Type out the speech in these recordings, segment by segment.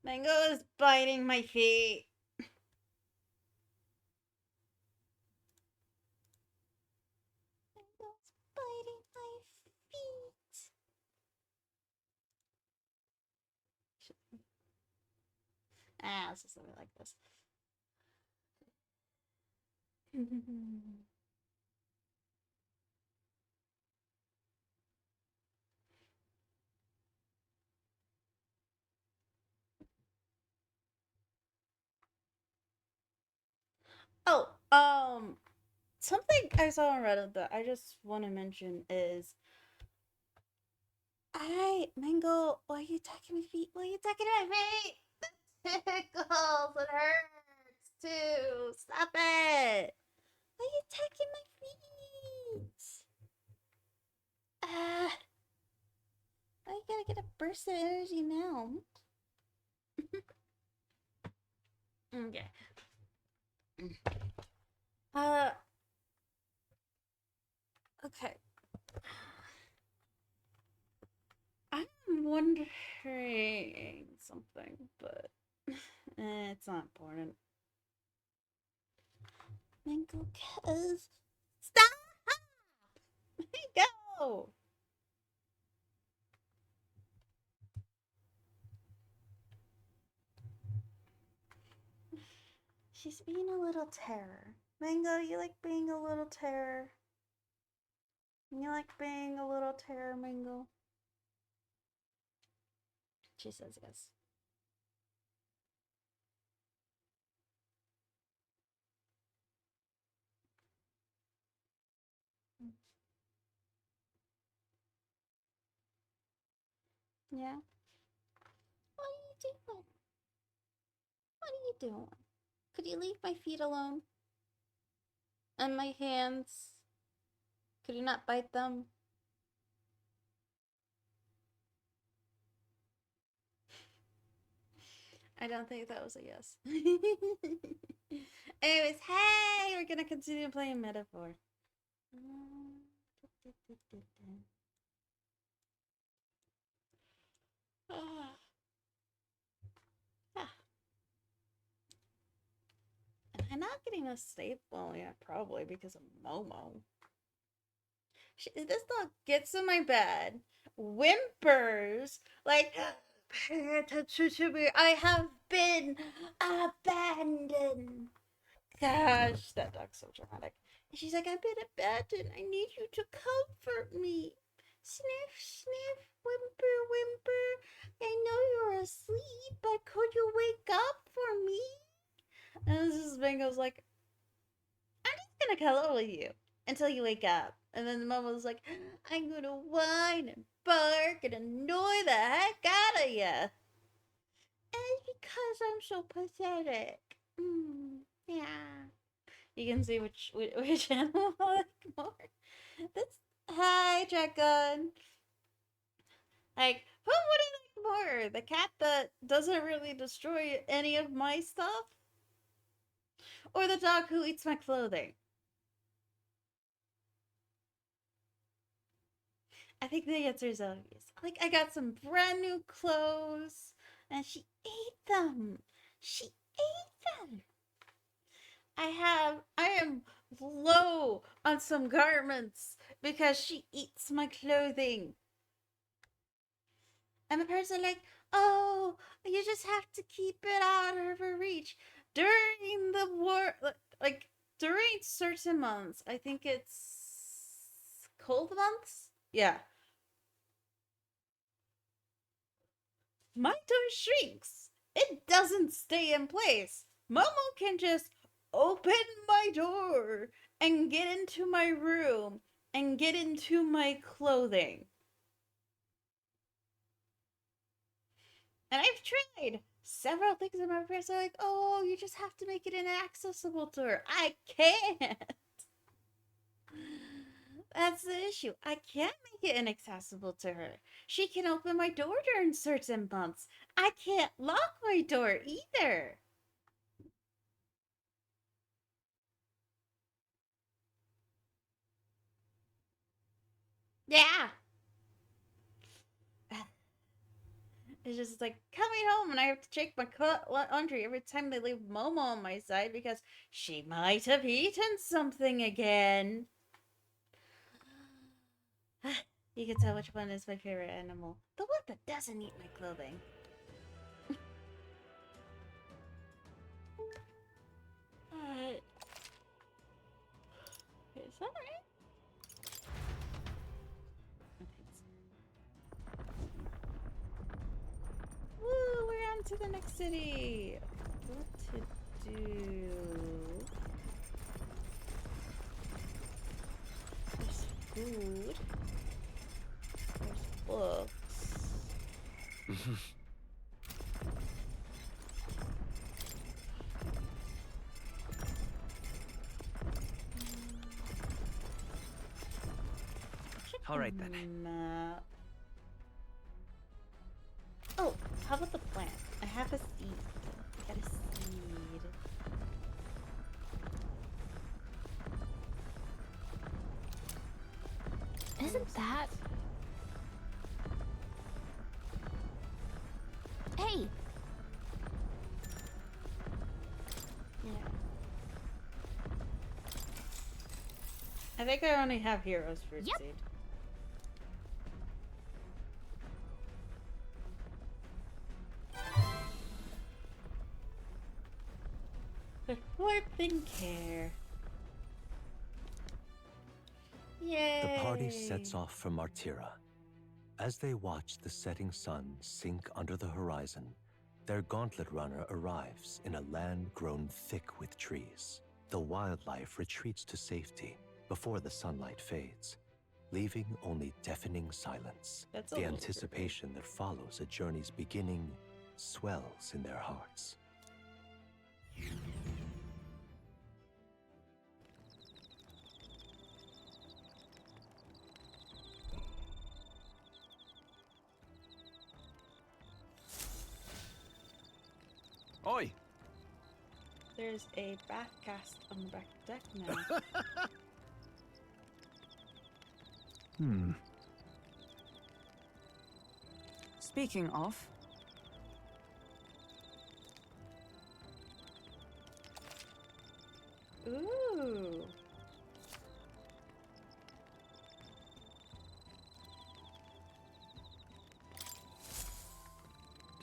Mango is biting my feet. Mango's biting my feet. Let's just leave it like this. Oh, something I saw on Reddit that I just want to mention is Mango, why are you attacking my feet? Why are you attacking my feet? It tickles. It hurts too. Stop it. Why are you attacking my feet? Ah, I gotta get a burst of energy now. Okay. Uh, okay. I'm wondering something, but it's not important. Mango cuz stop! Mango! She's being a little terror. Mango, you like being a little terror? You like being a little terror, Mango? She says yes. Yeah? What are you doing? What are you doing? Could you leave my feet alone? And my hands? Could you not bite them? I don't think that was a yes. Anyways, hey, we're gonna continue playing Metaphor. Am I not getting a staple yet? Probably because of Momo. This dog gets in my bed, whimpers, like, pay attention to me. I have been abandoned. Gosh, that dog's so dramatic. And she's like, I've been abandoned. I need you to comfort me. Sniff, sniff, whimper, whimper. I know you're asleep, but could you wake up for me? And Mrs. Bingo's like, I'm just gonna cuddle with you until you wake up. And then the mom was like, I'm gonna whine and bark and annoy the heck out of you. And it's because I'm so pathetic. Yeah. You can see which animal I like more. That's hi, Dragon. Like, who would I like more? The cat that doesn't really destroy any of my stuff? Or the dog who eats my clothing? I think the answer is obvious. Like, I got some brand new clothes, and she ate them. She ate them. I am low on some garments because she eats my clothing. And the parents are like, oh, you just have to keep it out of her reach. During the war, like, during certain months, I think it's cold months? Yeah. My door shrinks. It doesn't stay in place. Momo can just open my door and get into my room and get into my clothing. And I've tried several things, and my parents are like, oh, you just have to make it inaccessible to her. I can't. That's the issue. I can't make it inaccessible to her. She can open my door during certain months. I can't lock my door either. Yeah. It's just like coming home and I have to check my laundry every time they leave Momo on my side because she might have eaten something again. You can tell which one is my favorite animal. The one that doesn't eat my clothing. Alright. Is that right? Woo, we're on to the next city. What to do? There's food. There's books. All right then. Map. Oh, how about the plant? I have a seed. I got a seed. Isn't that... Hey! Yeah. I think I only have Heroes Fruit Yep. Seed. Warp and care. Yay! The party sets off from Martira. As they watch the setting sun sink under the horizon, their gauntlet runner arrives in a land grown thick with trees. The wildlife retreats to safety before the sunlight fades, leaving only deafening silence. That's a The little anticipation that follows a journey's beginning swells in their hearts. Oi! There's a backcast on the back deck now. Speaking of, Ooh.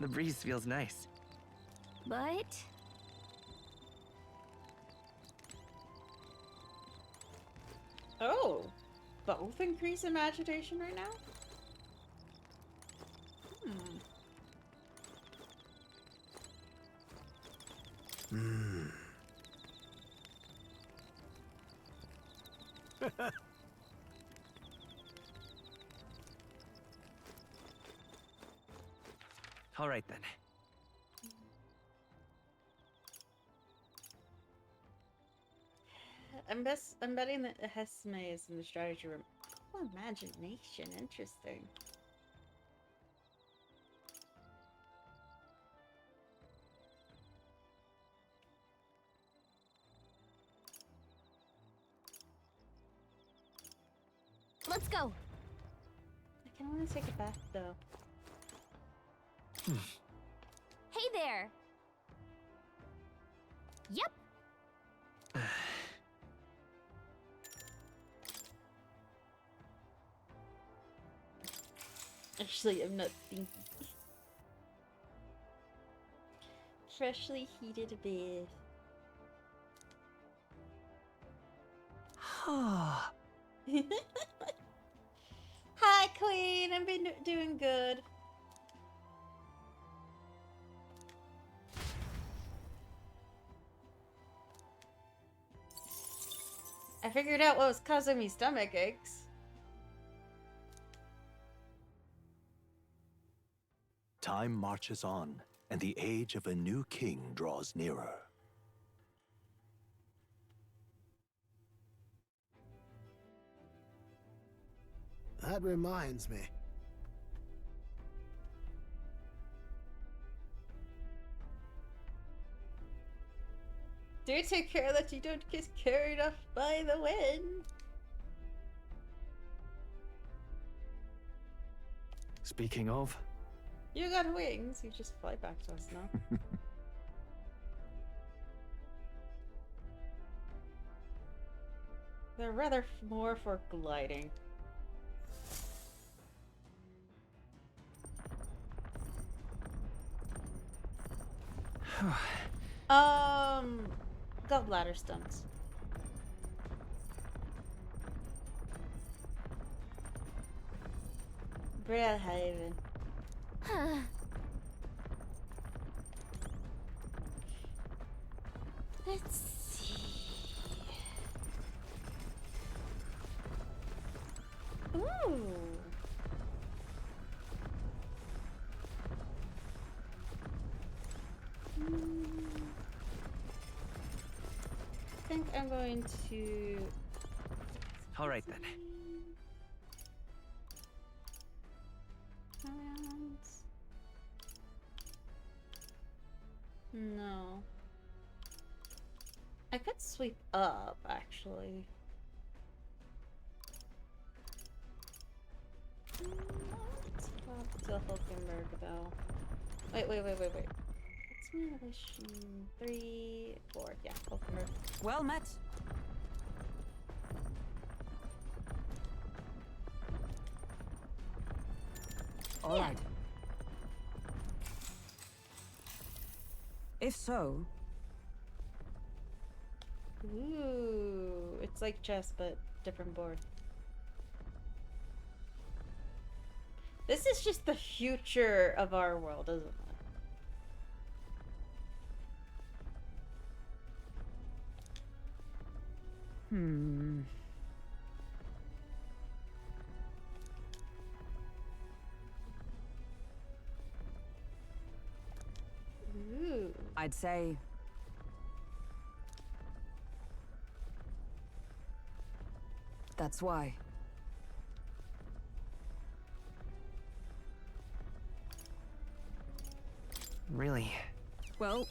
The breeze feels nice. But... Oh. Both increase imagination right now? All right then. I'm betting that Hesme is in the strategy room. Oh, imagination. Interesting. Let's go! I kind of want to take a bath, though. Hey there! Yep! Actually, I'm not thinking. Freshly heated bath. Hi, Queen. I've been doing good. I figured out what was causing me stomach aches. Time marches on, and the age of a new king draws nearer. That reminds me. Do take care that you don't get carried off by the wind. Speaking of, You got wings. You just fly back to us now. They're rather more for gliding. Gallbladder stones. Bradhaven. Let's see. Ooh. I think I'm going to. All right then. No. I could sweep up, actually. Let's talk to Hulkenberg, though. Wait. What's my relation? 3, 4. Yeah, Hulkenberg. Well met. All Yeah. right. If so, Ooh, it's like chess, but different board. This is just the future of our world, isn't it? Ooh. I'd say that's why. Really? Well,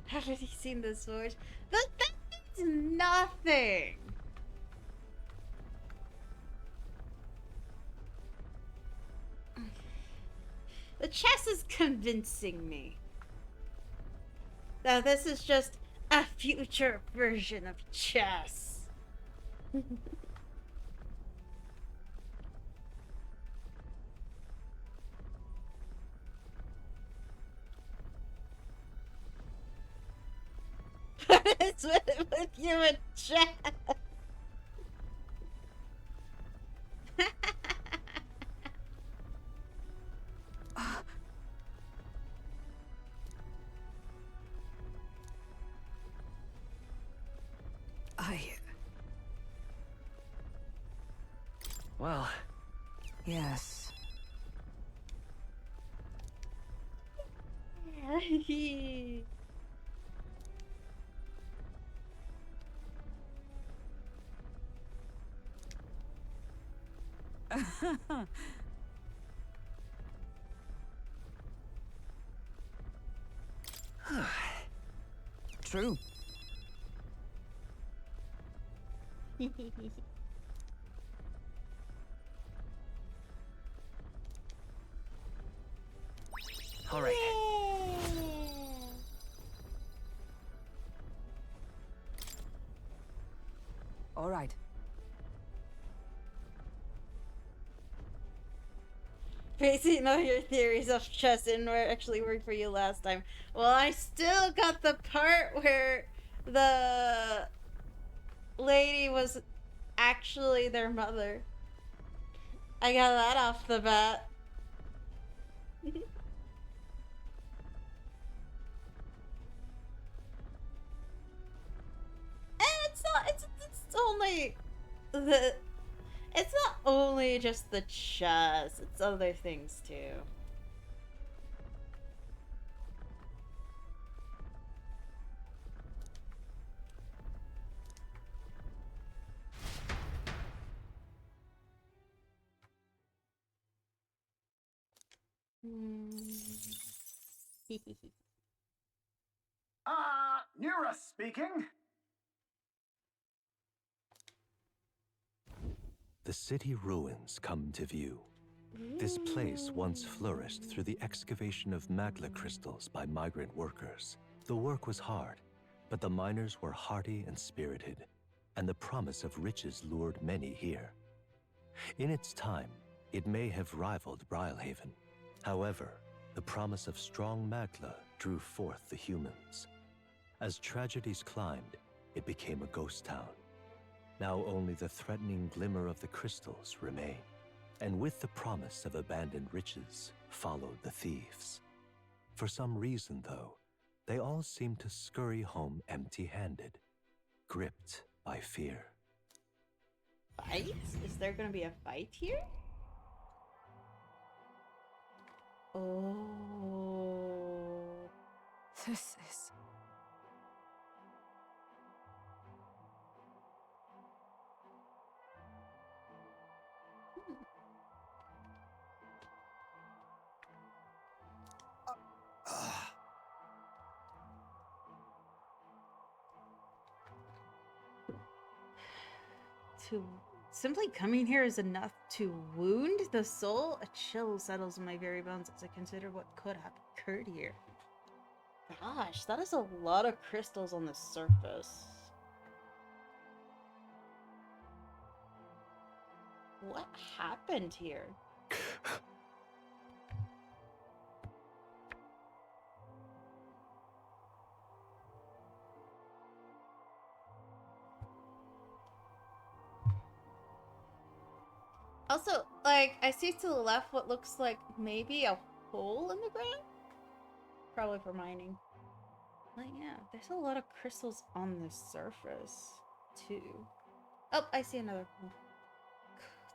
Haven't you seen the sword? That means nothing! The chess is convincing me. Now this is just a future version of chess. But it's with you in chess. Well, yes. True. all right. All right. Basically, know your theories of chess didn't actually work for you last time. Well, I still got the part where the lady was actually their mother. I got that off the bat. And it's not. It's only the. It's not only just the chess. It's other things too. Nira speaking. The city ruins come to view. This place once flourished through the excavation of magla crystals by migrant workers. The work was hard, but the miners were hardy and spirited, and the promise of riches lured many here. In its time, it may have rivaled Brylehaven. However, the promise of strong magla drew forth the humans. As tragedies climbed, it became a ghost town. Now only the threatening glimmer of the crystals remain. And with the promise of abandoned riches followed the thieves. For some reason, though, they all seem to scurry home empty-handed, gripped by fear. Fight? Is there gonna be a fight here? Oh. This is... Simply coming here is enough to wound the soul. A chill settles in my very bones as I consider what could have occurred here. Gosh, that is a lot of crystals on the surface. What happened here? Also, like, I see to the left what looks like maybe a hole in the ground? Probably for mining. Like, yeah, there's a lot of crystals on the surface, too. Oh, I see another one.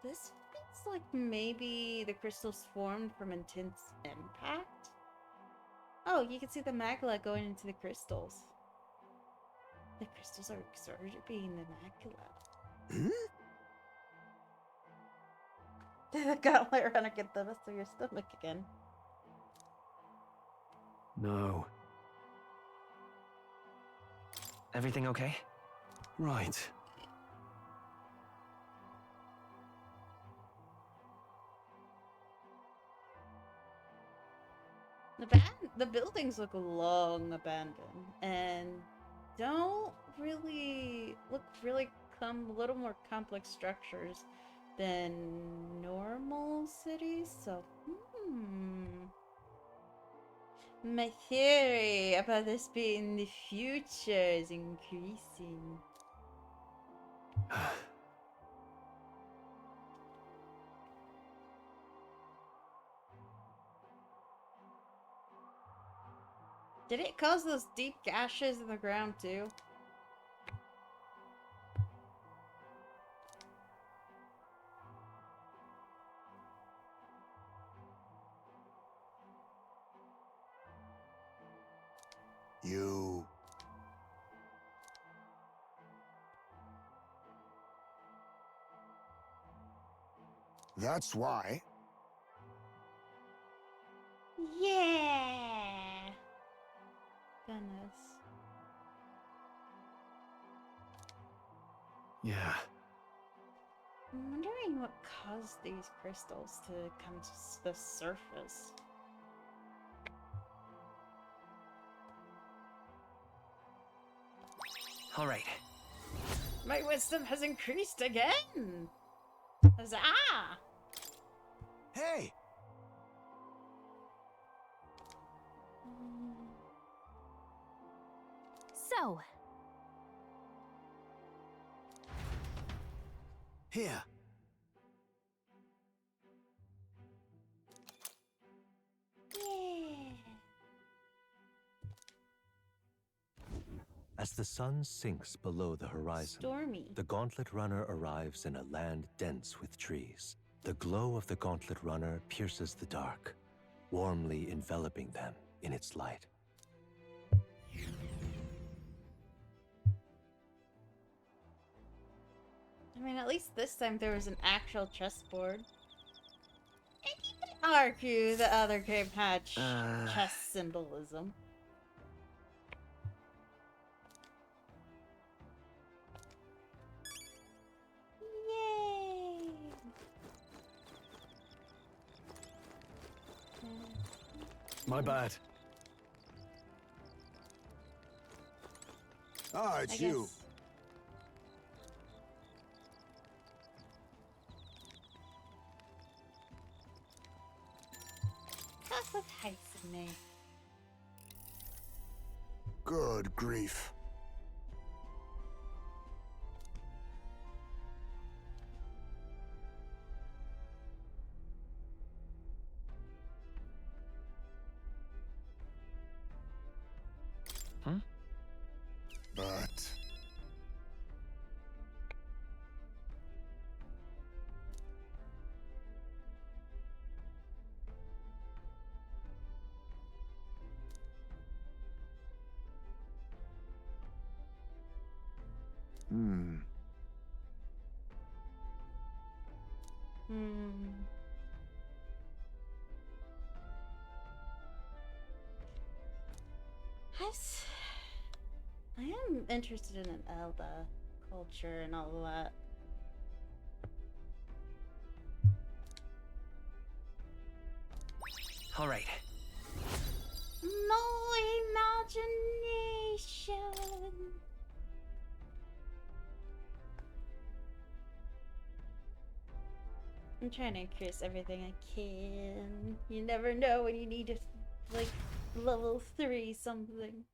This feels like maybe the crystals formed from intense impact? Oh, you can see the magla going into the crystals. The crystals are absorbing the magla. I gotta lay around and get the rest of your stomach again. No. Everything okay? Right. The buildings look long abandoned and don't really look a little more complex structures than normal cities. So, my theory about this being the future is increasing. Did it cause those deep gashes in the ground too? You... That's why. Yeah. Goodness. Yeah. I'm wondering what caused these crystals to come to the surface. All right. My wisdom has increased again! Huzzah! Hey! So, Here. Yeah. As the sun sinks below the horizon, Stormy. the Gauntlet Runner arrives in a land dense with trees. The glow of the Gauntlet Runner pierces the dark, warmly enveloping them in its light. I mean, at least this time there was an actual chessboard. And you put it argue the other game had Uh. chess symbolism. Yay! My bad. Ah, I it's you. guess. Talk with Hatsune. Good grief. Huh? But hmm. Hmm. I am interested in an Elda culture and all of that. All right. My imagination. I'm trying to increase everything I can. You never know when you need to, like, level 3 something.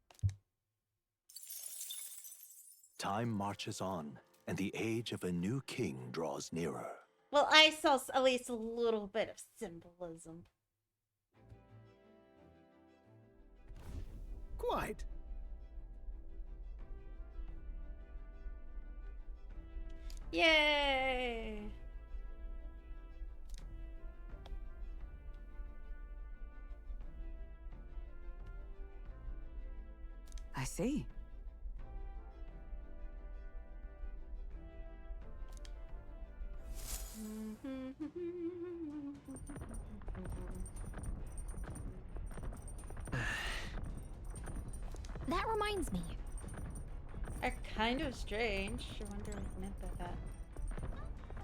Time marches on, and the age of a new king draws nearer. Well, I saw at least a little bit of symbolism. Quite. Yay! I see. That reminds me. Are kind of strange. I wonder what it meant by that.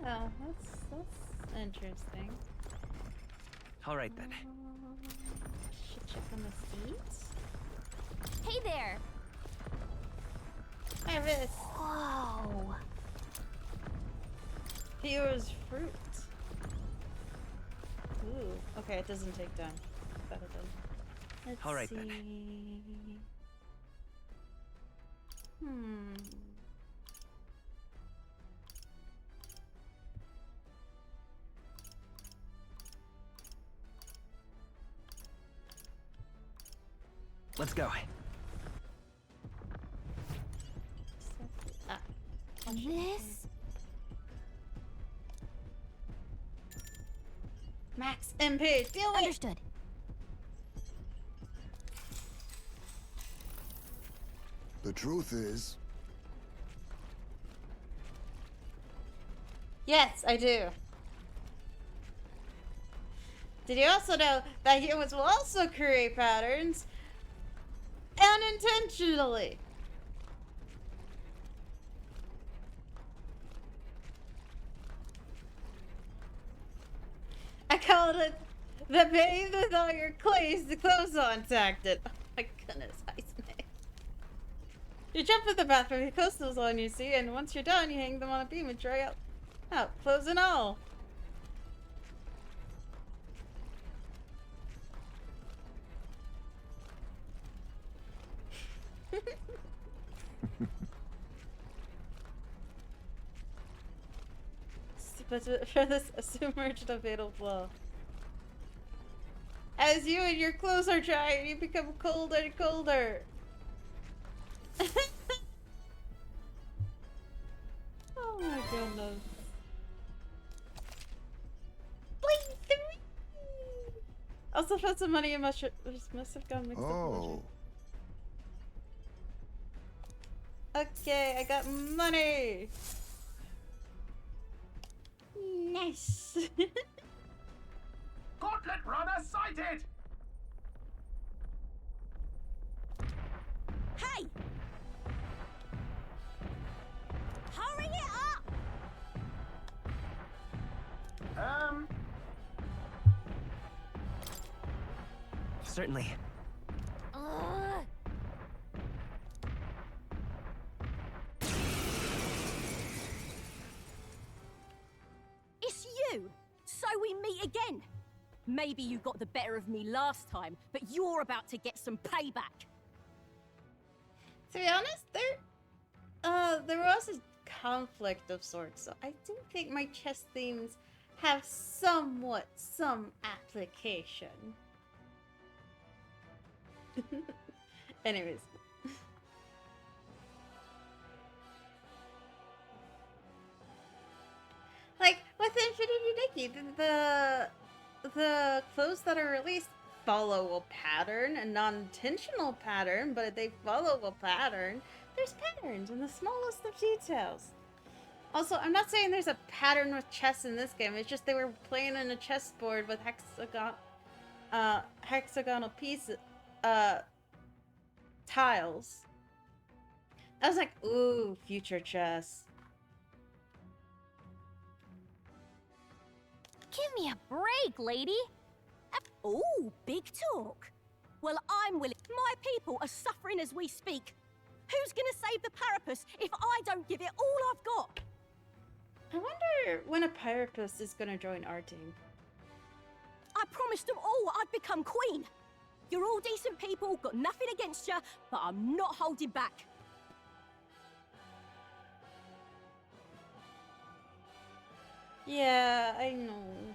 Oh, that's interesting. All right then. Should check on the seats. Hey there. Iris! Whoa. Fuse fruit. Ooh. Okay, it doesn't take time. Thought it did. Let's All right see. then. Hmm. Let's go. Ah. This? Max MP. Deal with it. Understood. The truth is, Yes, I do. Did you also know that humans will also create patterns unintentionally? I called it the bathe with all your clothes on tactic. Oh my goodness, Iceman. You jump in the bathroom, your clothes on, you see, and once you're done, you hang them on a beam and dry out. Out, clothes and all. But for this submerged a fatal flaw. As you and your clothes are drying, you become colder and colder. Oh my goodness. Blade 3! Also found some money in must have gone mixed up. oh, Okay, I got money. Nice. Got Gauntlet runner sighted! Hey! Hurry it up! Certainly. Ugh. It's you! So we meet again! Maybe you got the better of me last time, but you're about to get some payback. To be honest, there was a conflict of sorts, so I do think my chess themes have somewhat some application. Anyways. Like, with Infinity Nikki, the clothes that are released follow a pattern, a non-intentional pattern, but they follow a pattern. There's patterns in the smallest of details. Also, I'm not saying there's a pattern with chess in this game, it's just they were playing on a chessboard with hexagonal pieces, tiles. I was like, ooh, future chess. Give me a break, lady. Ooh, big talk. Well, I'm willing. My people are suffering as we speak. Who's gonna save the Parapus if I don't give it all I've got? I wonder when a Parapus is gonna join our team. I promised them all I'd become queen. You're all decent people, got nothing against you, but I'm not holding back. Yeah, I know.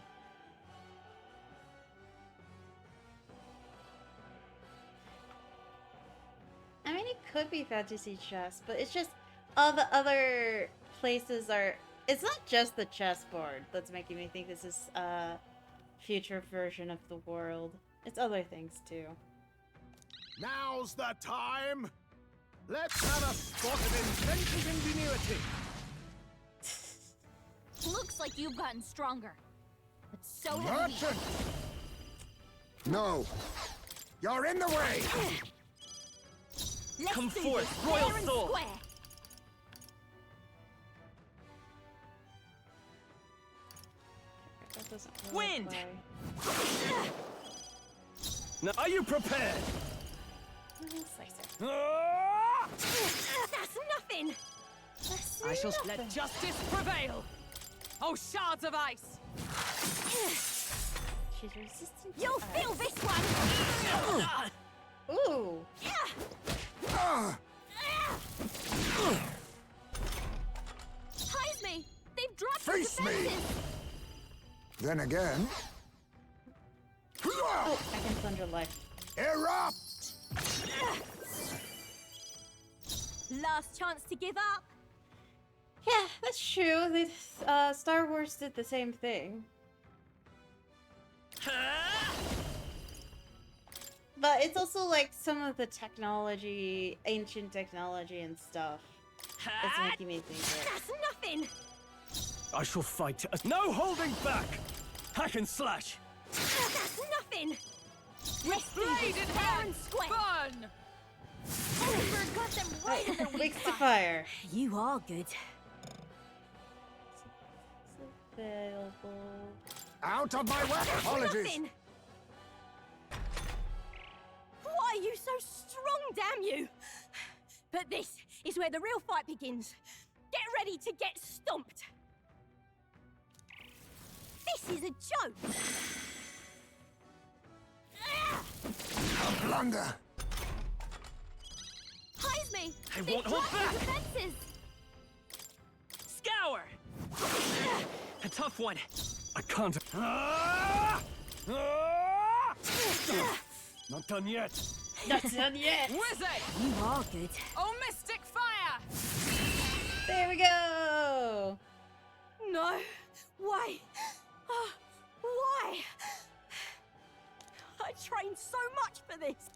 I mean, it could be fantasy chess, but it's just all the other places are... It's not just the chessboard that's making me think this is a future version of the world. It's other things, too. Now's the time! Let's have a spot of inventive ingenuity! Looks like you've gotten stronger. But so have we. Merchant! No! You're in the way! Let's Come do forth, this royal fair and soul. square. That doesn't really Wind! apply. Now, are you prepared? Slice it. That's nothing. That's I shall nothing. Let justice prevail! Oh, shards of ice! She's resistant to You'll ice. feel this one. Ooh! Heisme, they've dropped the Face me. defenses. Then again... Oh, I can plunger life. Erupt! Last chance to give up. Yeah, that's true. Star Wars did the same thing. But it's also like some of the technology, ancient technology and stuff. It's making me think it. That's nothing. I shall fight. No holding back! Hack and slash! That's nothing. Let's do Blade this in fair hand! and square. Burn! Oliver got them right in their weak Wicks to spot. fire. You are good. It's available. Out of my way! Apologies! Nothing. Why are you so strong, damn you? But this is where the real fight begins. Get ready to get stomped. This is a joke. A blunder! Heisme, I they've won't hold dropped the back. defenses. Scour! A tough one. I can't. Not done yet. That's not yet. Wizzy! You are good. Oh, mystic fire! There we go. No. Why? Ah, why? I trained so much for this.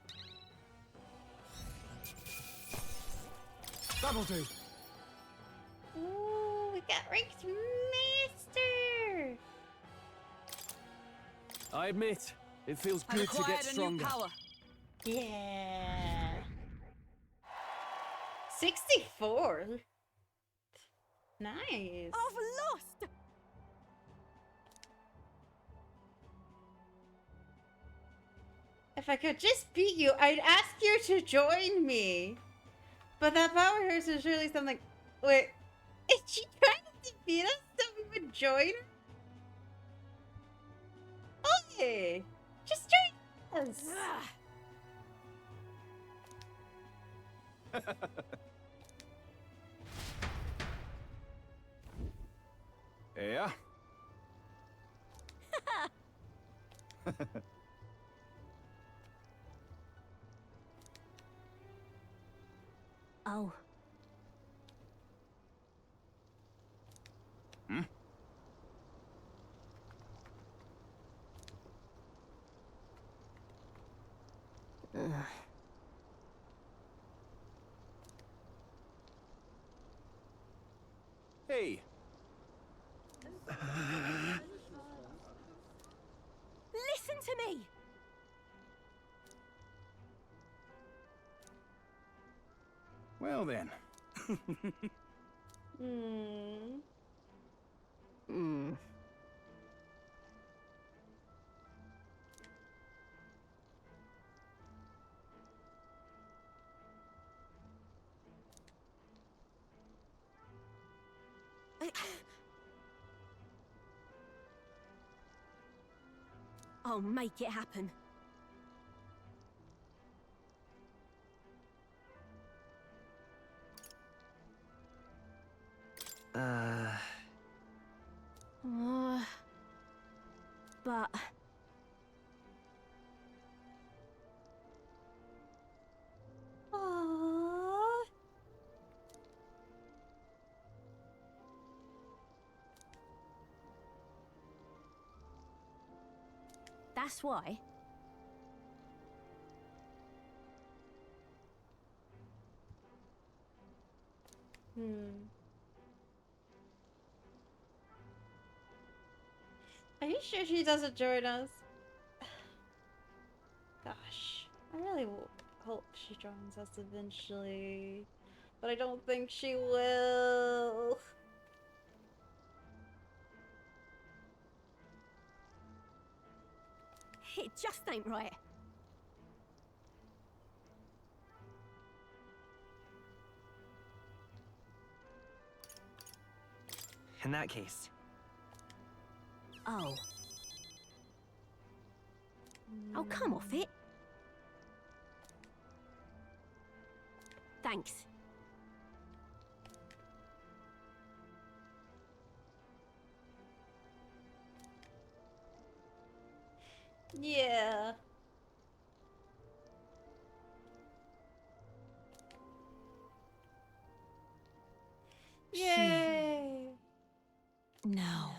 That'll do. Ooh, we got ranked master. I admit, it feels I've good to acquired get a new stronger. power. Yeah. 64. Nice. I've lost! If I could just beat you, I'd ask you to join me. But that power horse is really something. Wait, is she trying to defeat us so we would join her? Okay, just join us. Yeah? Oh. Hey, Listen to me! well then. Hmm. I'll make it happen. But... Aww. That's why. Are you sure she doesn't join us? Gosh, I really hope she joins us eventually. But I don't think she will. It just ain't right. In that case, Oh. Oh, come off it. Thanks. Yeah. Yay! Now,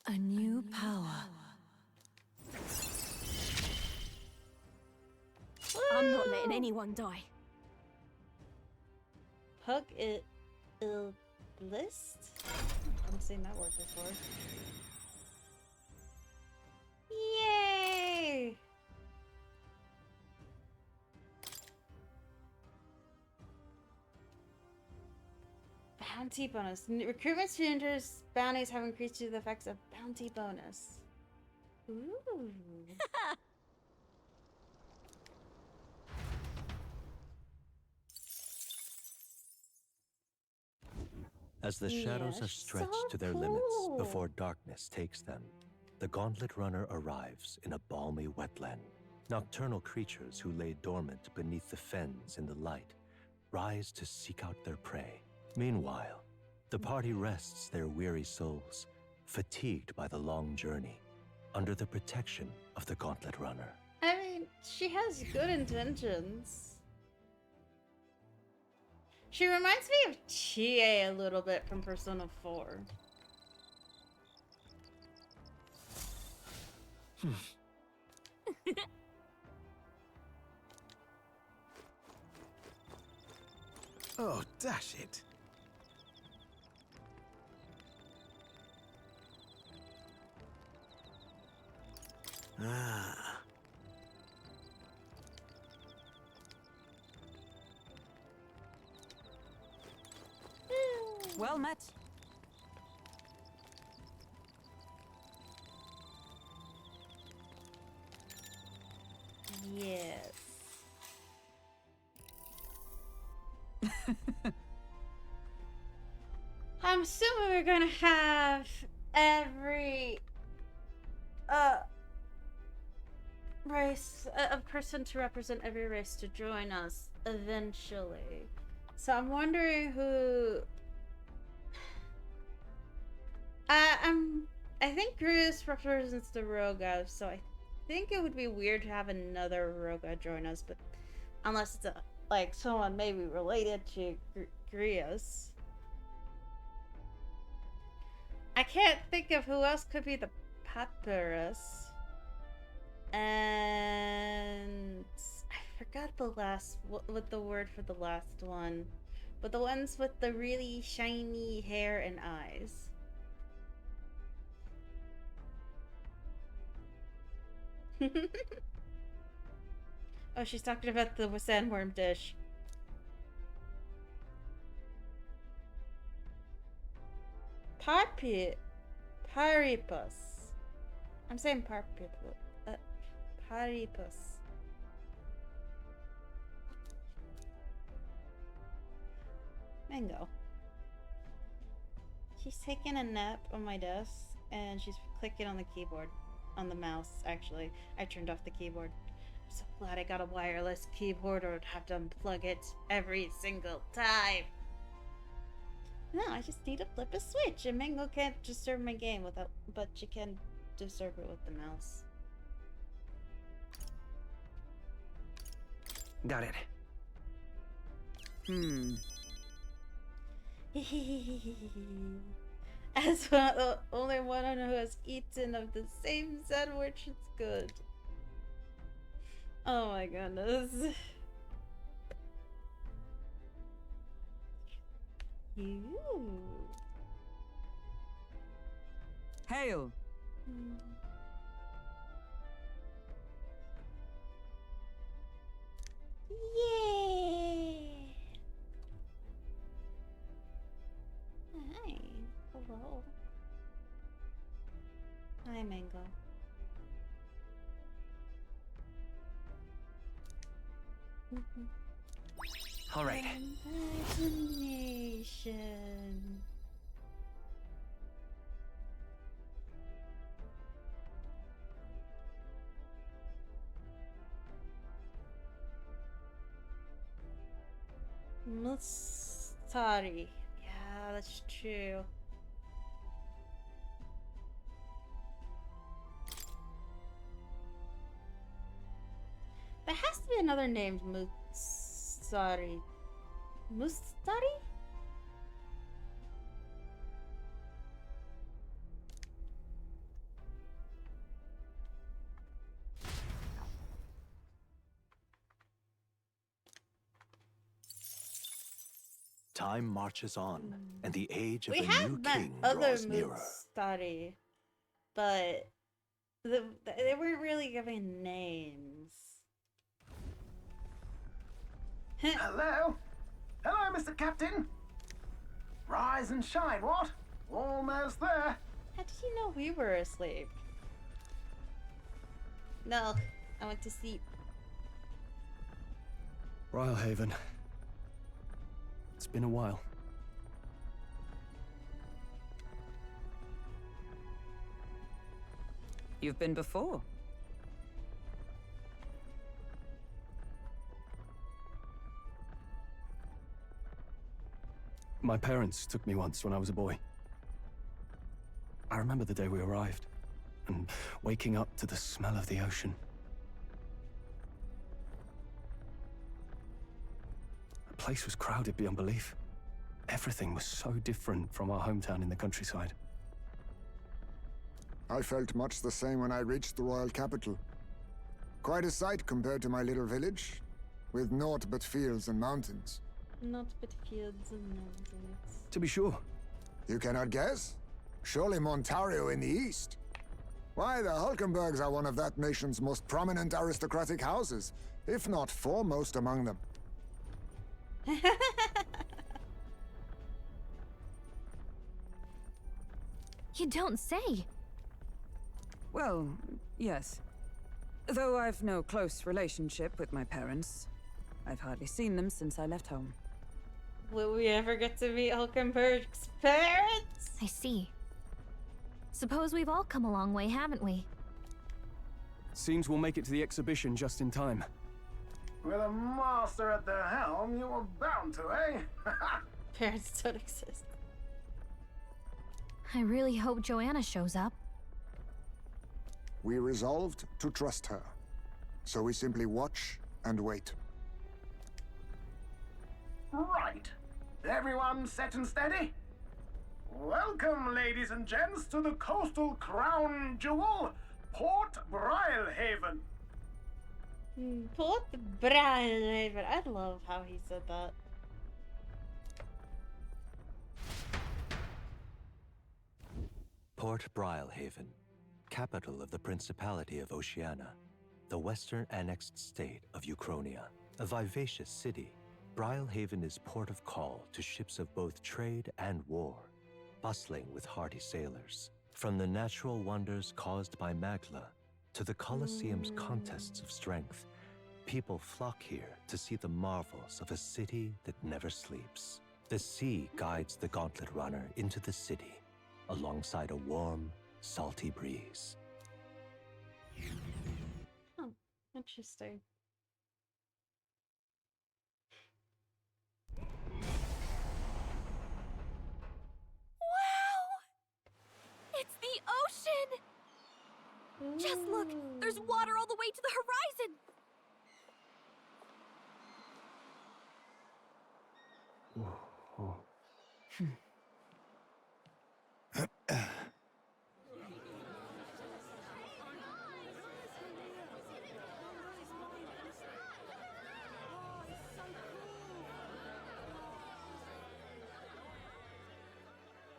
a new power. I'm not letting anyone die. Hug it. List? I've seen that word before. Yay! Bounty bonus. Recruitment students bounties have increased due to the effects of bounty bonus. Ooh. As the shadows Yeah, are stretched so to their limits cool. before darkness takes them, the Gauntlet Runner arrives in a balmy wetland. Nocturnal creatures who lay dormant beneath the fens in the light rise to seek out their prey. Meanwhile, the party rests their weary souls, fatigued by the long journey, under the protection of the Gauntlet Runner. I mean, she has good intentions. She reminds me of TA a little bit from Persona 4. Oh, dash it. Ah. Well met. Yes. I'm assuming we're gonna have every race, a person to represent every race to join us eventually. So I'm wondering who. I think Grus represents the Roga, so I think it would be weird to have another Roga join us, but unless it's like someone maybe related to Grius. I can't think of who else could be the Papyrus. And I forgot the last, what the word for the last one. But the ones with the really shiny hair and eyes. Oh, she's talking about the sandworm dish. Paripus. I'm saying Paripus. Mango. She's taking a nap on my desk and she's clicking on the keyboard. On the mouse, actually. I turned off the keyboard. I'm so glad I got a wireless keyboard or I'd have to unplug it every single time. No, I just need to flip a switch and Mango can't disturb my game without, but she can disturb it with the mouse. Got it. As well, the only one who has eaten of the same sandwich, it's good. Oh my goodness. Hail. Yay! Hi. Hello. Hi, Mango. All right. Imagination. Mustari. Yeah, that's true. There has to be another named Mustari. Mustari? Time marches on, and the age of We a have new met king other draws nearer. Mustari, but they weren't really giving names. Hello? Hello, Mr. Captain? Rise and shine, what? Almost there. How did you know we were asleep? No, I went to sleep. Rhylehaven. It's been a while. You've been before. My parents took me once when I was a boy. I remember the day we arrived, and waking up to the smell of the ocean. The place was crowded beyond belief. Everything was so different from our hometown in the countryside. I felt much the same when I reached the royal capital. Quite a sight compared to my little village, with naught but fields and mountains. Not but fields and mountains. To be sure. You cannot guess? Surely Montario in the east. Why, the Hulkenbergs are one of that nation's most prominent aristocratic houses, if not foremost among them. You don't say. Well, yes. Though I've no close relationship with my parents, I've hardly seen them since I left home. Will we ever get to meet Hulkenberg's parents? I see. Suppose we've all come a long way, haven't we? Seems we'll make it to the exhibition just in time. With a master at the helm, you were bound to, eh? Parents don't exist. I really hope Joanna shows up. We resolved to trust her. So we simply watch and wait. Right. Everyone set and steady? Welcome, ladies and gents, to the coastal crown jewel, Port Brialhaven. Port Brialhaven. I love how he said that. Port Brialhaven, capital of the Principality of Oceania, the western annexed state of Uchronia. A vivacious city, Brialhaven is port of call to ships of both trade and war, bustling with hardy sailors. From the natural wonders caused by Magla to the Colosseum's contests of strength, people flock here to see the marvels of a city that never sleeps. The sea guides the Gauntlet Runner into the city, alongside a warm, salty breeze. Oh, interesting. Wow! It's the ocean! Just look! There's water all the way to the horizon!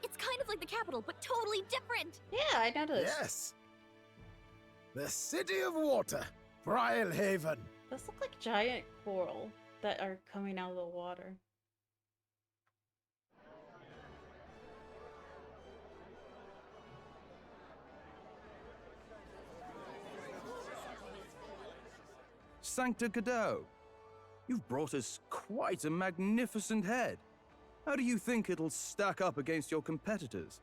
It's kind of like the capital, but totally different! Yeah, I noticed. Yes. The City of Water, Brialhaven. Those look like giant coral that are coming out of the water. Sancta Cadeau, you've brought us quite a magnificent head. How do you think it'll stack up against your competitors?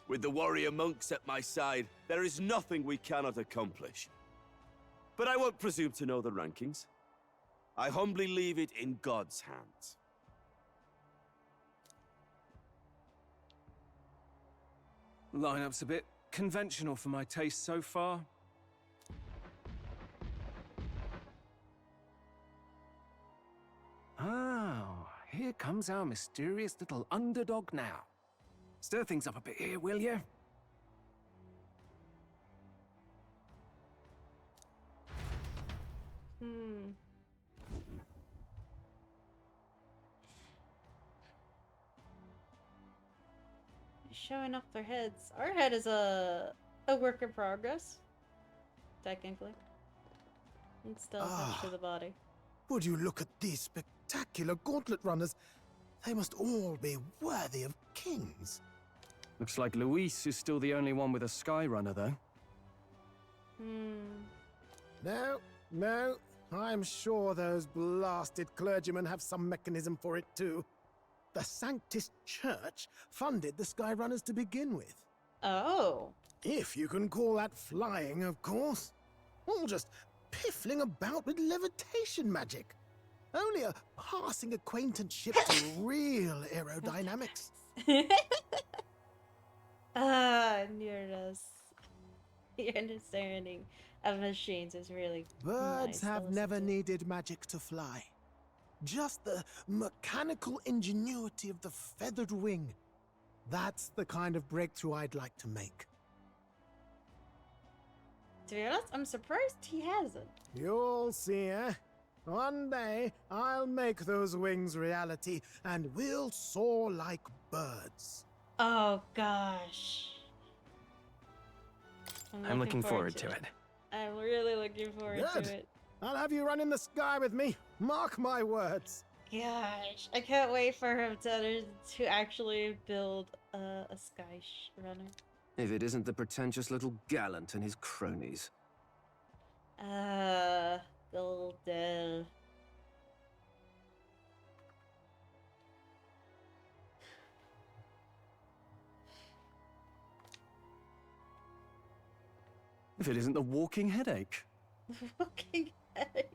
With the warrior monks at my side, there is nothing we cannot accomplish. But I won't presume to know the rankings. I humbly leave it in God's hands. Lineup's a bit conventional for my taste so far. Oh, here comes our mysterious little underdog now. Stir things up a bit here, will you? Showing off their heads. Our head is a work in progress. Technically. It's still attached to the body. Would you look at these spectacular gauntlet runners? They must all be worthy of kings. Looks like Luis is still the only one with a Skyrunner, though. No. I'm sure those blasted clergymen have some mechanism for it too. The Sanctis Church funded the Skyrunners to begin with. Oh. If you can call that flying, of course. All just piffling about with levitation magic. Only a passing acquaintanceship to real aerodynamics. Nearness. Your understanding of machines is really Birds nice to have listen never to. needed magic to fly. Just the mechanical ingenuity of the feathered wing. That's the kind of breakthrough I'd like to make. To be honest, I'm surprised he hasn't. You'll see, eh? One day, I'll make those wings reality, and we'll soar like birds. Oh gosh. I'm looking forward to it. I'm really looking forward Good. to it. I'll have you run in the sky with me. Mark my words. Gosh, I can't wait for him to actually build a sky runner. If it isn't the pretentious little gallant and his cronies. Golden. If it isn't the walking headache. Fucking heck.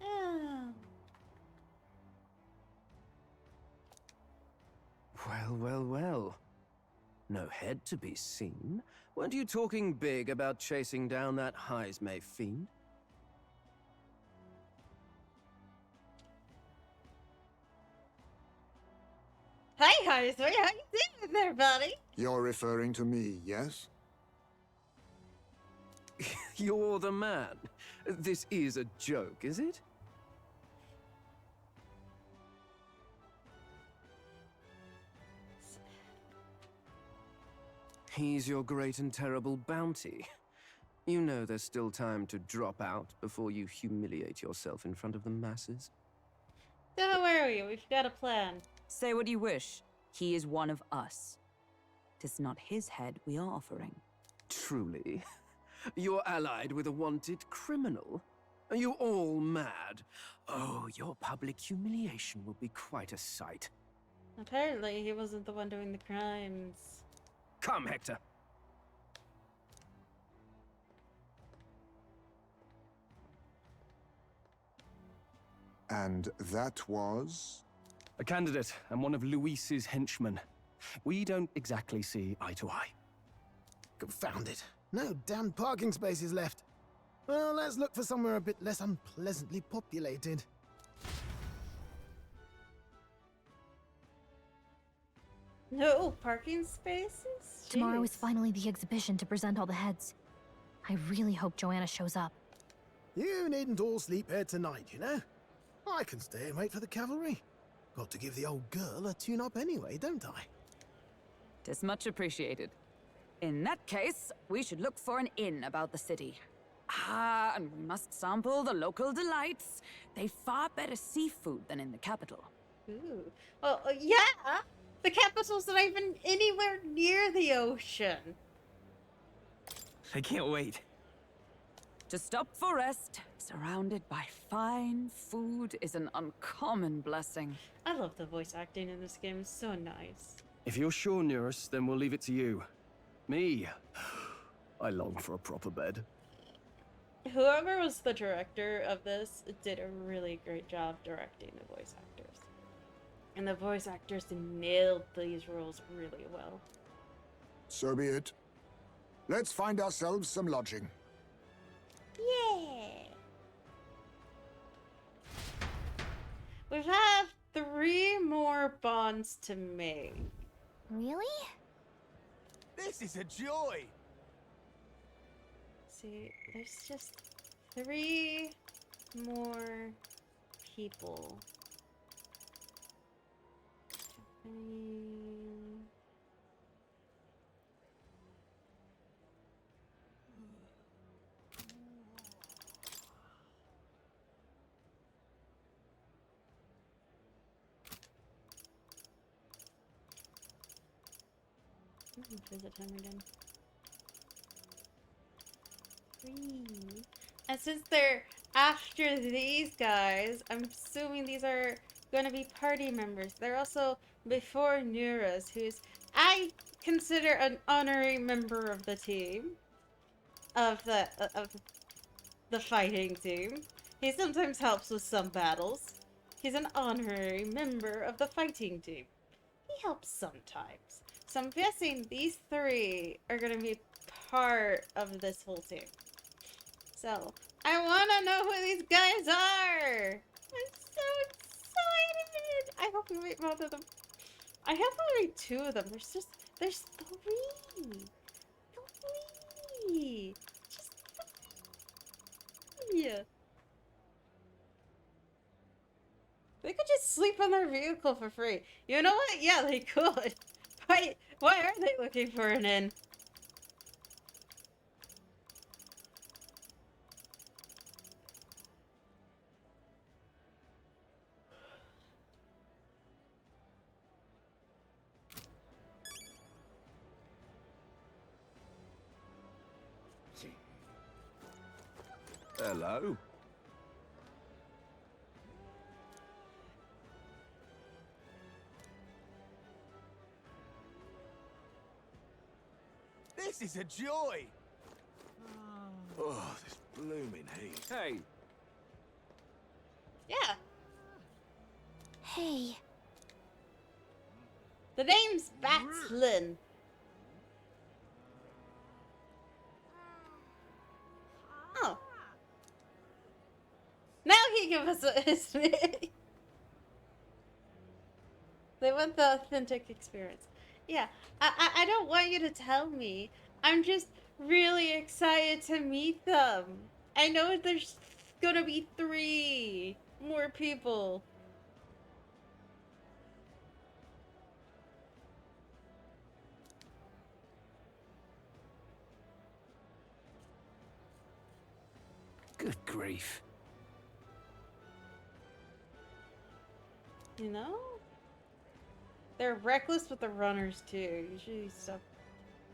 Ah. Well, well, well. No head to be seen. Weren't you talking big about chasing down that Heismay fiend? Hi, Heismay, how you doing there, buddy? You're referring to me, yes? You're the man. This is a joke, is it? He's your great and terrible bounty. You know there's still time to drop out before you humiliate yourself in front of the masses. Don't worry, we've got a plan. Say what you wish. He is one of us. 'Tis not his head we are offering. Truly? You're allied with a wanted criminal? Are you all mad? Oh, your public humiliation will be quite a sight. Apparently, he wasn't the one doing the crimes. Come, Hector. And that was? A candidate and one of Luis's henchmen. We don't exactly see eye to eye. Confound it. No damn parking spaces left. Well, let's look for somewhere a bit less unpleasantly populated. No parking spaces? Tomorrow is Jeez. finally the exhibition to present all the heads. I really hope Joanna shows up. You needn't all sleep here tonight, you know? I can stay and wait for the cavalry. Got to give the old girl a tune-up anyway, don't I? 'Tis much appreciated. In that case, we should look for an inn about the city. Ah, and we must sample the local delights. They've far better seafood than in the capital. Ooh. Well, yeah! The capital's not even anywhere near the ocean. I can't wait. To stop for rest, surrounded by fine food, is an uncommon blessing. I love the voice acting in this game. It's so nice. If you're sure, Nearest, then we'll leave it to you. Me, I long for a proper bed. Whoever was the director of this did a really great job directing the voice actors. And the voice actors nailed these roles really well. So be it. Let's find ourselves some lodging. Yeah! We have 3 more bonds to make. Really? This is a joy! See, there's just 3 more people. Visit him again. 3. And since they're after these guys, I'm assuming these are gonna be party members. They're also before Nuras, who's I consider an honorary member of the team. Of the fighting team. He sometimes helps with some battles. He's an honorary member of the fighting team. He helps sometimes. So I'm guessing these 3 are gonna be part of this whole team. So, I wanna know who these guys are! I'm so excited! I hope we meet both of them. I have only 2 of them. There's 3! 3! Just 3! from their vehicle for free. You know what? Yeah, they could. Why are they looking for an inn? Hello. This is a joy. Oh, this blooming heat. Hey. Yeah. Hey. The name's Batslin. Oh. Now he give us his name. They want the authentic experience. Yeah, I don't want you to tell me. I'm just really excited to meet them. I know there's gonna be 3 more people. Good grief. You know? They're reckless with the runners too. Usually stuff,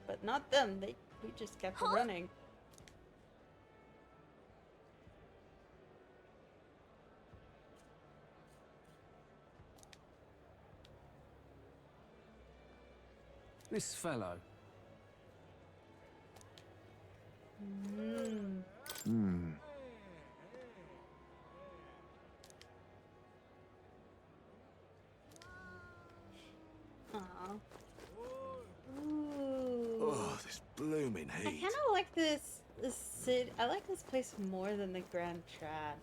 but not them. We just kept running. This fellow. Oh, this blooming I heat. kind of like this city. I like this place more than the Grand Trad.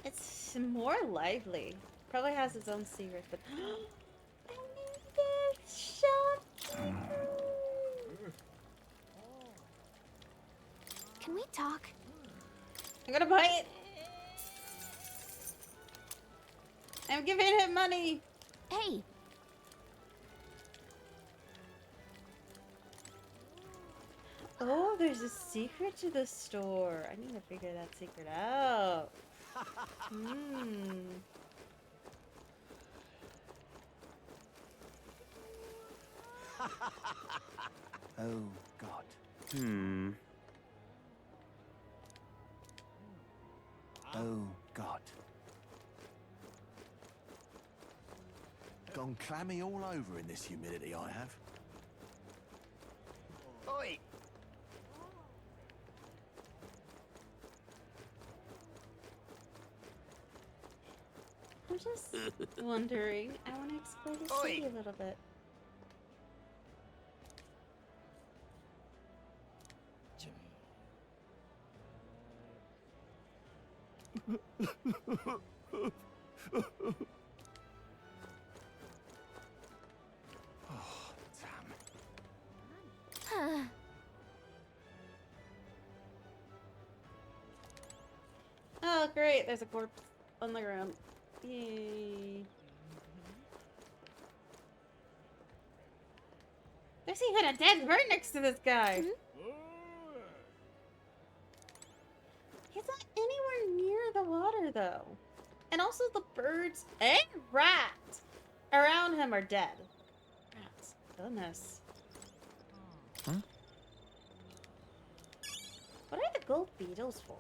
It's more lively. Probably has its own secrets, but I need this shop. Can we talk? I'm gonna buy it. I'm giving him money. Hey! Oh, there's a secret to the store. I need to figure that secret out. Oh, God. Oh, God. Gone clammy all over in this humidity I have. Oi! I'm just wondering. I want to explore the city a little bit. Oh, damn. Oh, great. There's a corpse on the ground. Yay. There's even a dead bird next to this guy. He's not anywhere near the water, though. And also the birds and rats around him are dead. Rats. Goodness. What are the gold beetles for?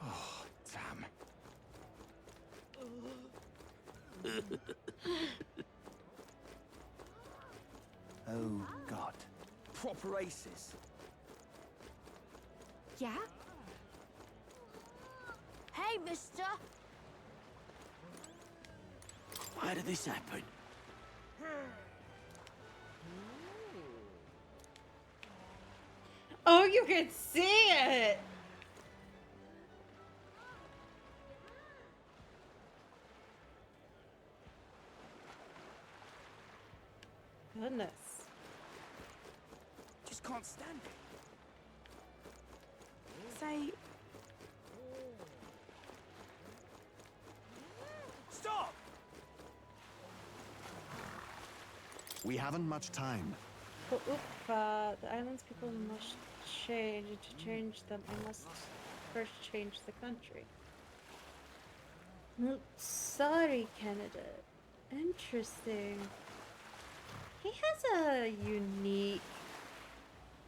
Oh, damn. Oh, God. Proper aces. Yeah? Hey, mister! Why did this happen? Oh, you can see it! Goodness. Just can't stand it. say... Stop! We haven't much time. Oh, the island's people must change. To change them, I must first change the country. Sorry, Canada. Interesting. He has a unique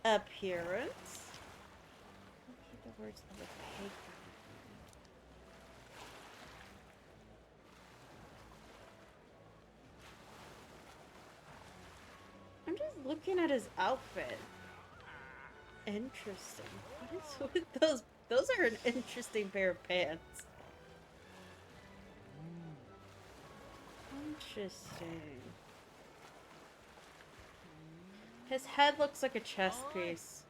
appearance. Repeat the words of a pagan. I'm just looking at his outfit. Interesting. What is with those? Those are an interesting pair of pants. Interesting. His head looks like a chess piece.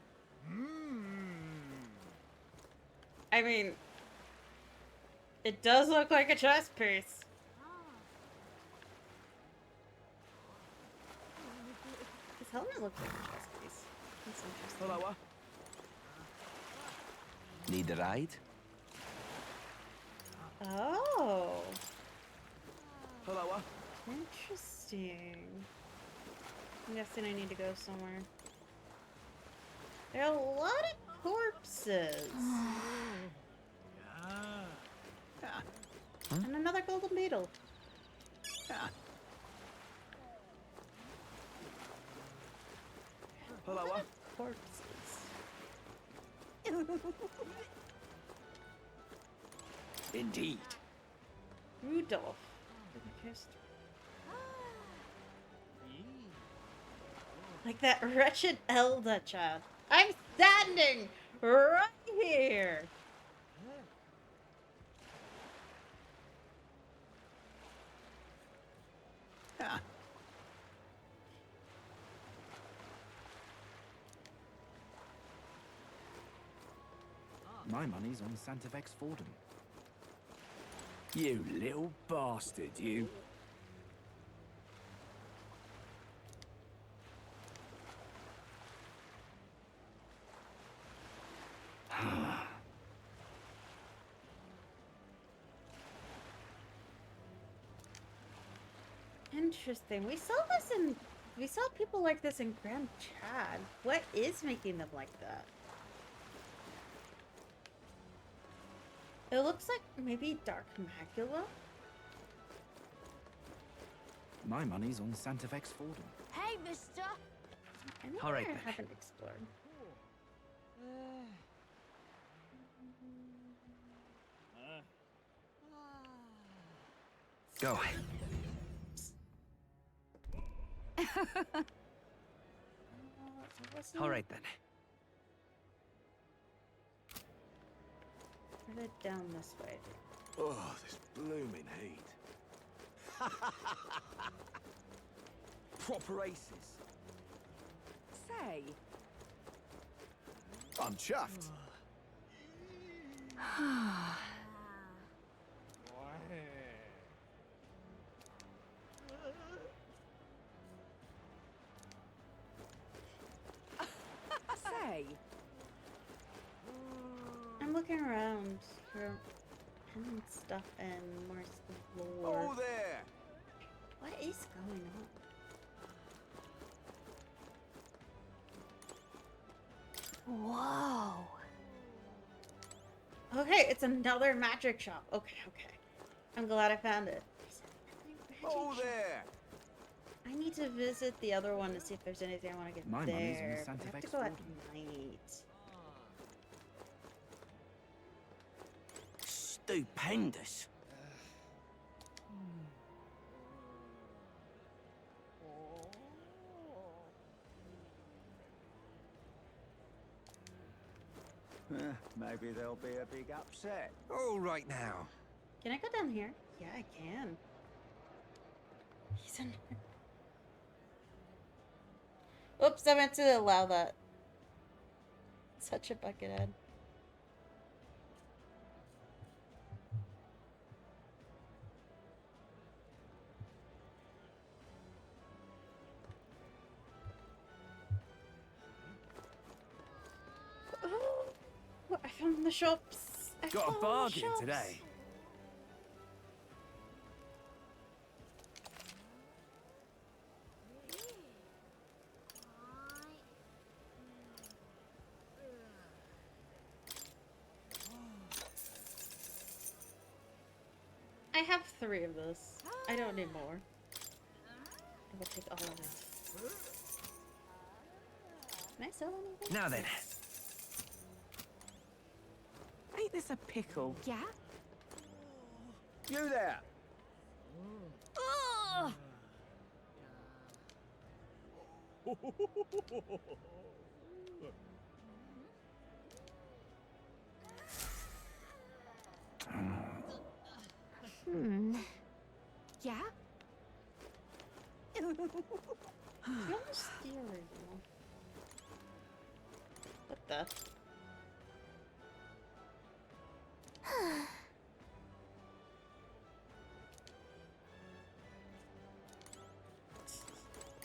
I mean, it does look like a chess piece. His helmet looks like a chess piece. That's interesting. Hello. Need a ride? Oh. Hello. Interesting. I'm guessing I need to go somewhere. There are a lot of corpses. And another golden beetle. Hello. Corpses. Indeed. Rudolph. Like that wretched Elda child. I'm standing right here. My money's on Santvex Fordham. You little bastard, you. Interesting. We saw people like this in Grand Chad. What is making them like that? It looks like maybe Dark Macula. My money's on Santvex Fordham. Hey, mister! Anywhere All right, I then. haven't explored. Go. All right then. Or they're down this way. Oh, this blooming heat. Proper aces. Say, I'm chuffed. say. I'm looking around for hidden stuff and more lore. Oh, there! What is going on? Whoa. Okay, it's another magic shop. Okay. I'm glad I found it. Oh, there! I need to visit the other one to see if there's anything I want to get My money's on there. Santa I have to Fe's go at Fordham. night. Stupendous. Maybe there'll be a big upset. All right now. Can I go down here? Yeah, I can. He's in. Oops, I meant to allow that. Such a buckethead. Oh, I found the shops. I Got a found the bargain shops. today. I have 3 of this. I don't need more. I will take all of it. Can I sell anything? Now then. Ain't this a pickle? Yeah? You there! Ugh! Yeah? No steering. What the?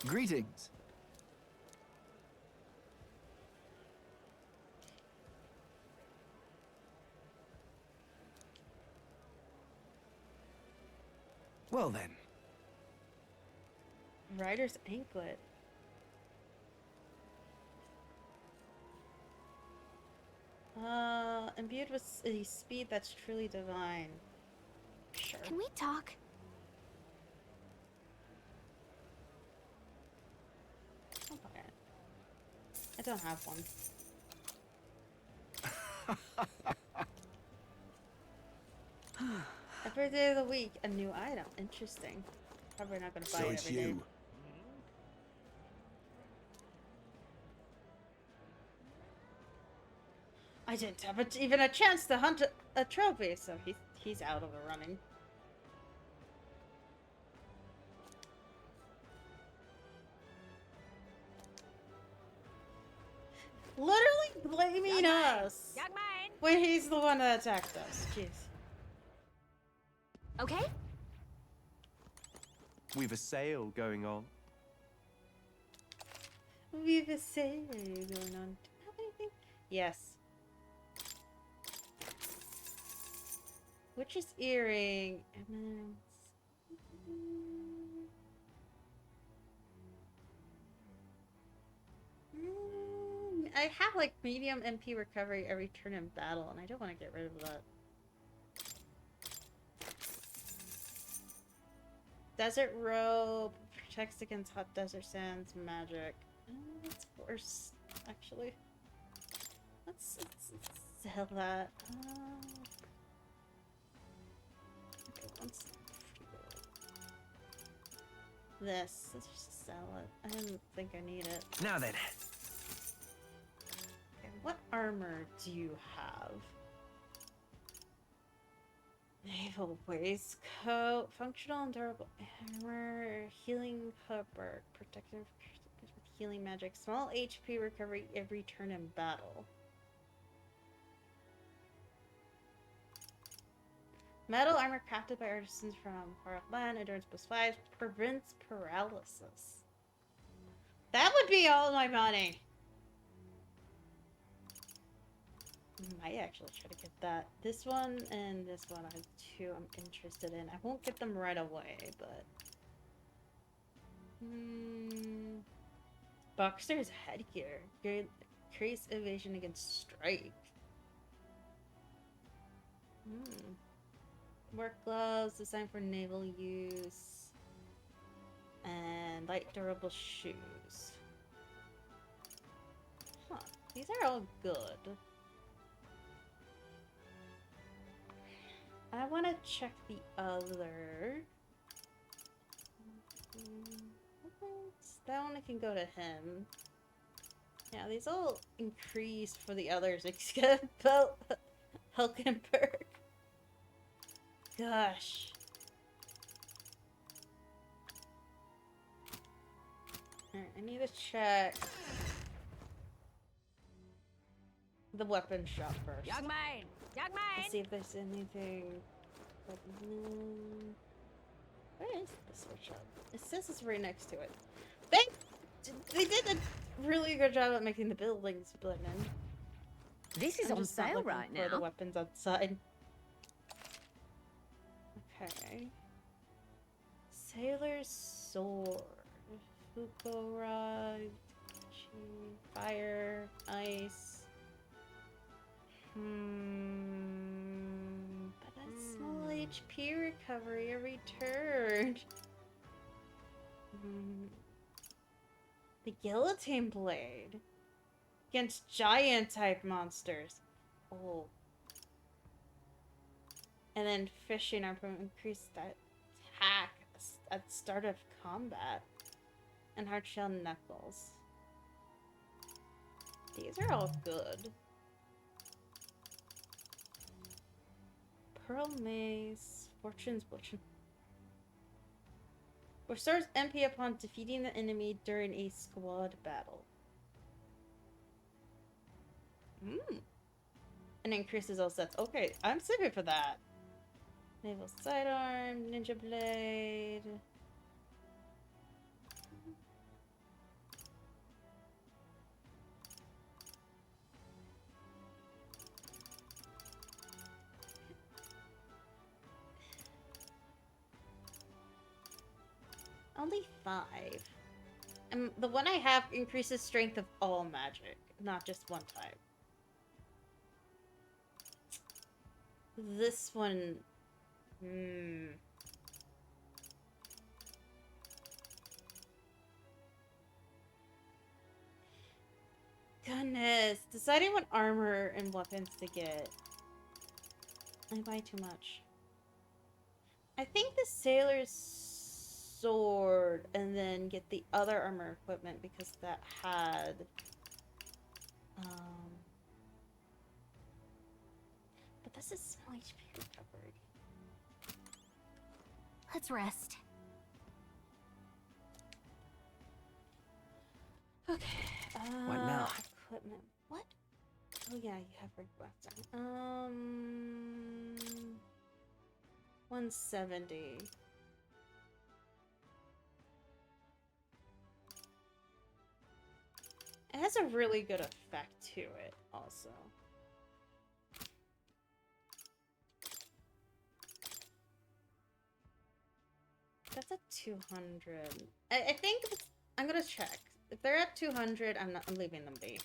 Greetings. Well then. Rider's anklet. Imbued with a speed that's truly divine. Sure. Can we talk? Okay. I don't have one. Every day of the week, a new item. Interesting. Probably not gonna buy So it it's every day. you. I didn't have even a chance to hunt a trophy, so he's out of the running. Literally blaming us Young man! when he's the one that attacked us. Jeez. Okay? We've a sale going on. We've a sale going on. Do you have anything? Yes. Witch's earring. I have like medium MP recovery every turn in battle, and I don't want to get rid of that. Desert robe protects against hot desert sands magic. That's worse, actually. Let's sell that. Okay, let's let's just sell it. I didn't think I need it. Now then. Okay, what armor do you have? Naval waistcoat, functional and durable armor, healing hover, protective with healing magic, small HP recovery every turn in battle. Metal armor crafted by artisans from far off land, endurance +5, prevents paralysis. That would be all my money. Might actually try to get that. This one and this one are the 2 I'm interested in. I won't get them right away, but... Boxer's headgear. Increase evasion against strike. Work gloves designed for naval use. And light durable shoes. Huh. These are all good. I want to check the other. That one I can go to him. Yeah, these all increase for the others except Hulkenberg. Gosh. Alright, I need to check the weapon shop first. Young man! Young man! Let's see if there's anything. Where is the switch shop? It says it's right next to it. They did a really good job at making the buildings blend in. This is I'm on just not sale looking right for the now. weapons outside. Okay. Sailor's sword. Fukora. Fire. Ice. But a small HP recovery every turn. The guillotine blade. Against giant type monsters. Oh. And then fishing armor increase that attack at start of combat. And hard shell knuckles. These are all good. Pearl mace. Fortune's bludgeon. Restores MP upon defeating the enemy during a squad battle. And increases all sets. Okay, I'm saving for that. Naval sidearm, ninja blade. Only 5. And the one I have increases strength of all magic, not just one type. This one... Goodness. Deciding what armor and weapons to get. I buy too much. I think the sailor's sword and then get the other armor equipment because that had... But this is small HP recovery. Let's rest. Okay. What now? Equipment. What? Oh yeah, you have request. 170. It has a really good effect to it, also. That's at 200. I think I'm gonna check. If they're at 200, I'm leaving them be.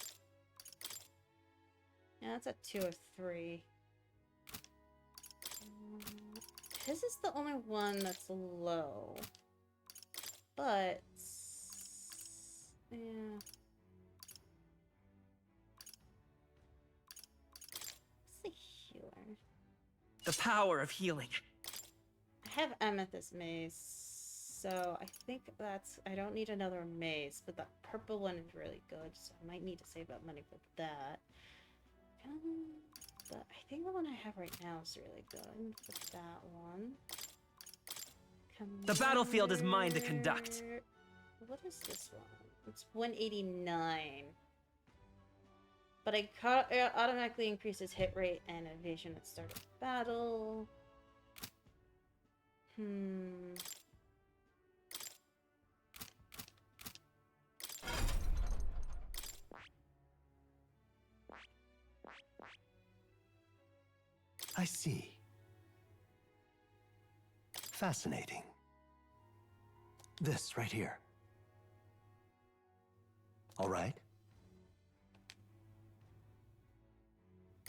Yeah, that's at 2 or 3. His is the only one that's low. But yeah. What's the healer? The power of healing. I have Amethyst Mace, so I think that's... I don't need another mace, but that purple one is really good, so I might need to save up money for that. But I think the one I have right now is really good for that one. The battlefield is mine to conduct. What is this one? It's 189. But it automatically increases hit rate and evasion at start of battle. I see. Fascinating. This right here. All right.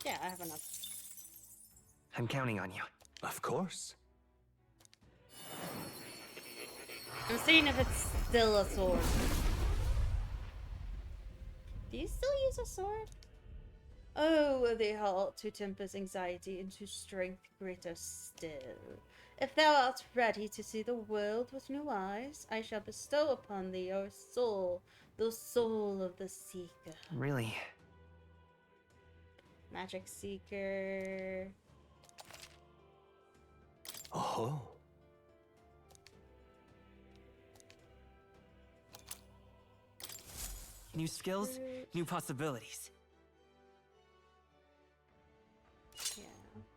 Yeah, I have enough. I'm counting on you. Of course. I'm seeing if it's still a sword. Do you still use a sword? Oh, they halt to tempest anxiety into strength greater still. If thou art ready to see the world with new eyes, I shall bestow upon thee your soul, the soul of the Seeker. Really? Magic Seeker. Oh. New skills, new possibilities. Yeah.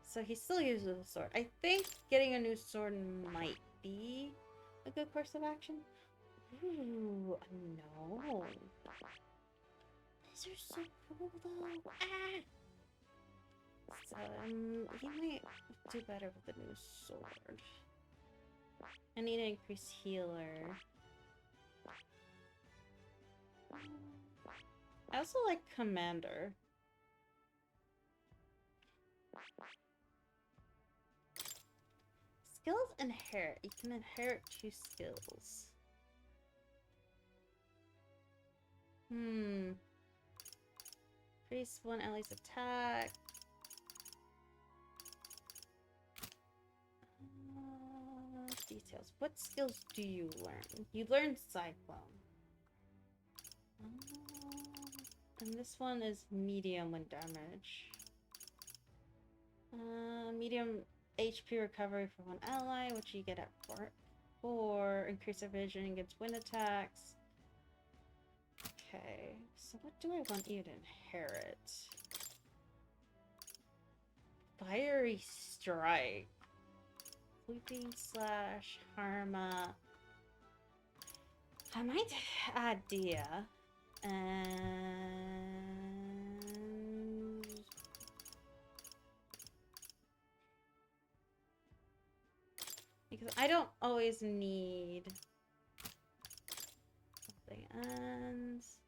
So he still uses a sword. I think getting a new sword might be a good course of action. Ooh, no. These are so cool though. Ah! So, he might do better with the new sword. I need to increase healer. I also like commander. Skills inherit. You can inherit 2 skills. Increase one ally's attack. Details. What skills do you learn? You learn Cyclone. And this one is medium when damage. Medium HP recovery for one ally, which you get at 4. Increase evasion against wind attacks. Okay, so what do I want you to inherit? Fiery Strike. Sweeping Slash, Harma. I might add Dia. And... because I don't always need something ends.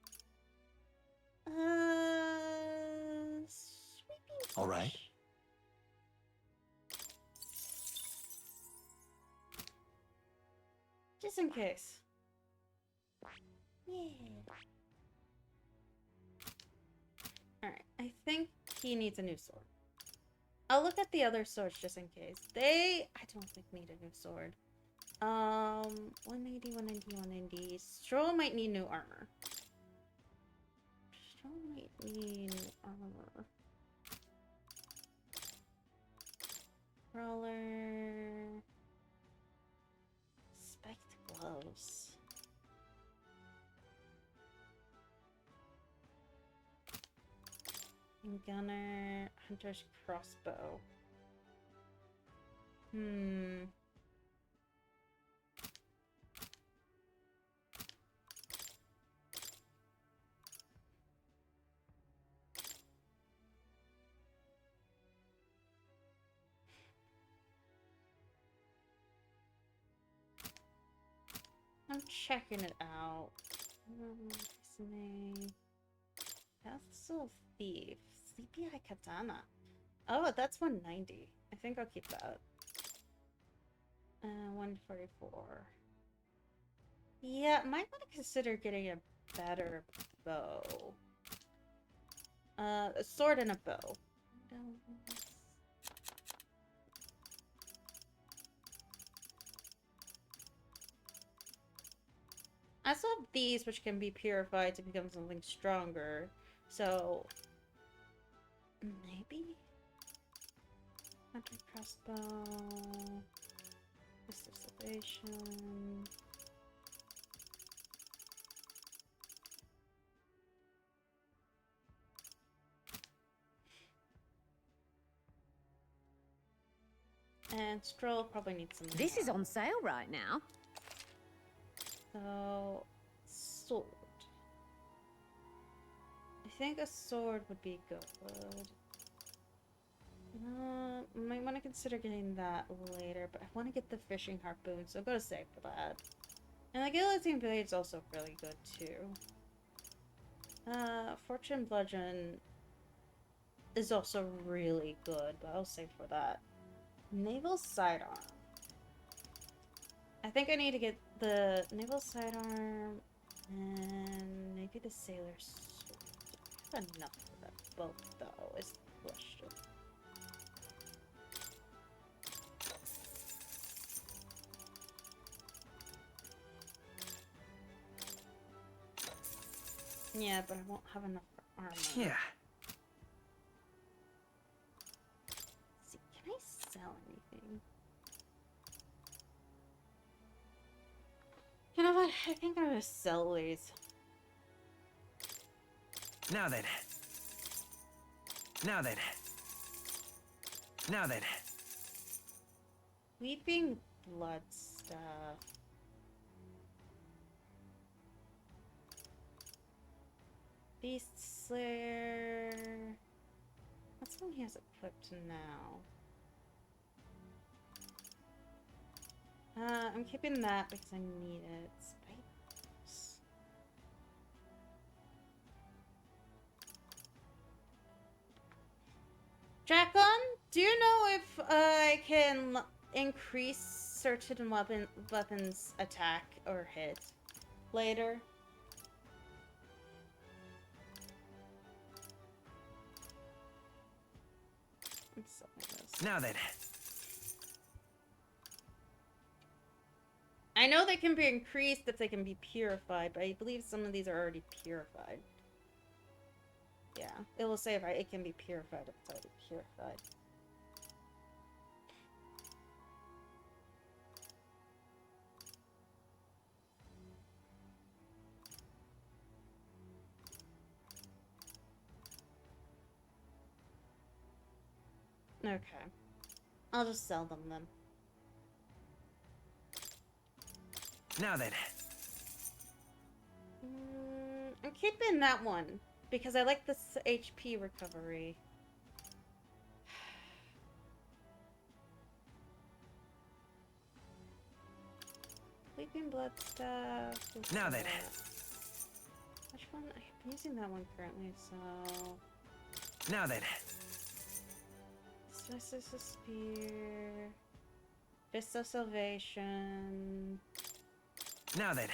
Sweeping All right. Slash. Just in case. Yeah. Alright, I think he needs a new sword. I'll look at the other swords just in case. I don't think need a new sword. 190, 190, 190. Stroll might need new armor. Stroll might need new armor. Roller. Spiked gloves. And gunner, hunter's crossbow. I'm checking it out. Castle Thief. Sleepy Eye Katana. Oh, that's 190. I think I'll keep that. 144. Yeah, might want to consider getting a better bow. A sword and a bow. I still have these, which can be purified to become something stronger. So, maybe? Hunter crossbow. Mr. Salvation. And Stroll probably needs some. This is on sale right now. So, sword. I think a sword would be good. Might want to consider getting that later, but I want to get the fishing harpoon, so I'm gonna save for that. And the guillotine blade's also really good too. Fortune bludgeon is also really good, but I'll save for that. Naval sidearm. I think I need to get the naval sidearm and maybe the sailor's sword. I have enough for that boat, though, is the question. Yeah, but I won't have enough for armor. Yeah. Let's see, can I sell anything? You know what? I think I'm gonna sell these. Now then. Now then. Now then. Weeping blood stuff. Beast Slayer. Let's this one he has equipped now. I'm keeping that because I need it. Spikes. Jacqueline, do you know if I can increase certain weapons attack or hit later? Now then. I know they can be increased if they can be purified, but I believe some of these are already purified. Yeah, it will say if it can be purified if it's already purified. Okay. I'll just sell them then. Now then. I'm keeping that one because I like this HP recovery. Sleeping blood stuff. Now then. Which one? I'm using that one currently, so. Now then. This is a spear. Fist of Salvation. Now then.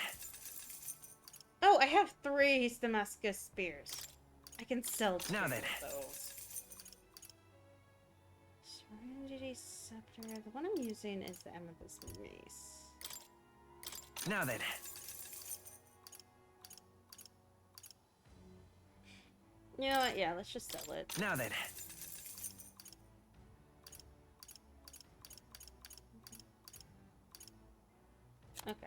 Oh, I have 3 Damascus spears. I can sell 2 now then. of those. Serenity Scepter. The one I'm using is the Amethyst Mace. Now then. You know what? Yeah, let's just sell it. Now then. Okay.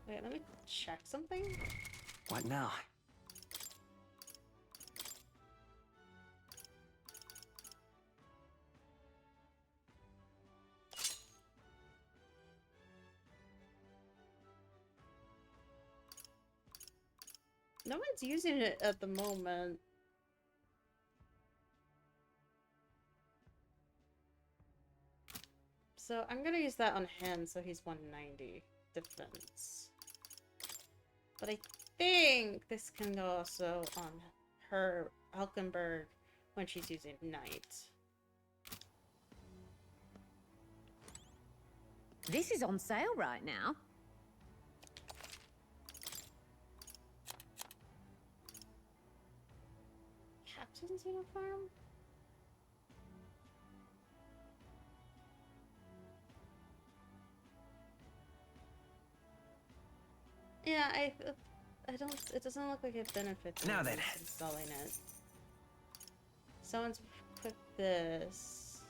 Wait, let me check something. What now? No one's using it at the moment. So I'm gonna use that on him so he's 190 defense. But I think this can go also on her, Hulkenberg, when she's using Knight. This is on sale right now. Captain's uniform? Yeah, I don't. It doesn't look like it benefits me now then. from selling it. Someone's equipped this.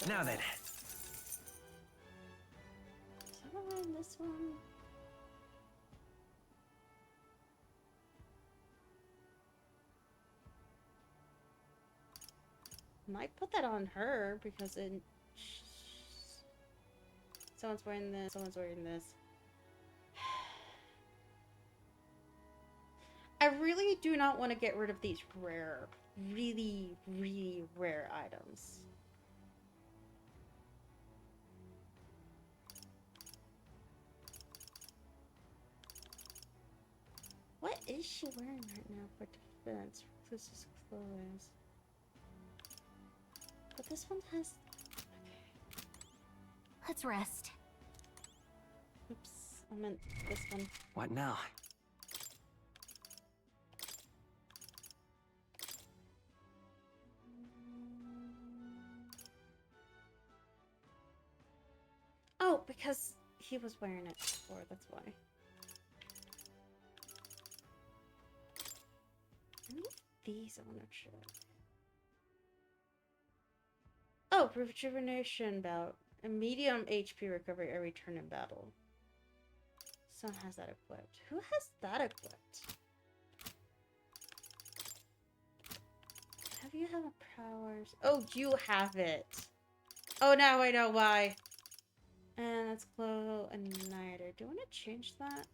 Now then. Someone, this one. Might put that on her because it. Someone's wearing this. Someone's wearing this. I really do not want to get rid of these rare, really, really rare items. What is she wearing right now for defense? This is clothes. But this one has. Okay. Let's rest. Oops, I meant this one. What now? Oh, because he was wearing it before, that's why. I need these, I want to check. Oh, rejuvenation bout. A medium HP recovery every turn in battle. Someone has that equipped. Who has that equipped? Have you have powers? Oh, you have it. Oh, now I know why. And let's glow a niter. Do you want to change that?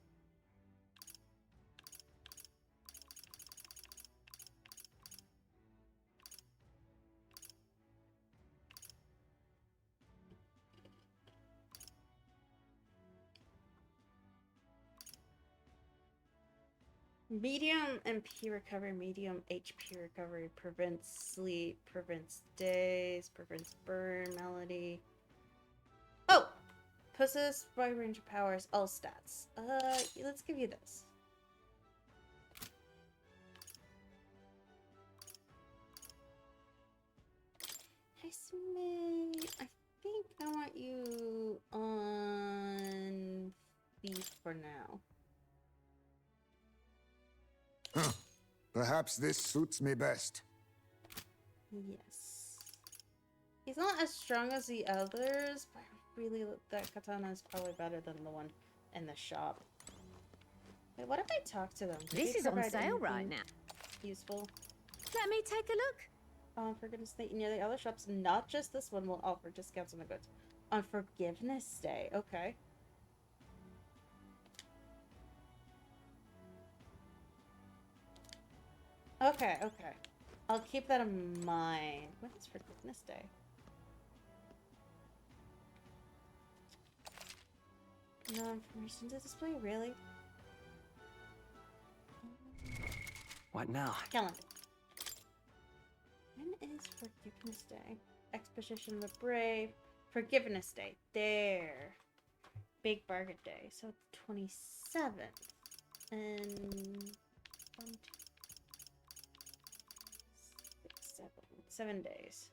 Medium MP recovery, medium HP recovery, prevents sleep, prevents days, prevents burn, melody. Oh! Possess wide range of powers, all stats. Let's give you this. Hey, Smith. I think I want you on thief for now. Huh. Perhaps this suits me best. Yes. He's not as strong as the others, but really that katana is probably better than the one in the shop. Wait, what if I talk to them? This is on sale right now. Useful. Let me take a look. For goodness sake, near the other shops, not just this one, will offer discounts on the goods. On Forgiveness Day, okay. Okay. I'll keep that in mind. When is Forgiveness Day? No information to display, really? What now? Calendar. When is Forgiveness Day? Expedition of the Brave. Forgiveness Day. There. Big Bargain Day. So 27th. And 1, 2, 6, 7 days.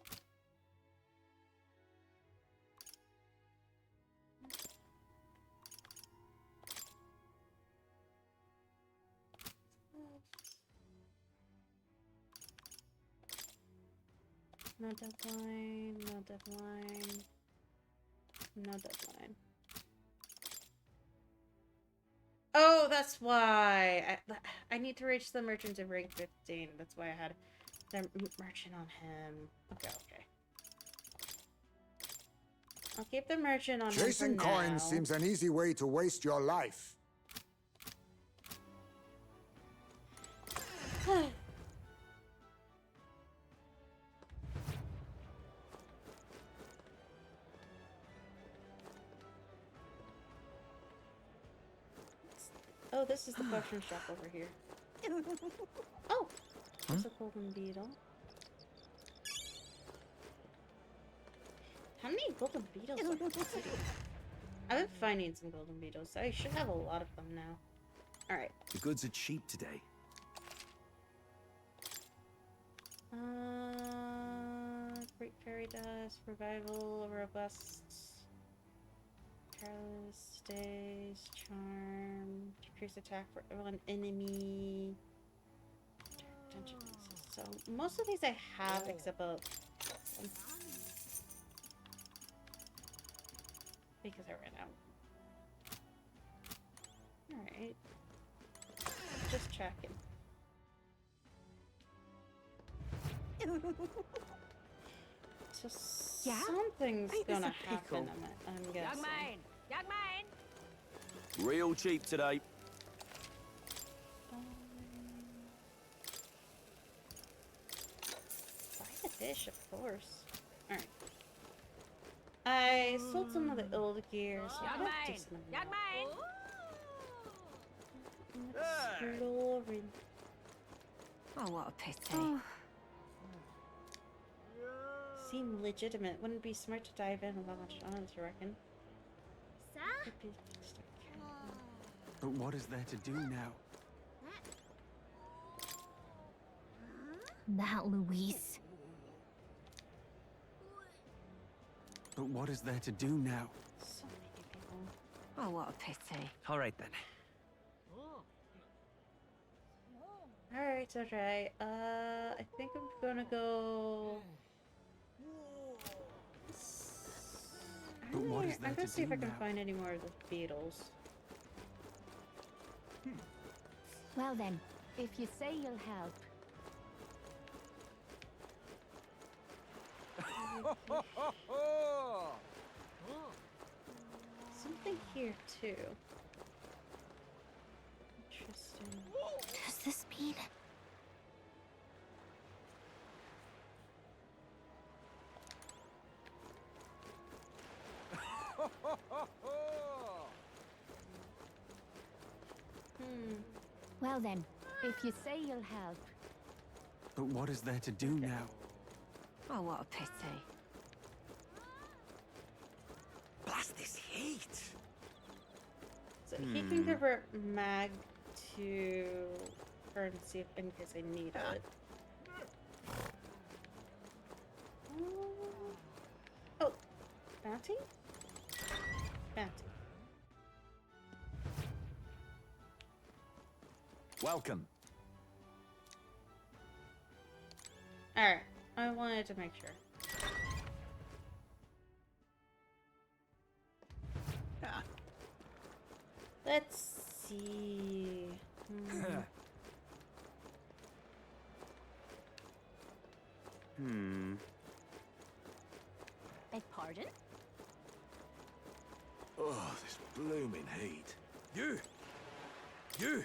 No deadline, no deadline, no deadline. Oh, that's why! I need to reach the merchant of rank 15. That's why I had the merchant on him. Okay. I'll keep the merchant on him for Chasing now. coins seems an easy way to waste your life. Oh, this is the potion shop over here. Oh! There's a golden beetle. How many golden beetles are in the city? I've been finding some golden beetles, so I should have a lot of them now. Alright. The goods are cheap today. Great fairy dust, revival, robust, careless, stays, charm, decrease attack for one enemy. So most of these I have except for some. Because I ran out. Alright. Just checking. So something's gonna happen, I'm guessing. Young man! Real cheap today. Buy the fish, of course. Alright. I sold some of the old gear, so I got a decent amount. Exploring. Oh, what a pity. Oh. Seem legitimate. Wouldn't it be smart to dive in without much honest, you reckon? But what is there to do now? That Luis. But what is there to do now? So many people. Oh, what a pity. All right then. Alright, alright. I think I'm gonna go. But what is there I'm gonna to see if do I can now? find any more of the beetles. Well then, if you say you'll help. Something here too. Interesting. Does this mean? Well then, if you say you'll help. But what is there to do now? Oh, what a pity. Blast this heat! So he can convert mag to currency in case I need it. Oh, bounty? Bounty. Welcome. Alright, I wanted to make sure. Let's see. Beg pardon? Oh, this blooming heat. You! You!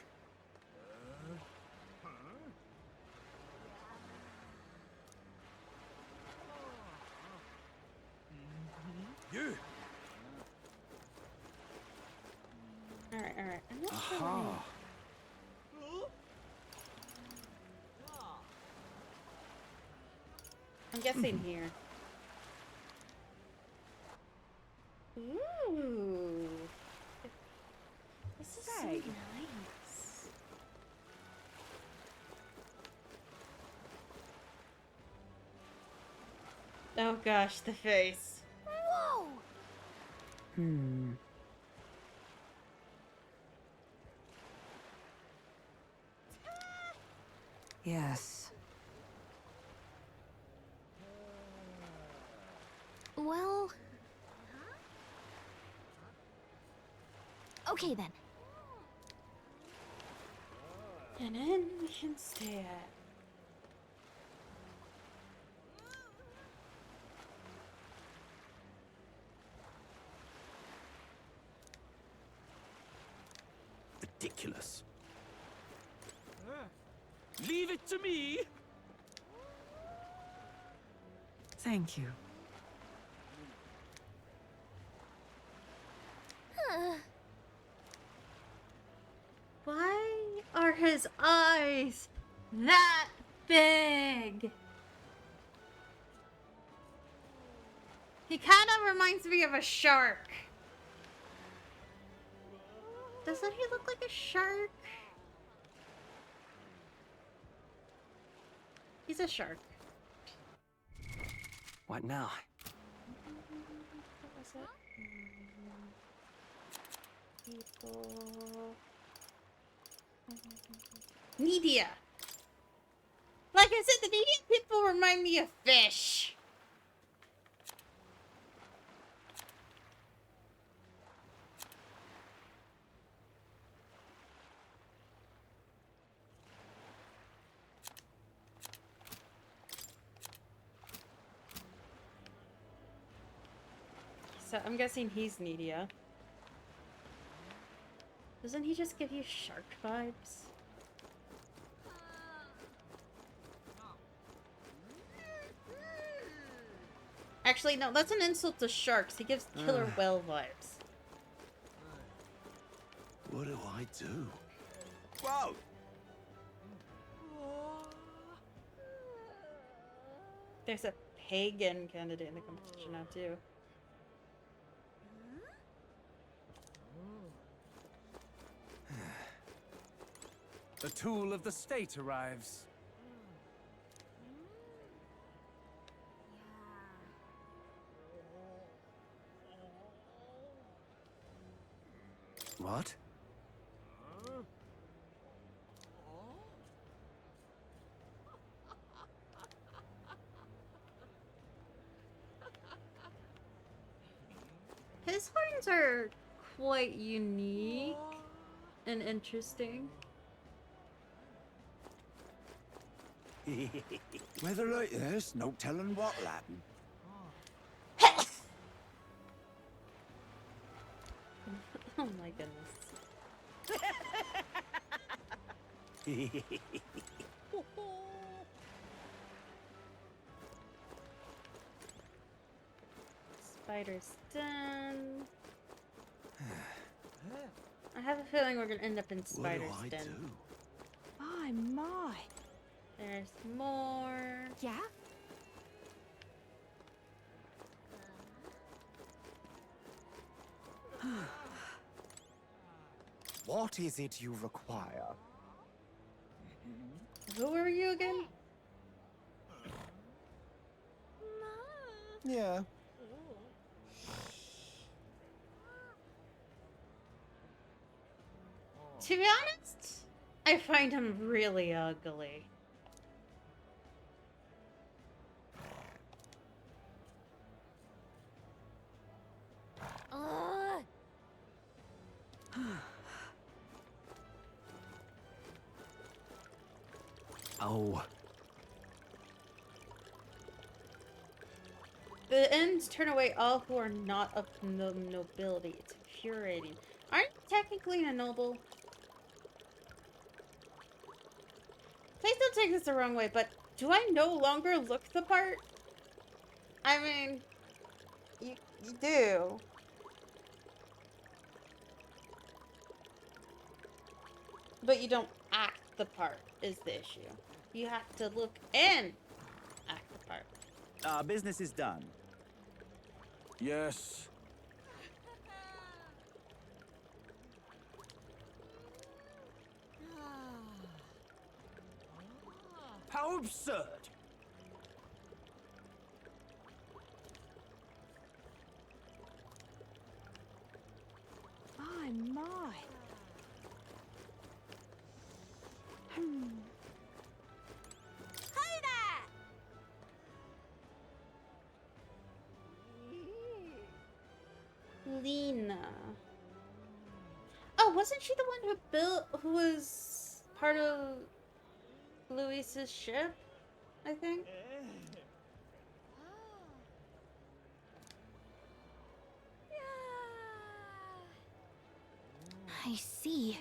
You! Alright, alright. I'm not sure. What I'm guessing here. Ooh. This is so nice. Oh gosh, the face. Whoa! Yes. Well... Okay then. And then we can stay at. Ridiculous. Leave it to me! Thank you. Why are his eyes that big? He kind of reminds me of a shark. Doesn't he look like a shark? He's a shark. What now? What was it? People. Media. Like I said, the Nedia people remind me of fish. So I'm guessing he's Nedia. Doesn't he just give you shark vibes? Actually, no, that's an insult to sharks. He gives killer whale vibes. What do I do? Whoa! There's a pagan candidate in the competition now, too. The tool of the state arrives. What? His horns are quite unique and interesting. Weather like this, no telling what'll happen. Oh my goodness. Spider's done. I have a feeling we're gonna end up in Spider's Den. My, my. There's more. Yeah? What is it you require? Who were you again? Yeah. To be honest, I find him really ugly. Oh. The ends turn away all who are not of nobility. It's infuriating. Aren't you technically a noble? Please don't take this the wrong way, but do I no longer look the part? I mean, you do. But you don't act the part, is the issue. You have to look and act the part. Our business is done. Yes. How absurd! My, my. Hey there! Lena. Oh, wasn't she the one who was part of Luis's ship? I think. I see.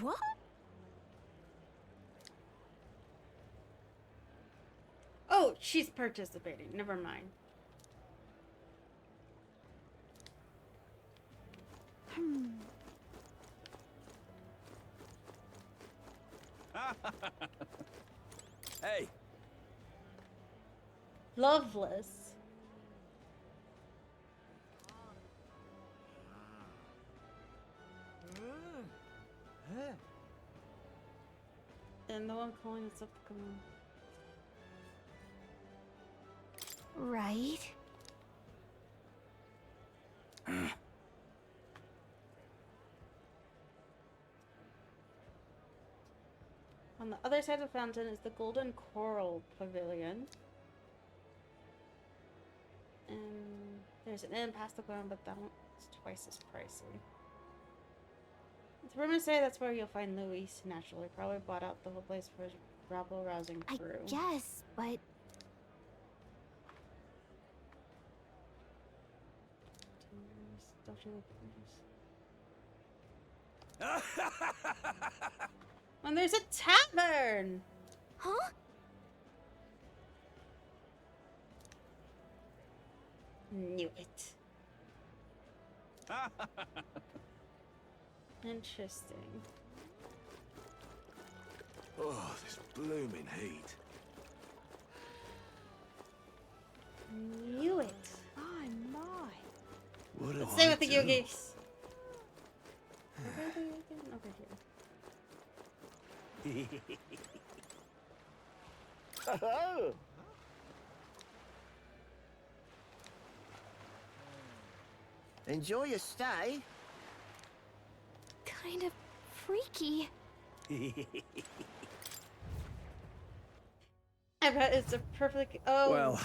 What? Oh, she's participating. Never mind. Hey. Loveless. And the one calling itself the command. Right? On the other side of the fountain is the Golden Coral Pavilion. And there's an inn past the ground, but that one's twice as pricey. The rumors say that's where you'll find Luis, naturally. Probably bought out the whole place for his rabble-rousing crew. I guess, but... When there's a tavern! Huh? Knew it. Interesting. Oh, this blooming heat. Knew it. My, my. What Let's do stay I with the do? yogis. Over here. Enjoy your stay. Kind of freaky. I bet it's a perfect. Oh. Well,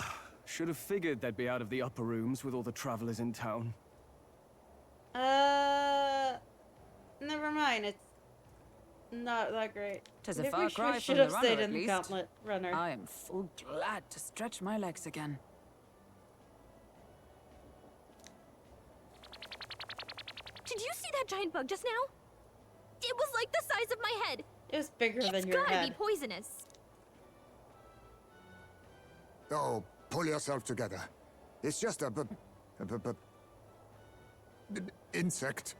should have figured they'd be out of the upper rooms with all the travelers in town. Never mind. It's Not that great. Tis a Maybe far we cry should from have the stayed runner, in at the least. Gauntlet Runner. I am full glad to stretch my legs again. Did you see that giant bug just now? It was like the size of my head. It was bigger than It's your gotta head. be poisonous. Oh, pull yourself together. It's just a insect.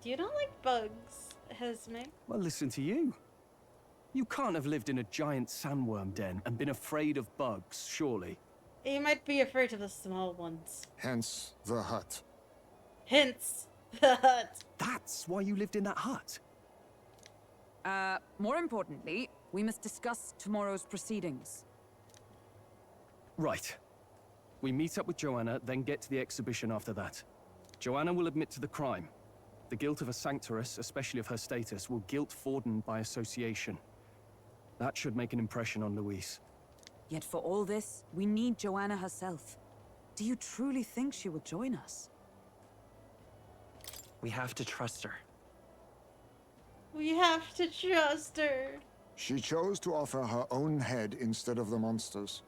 Do you not like bugs, Hesme? Well, listen to you. You can't have lived in a giant sandworm den and been afraid of bugs, surely. You might be afraid of the small ones. Hence the hut. Hence the hut. That's why you lived in that hut. More importantly, we must discuss tomorrow's proceedings. Right. We meet up with Joanna, then get to the exhibition after that. Joanna will admit to the crime. The guilt of a Sanctoress, especially of her status, will guilt Forden by association. That should make an impression on Louise. Yet for all this, we need Joanna herself. Do you truly think she will join us? We have to trust her. We have to trust her. She chose to offer her own head instead of the monster's.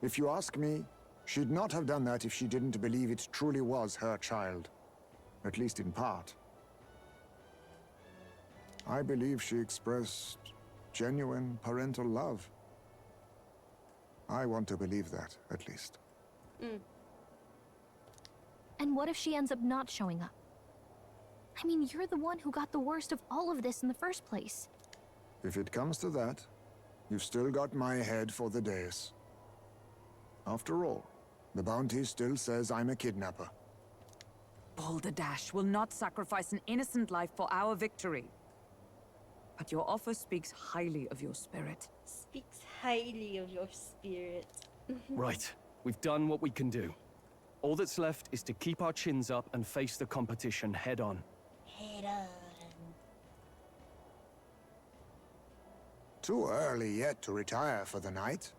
If you ask me, she'd not have done that if she didn't believe it truly was her child. At least in part. I believe she expressed genuine parental love. I want to believe that, at least. And what if she ends up not showing up? I mean, you're the one who got the worst of all of this in the first place. If it comes to that, you've still got my head for the dais. After all, the bounty still says I'm a kidnapper. Balderdash will not sacrifice an innocent life for our victory. But your offer speaks highly of your spirit. Speaks highly of your spirit. Right. We've done what we can do. All that's left is to keep our chins up and face the competition head on. Head on. Too early yet to retire for the night.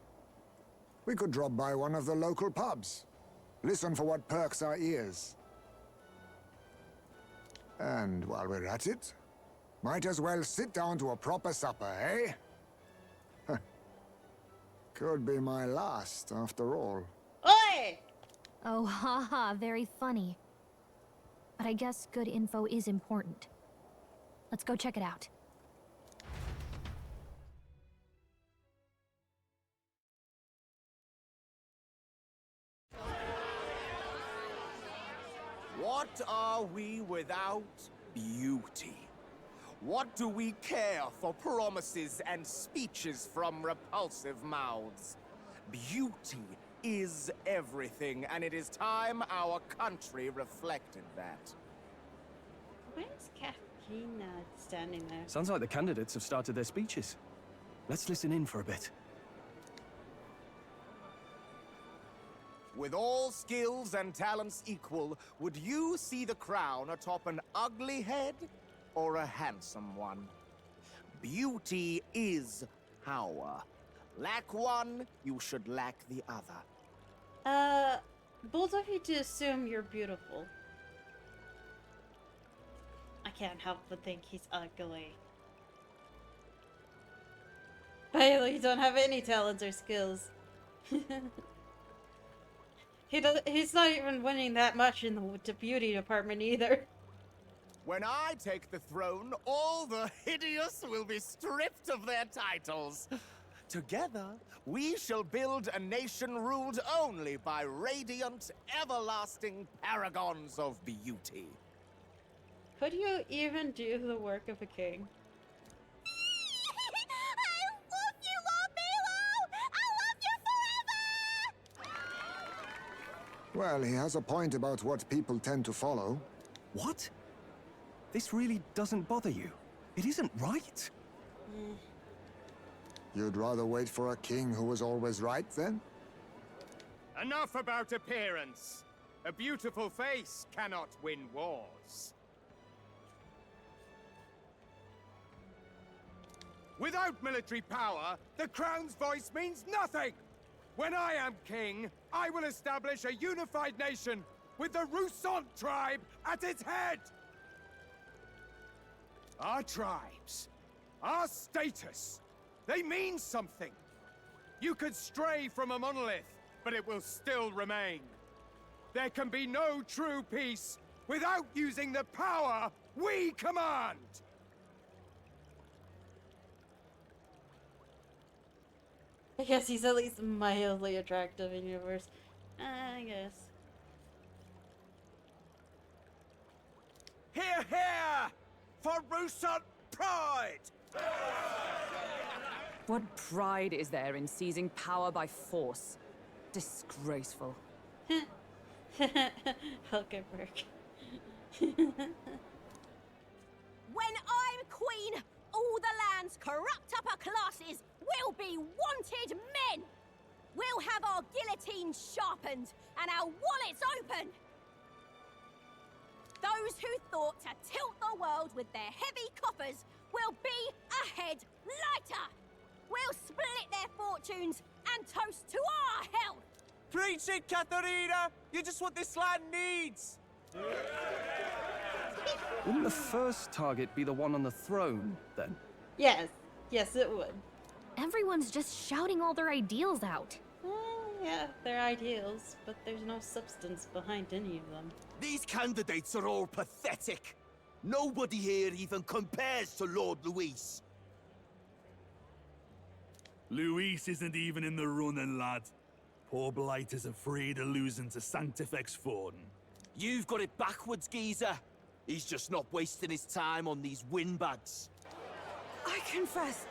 We could drop by one of the local pubs. Listen for what perks our ears. And while we're at it, might as well sit down to a proper supper, eh? Could be my last, after all. Oi! Oh, haha, very funny. But I guess good info is important. Let's go check it out. What are we without beauty? What do we care for promises and speeches from repulsive mouths? Beauty is everything, and it is time our country reflected that. Why is Kathleen standing there? Sounds like the candidates have started their speeches. Let's listen in for a bit. With all skills and talents equal, would you see the crown atop an ugly head or a handsome one? Beauty is power. Lack one, you should lack the other. Bold of you to assume you're beautiful. I can't help but think he's ugly. Bailey, you don't have any talents or skills. He's not even winning that much in the beauty department either. When I take the throne, all the hideous will be stripped of their titles. Together, we shall build a nation ruled only by radiant, everlasting paragons of beauty. Could you even do the work of a king? Well, he has a point about what people tend to follow. What? This really doesn't bother you? It isn't right? You'd rather wait for a king who was always right, then? Enough about appearance. A beautiful face cannot win wars. Without military power, the crown's voice means nothing! When I am king, I will establish a unified nation with the Roussant tribe at its head! Our tribes, our status, they mean something. You could stray from a monolith, but it will still remain. There can be no true peace without using the power we command! I guess he's at least mildly attractive in universe. I guess. Hear, hear! For Rusot pride! What pride is there in seizing power by force? Disgraceful. Hulkenberg. When I'm queen, all the land's corrupt upper classes will be wanted men! We'll have our guillotines sharpened and our wallets open! Those who thought to tilt the world with their heavy coffers will be a head lighter! We'll split their fortunes and toast to our health! Preach it, Katharina! You're just what this land needs! Wouldn't the first target be the one on the throne, then? Yes. Yes, it would. Everyone's just shouting all their ideals out. Yeah, they're ideals, but there's no substance behind any of them. These candidates are all pathetic. Nobody here even compares to Lord Luis. Luis isn't even in the running, lad. Poor Blight is afraid of losing to Sanctifex Forden. You've got it backwards, geezer. He's just not wasting his time on these windbags. I confess,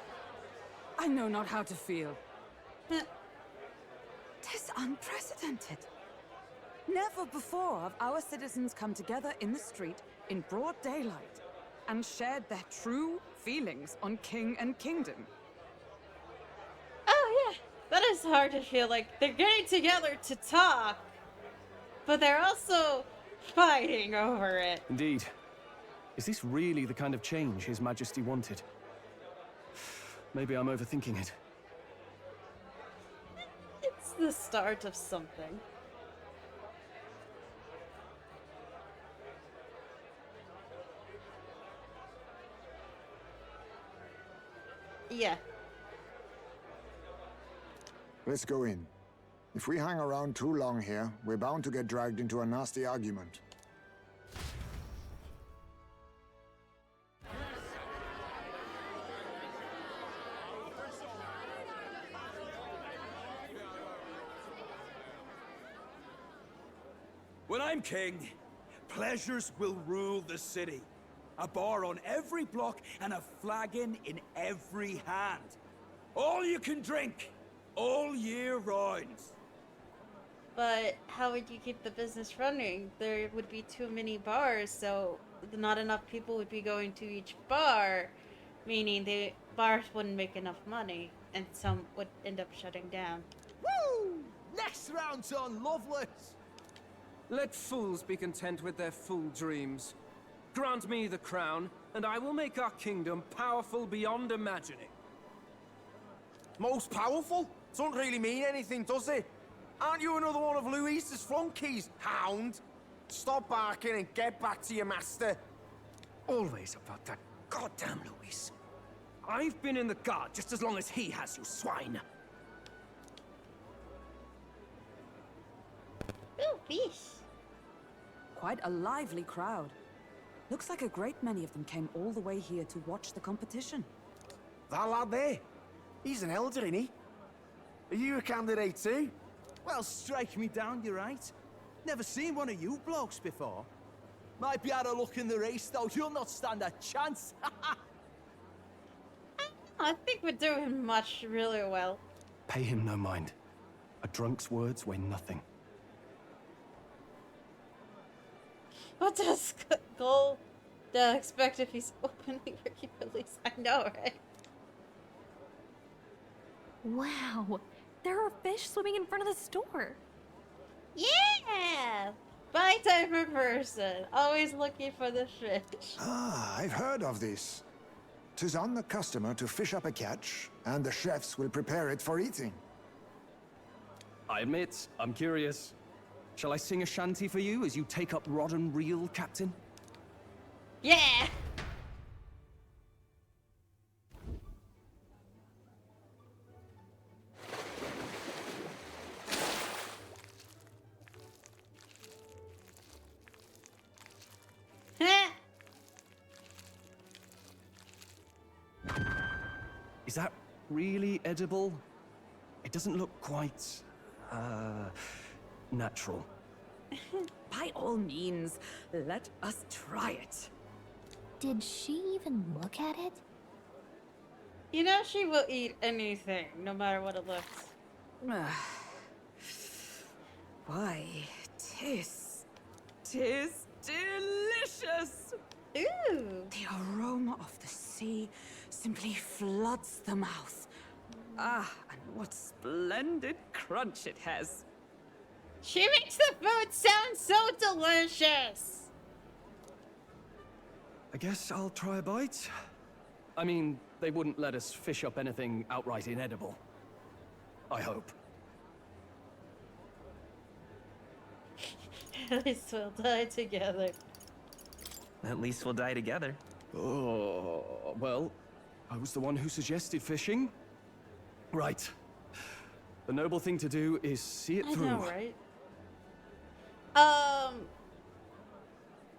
I know not how to feel. 'Tis unprecedented. Never before have our citizens come together in the street in broad daylight and shared their true feelings on king and kingdom. Oh yeah, that is hard to feel like. They're getting together to talk, but they're also fighting over it. Indeed. Is this really the kind of change His Majesty wanted? Maybe I'm overthinking it. It's the start of something. Yeah. Let's go in. If we hang around too long here, we're bound to get dragged into a nasty argument. When I'm king, pleasures will rule the city. A bar on every block and a flagon in every hand. All you can drink, all year round. But how would you keep the business running? There would be too many bars, so not enough people would be going to each bar, meaning the bars wouldn't make enough money, and some would end up shutting down. Woo! Next round's on Loveless! Let fools be content with their fool dreams. Grant me the crown, and I will make our kingdom powerful beyond imagining. Most powerful? Doesn't really mean anything, does it? Aren't you another one of Luis's flunkies, hound? Stop barking and get back to your master. Always about that goddamn Luis. I've been in the guard just as long as he has, you swine. Ooh, fish. Quite a lively crowd. Looks like a great many of them came all the way here to watch the competition. That lad there, he's an elder, isn't he? Are you a candidate too? Well, strike me down, you're right. Never seen one of you blokes before. Might be out of luck in the race, though. You'll not stand a chance. I think we're doing much really well. Pay him no mind. A drunk's words weigh nothing. What does Gold expect if he's openly released? I know, right? Wow, there are fish swimming in front of the store. Yeah! My type of person. Always looking for the fish. Ah, I've heard of this. 'Tis on the customer to fish up a catch, and the chefs will prepare it for eating. I admit, I'm curious. Shall I sing a shanty for you as you take up rod and reel, Captain? Yeah! that really edible? It doesn't look quite, natural. By all means, let us try it. Did she even look at it? You know she will eat anything, no matter what it looks. Why, tis delicious! Ooh! The aroma of the sea simply floods the mouth. Ah, and what splendid crunch it has. She makes the food sound so delicious! I guess I'll try a bite. I mean, they wouldn't let us fish up anything outright inedible. I hope. At least we'll die together. At least we'll die together. Oh, well, I was the one who suggested fishing. Right. The noble thing to do is see it through. I know, right?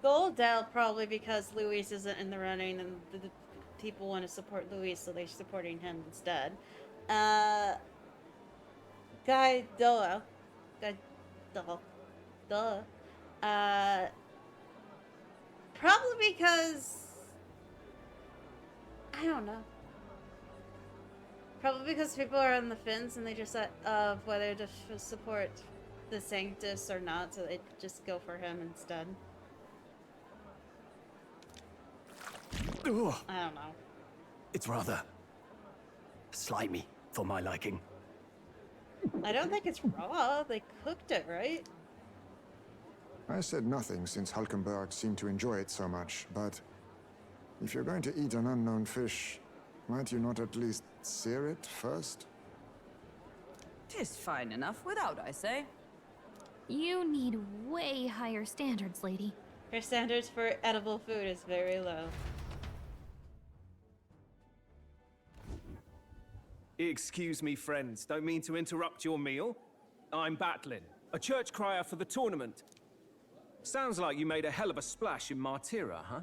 Goldell probably because Luis isn't in the running and the people want to support Luis, so they're supporting him instead. Guy Duh. Probably because I don't know. Probably because people are on the fence and they just of whether to support the Sanctus or not, so they just go for him instead. Ugh. I don't know. It's rather slimy for my liking. I don't think it's raw. They cooked it, right? I said nothing since Hulkenberg seemed to enjoy it so much, but if you're going to eat an unknown fish, might you not at least sear it first? 'Tis fine enough without, I say. You need way higher standards, lady. Her standards for edible food is very low. Excuse me, friends. Don't mean to interrupt your meal. I'm Batlin, a church crier for the tournament. Sounds like you made a hell of a splash in Martira, huh?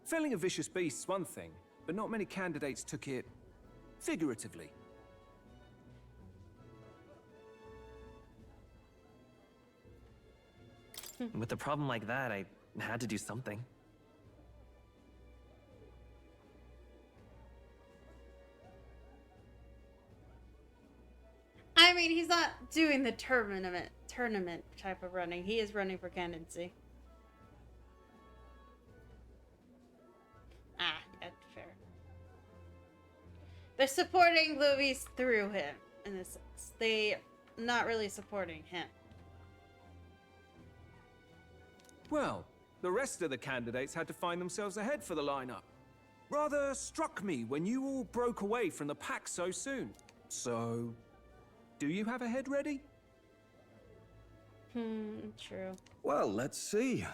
Felling a vicious beast's one thing, but not many candidates took it figuratively. With a problem like that, I had to do something. I mean, he's not doing the tournament type of running. He is running for candidacy. Ah, yeah, fair. They're supporting Luis through him, in a sense. They're not really supporting him. Well, the rest of the candidates had to find themselves ahead for the lineup. Rather struck me when you all broke away from the pack so soon. So, do you have a head ready? True. Well, let's see.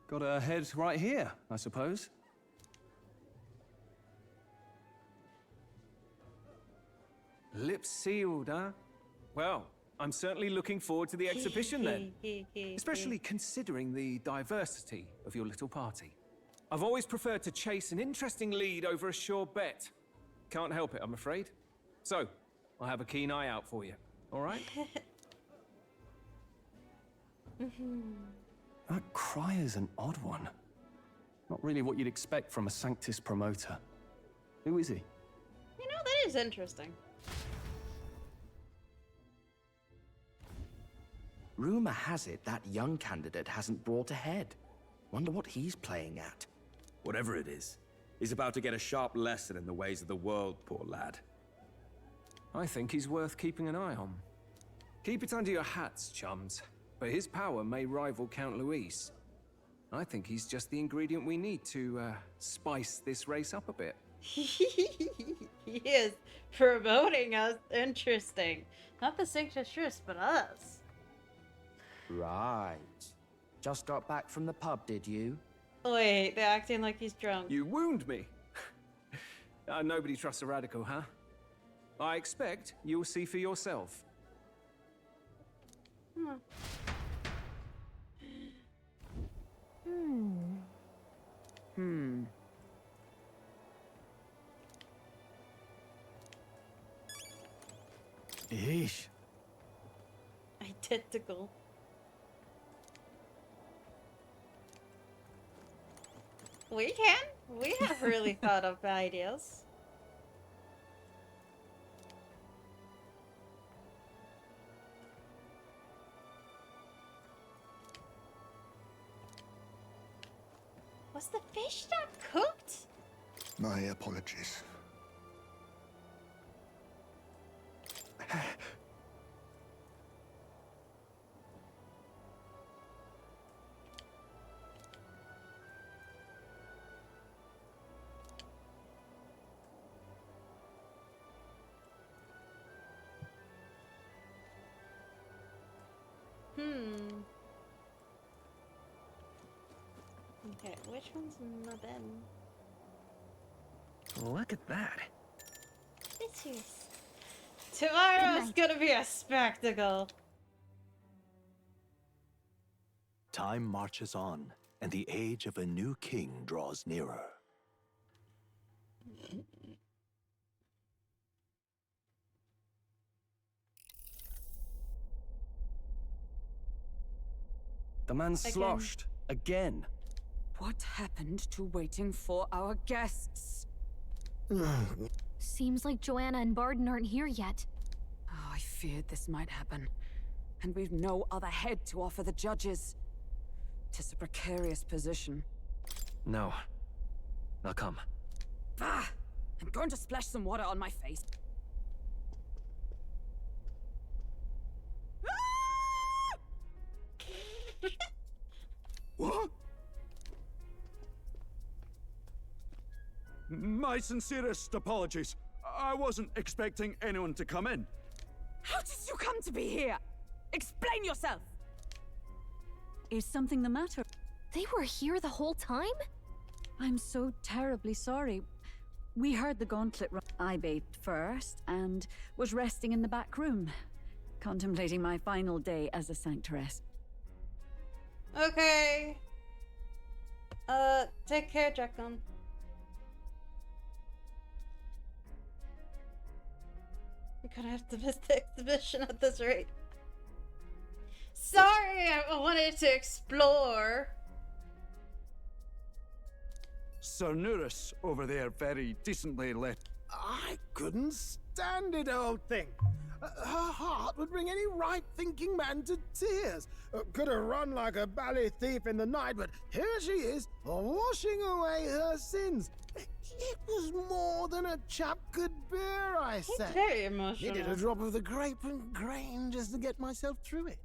Got a head right here, I suppose. Lips sealed, huh? Well, I'm certainly looking forward to the exhibition then. Especially considering the diversity of your little party. I've always preferred to chase an interesting lead over a sure bet. Can't help it, I'm afraid. So, I'll have a keen eye out for you. All right? That cry is an odd one. Not really what you'd expect from a Sanctus promoter. Who is he? You know, that is interesting. Rumor has it that young candidate hasn't brought a head. Wonder what he's playing at. Whatever it is, he's about to get a sharp lesson in the ways of the world, poor lad. I think he's worth keeping an eye on. Keep it under your hats, chums. But his power may rival Count Luis. I think he's just the ingredient we need to spice this race up a bit. He is promoting us. Interesting. Not the Sanctus, but us. Right. Just got back from the pub, did you? Wait, they're acting like he's drunk. You wound me. Nobody trusts a radical, huh? I expect you'll see for yourself. Yeesh. Identical. We have really thought of ideas. Was the fish not cooked? My apologies. Okay, which one's my bin? Look at that. Bitches. Tomorrow's gonna be a spectacle. Time marches on, and the age of a new king draws nearer. The man's sloshed. Again. What happened to waiting for our guests? Seems like Joanna and Barden aren't here yet. Oh, I feared this might happen. And we've no other head to offer the judges. 'Tis a precarious position. No. I'll come. Ah! I'm going to splash some water on my face. What? My sincerest apologies. I wasn't expecting anyone to come in. How did you come to be here? Explain yourself! Is something the matter? They were here the whole time? I'm so terribly sorry. We heard the gauntlet run. I bathed first and was resting in the back room, contemplating my final day as a sanctoress. Okay. Take care, Jacqueline. We're gonna have to miss the exhibition at this rate. Sorry, I wanted to explore. Sir Nuris over there very decently let. I couldn't stand it, old thing. Her heart would bring any right-thinking man to tears. Could have run like a bally thief in the night, but here she is, washing away her sins. It was more than a chap could bear, I said. He's very emotional. Needed a drop of the grape and grain just to get myself through it.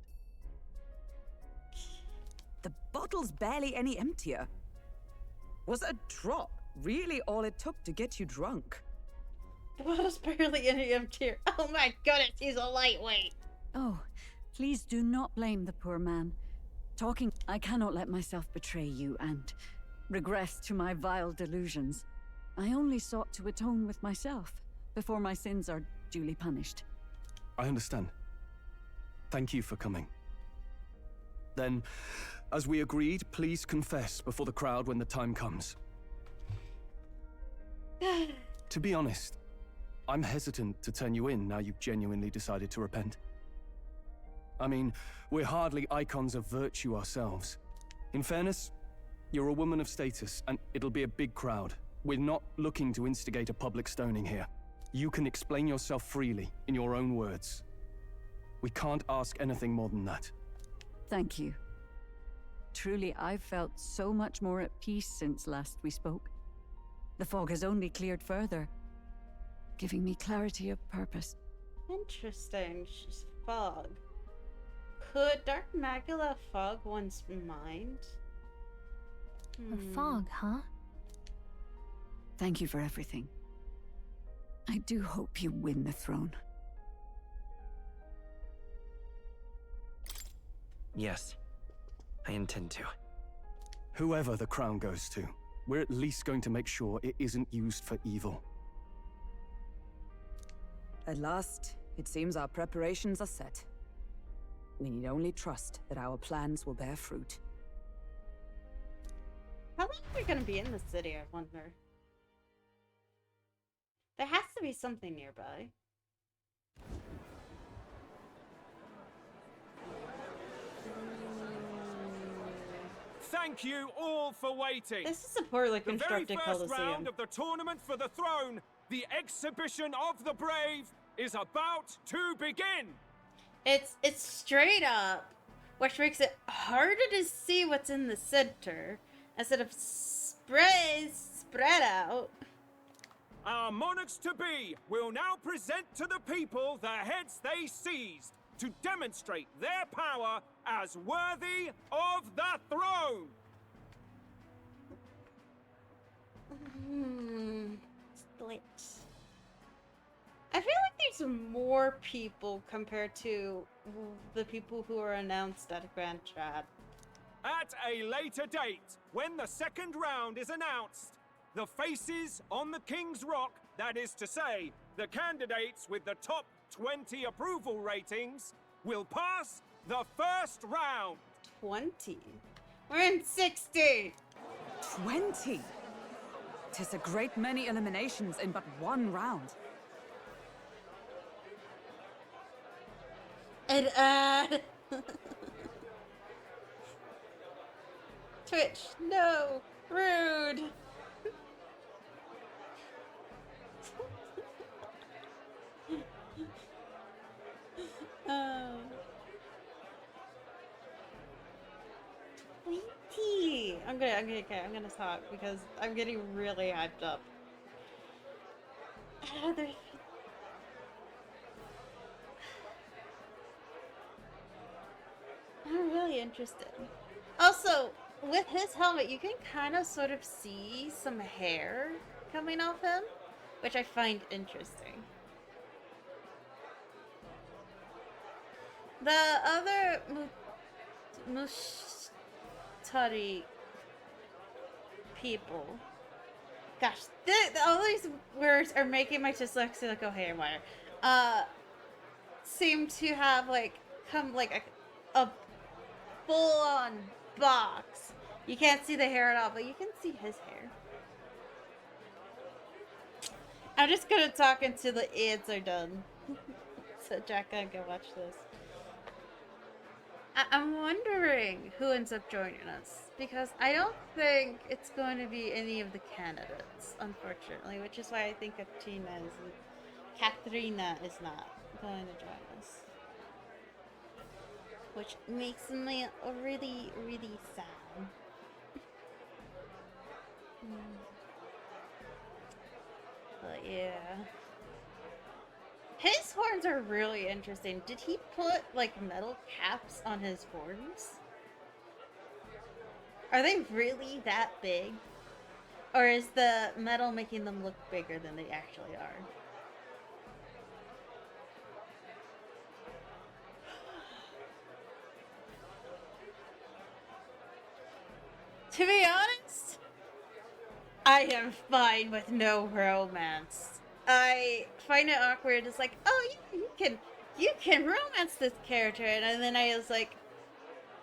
The bottle's barely any emptier. Was a drop really all it took to get you drunk? The bottle's barely any emptier. Oh my goodness, he's a lightweight. Oh, please do not blame the poor man. I cannot let myself betray you and regress to my vile delusions. I only sought to atone with myself before my sins are duly punished. I understand. Thank you for coming. Then, as we agreed, please confess before the crowd when the time comes. To be honest, I'm hesitant to turn you in now you've genuinely decided to repent. I mean, we're hardly icons of virtue ourselves. In fairness, you're a woman of status, and it'll be a big crowd. We're not looking to instigate a public stoning here. You can explain yourself freely, in your own words. We can't ask anything more than that. Thank you. Truly, I've felt so much more at peace since last we spoke. The fog has only cleared further, giving me clarity of purpose. Interesting. She's fog. Could Dark Magula fog one's mind? A fog, huh? Thank you for everything. I do hope you win the throne. Yes, I intend to. Whoever the crown goes to, we're at least going to make sure it isn't used for evil. At last, it seems our preparations are set. We need only trust that our plans will bear fruit. How long are we gonna be in the city, I wonder? There has to be something nearby. thank you all for waiting. This is a poorly The very constructed first Colosseum. round of the tournament for the throne, the exhibition of the brave, is about to begin. It's straight up, which makes it harder to see what's in the center instead of spread out. Our monarchs-to-be will now present to the people the heads they seized to demonstrate their power as worthy of the throne. Split. I feel like there's more people compared to the people who are announced at Grand Chat. At a later date, when the second round is announced, the faces on the King's Rock, that is to say, the candidates with the top 20 approval ratings, will pass the first round. 20? We're in 60! 20? 'Tis a great many eliminations in but one round. And Twitch, no! Rude! Oh. 20! I'm gonna talk because I'm getting really hyped up. I'm really interested. Also, with his helmet, you can kind of sort of see some hair coming off him, which I find interesting. The other Mushtari people, gosh, all these words are making my dyslexia go haywire. Seem to have come a full-on box. You can't see the hair at all, but you can see his hair. I'm just gonna talk until the ads are done. So Jack can go watch this. I'm wondering who ends up joining us, because I don't think it's going to be any of the candidates, unfortunately, which is why I think Katrina is not going to join us. Which makes me really, really sad. But yeah. His horns are really interesting. Did he put, metal caps on his horns? Are they really that big? Or is the metal making them look bigger than they actually are? To be honest, I am fine with no romance. I find it awkward. It's like, oh, you can romance this character, and then I was like,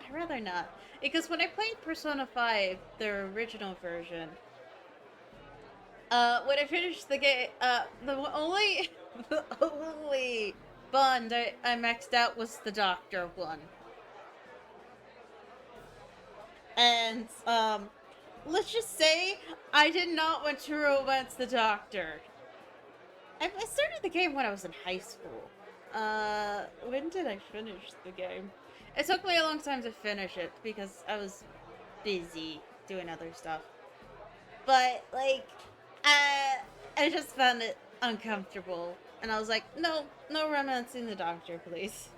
I'd rather not, because when I played Persona 5, the original version, when I finished the game, the only bond I maxed out was the Doctor one, and let's just say I did not want to romance the Doctor. I started the game when I was in high school. When did I finish the game? It took me a long time to finish it because I was busy doing other stuff. But, I just found it uncomfortable. And I was like, no romancing the Doctor, please.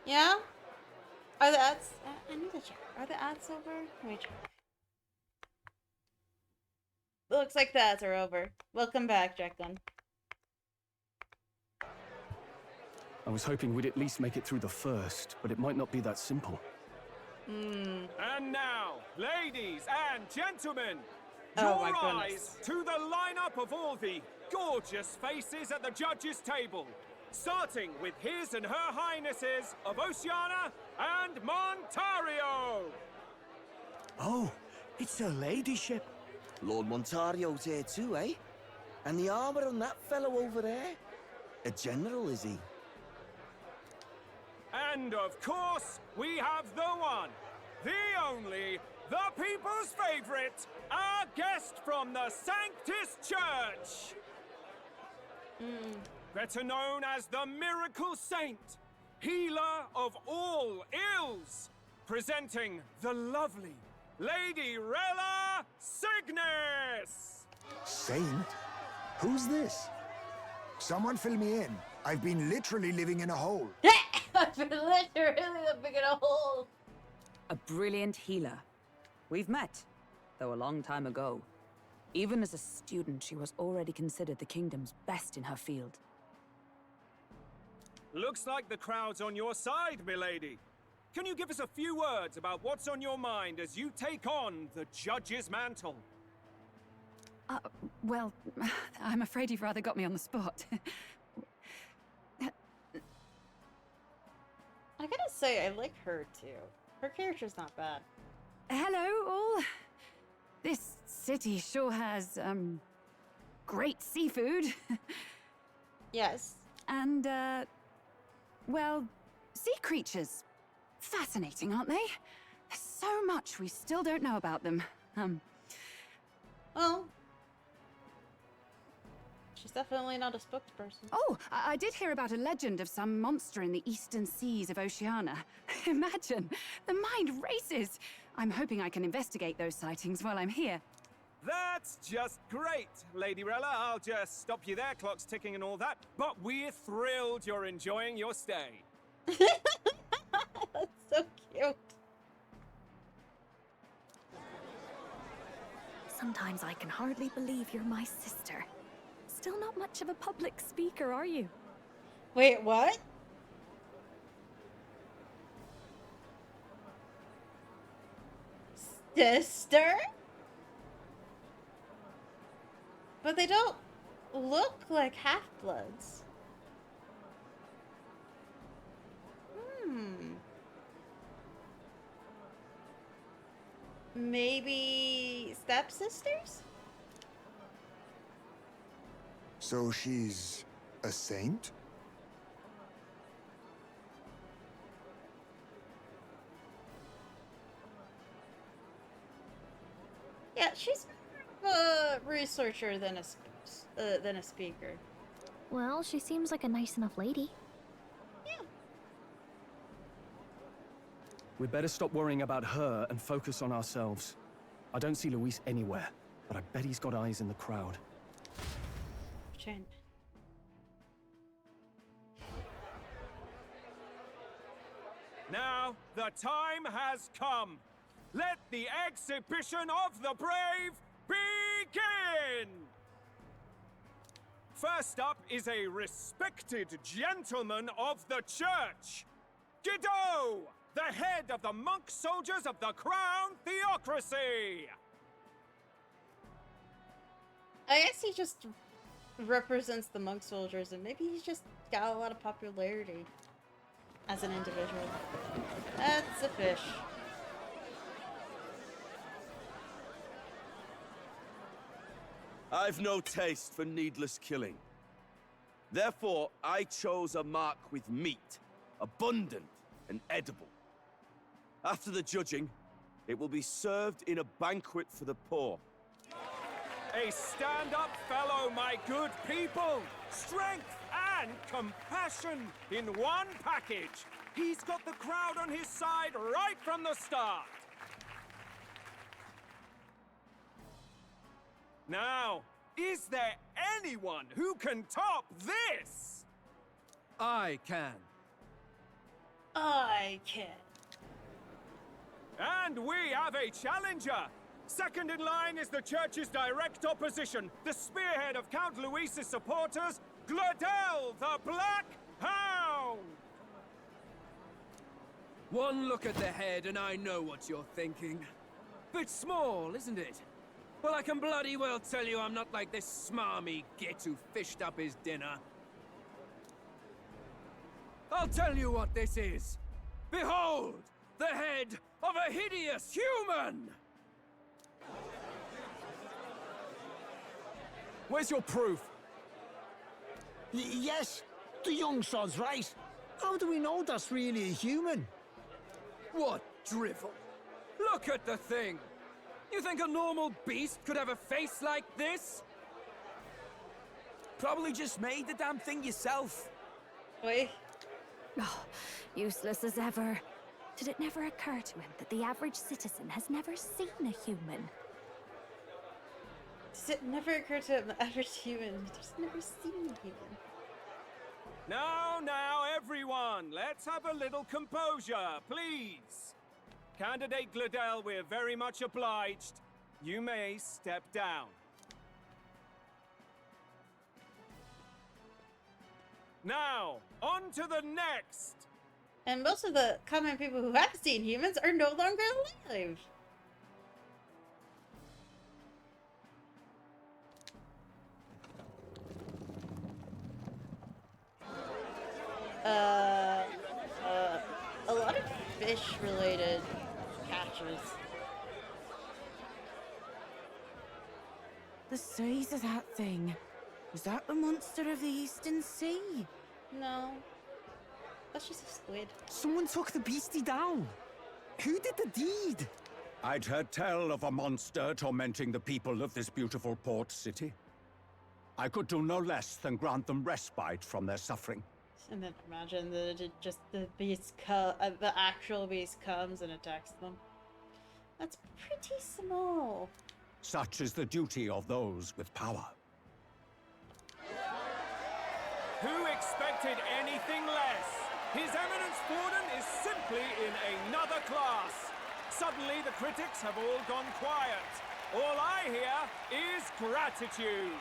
Yeah? Are the ads... I need to check. Are the ads over? Let me check. Looks like the ads are over. Welcome back, Jacqueline. I was hoping we'd at least make it through the first, but it might not be that simple. And now, ladies and gentlemen, Oh my your goodness. eyes to the lineup of all the gorgeous faces at the judges' table, starting with His and Her Highnesses of Oceania and Montario. Oh, it's her ladyship. Lord Montario's here too, eh? And the armor on that fellow over there? A general, is he? And of course, we have the one, the only, the people's favorite, our guest from the Sanctus Church! Better known as the Miracle Saint, healer of all ills, presenting the lovely Lady Rella Cygnus! Saint? Who's this? Someone fill me in. I've been literally living in a hole. I've been literally living in a hole. A brilliant healer. We've met, though a long time ago. Even as a student, she was already considered the kingdom's best in her field. Looks like the crowd's on your side, milady. Can you give us a few words about what's on your mind as you take on the judge's mantle? Well, I'm afraid you've rather got me on the spot. I gotta say, I like her too. Her character's not bad. Hello, all. This city sure has, great seafood. Yes. And, well, sea creatures. Fascinating, aren't they? There's so much we still don't know about them. Well, she's definitely not a spokesperson. Oh, I did hear about a legend of some monster in the eastern seas of Oceania. Imagine, the mind races. I'm hoping I can investigate those sightings while I'm here. That's just great, Lady Rella. I'll just stop you there, clock's ticking and all that. But we're thrilled you're enjoying your stay. That's so cute. Sometimes I can hardly believe you're my sister. Still not much of a public speaker, are you? Wait, what? Sister? But they don't look like half-bloods. Maybe stepsisters? So she's a saint? Yeah, she's more of a researcher than a speaker. Well, she seems like a nice enough lady. We'd better stop worrying about her and focus on ourselves. I don't see Luis anywhere, but I bet he's got eyes in the crowd. Chin. Now, the time has come. Let the exhibition of the brave begin! First up is a respected gentleman of the church, Guido, the head of the monk soldiers of the Crown Theocracy! I guess he just represents the monk soldiers, and maybe he's just got a lot of popularity as an individual. That's a fish. I've no taste for needless killing. Therefore, I chose a mark with meat, abundant and edible. After the judging, it will be served in a banquet for the poor. A stand-up fellow, my good people! Strength and compassion in one package! He's got the crowd on his side right from the start! Now, is there anyone who can top this? I can. I can. And we have a challenger! Second in line is the church's direct opposition, the spearhead of Count Luis's supporters, Glodell the Black Hound! One look at the head and I know what you're thinking. Bit small, isn't it? Well, I can bloody well tell you I'm not like this smarmy git who fished up his dinner. I'll tell you what this is. Behold, the head of a hideous human! Where's your proof? Yes, the young sod's right. How do we know that's really a human? What drivel? Look at the thing! You think a normal beast could have a face like this? Probably just made the damn thing yourself. Wait. Oh, useless as ever. Did it never occur to him that the average citizen has never seen a human? Does it never occur to him the average human has never seen a human? Now, everyone, let's have a little composure, please. Candidate Gladel, we're very much obliged. You may step down. Now, on to the next! And most of the common people who have seen humans are no longer alive. A lot of fish-related catches. The size of that thing. Is that the monster of the Eastern Sea? No. That's just a squid. Someone took the beastie down. Who did the deed? I'd heard tell of a monster tormenting the people of this beautiful port city. I could do no less than grant them respite from their suffering. And then imagine that it just the actual beast comes and attacks them. That's pretty small. Such is the duty of those with power. Who expected anything less? His Eminence Forden is simply in another class. Suddenly the critics have all gone quiet. All I hear is gratitude.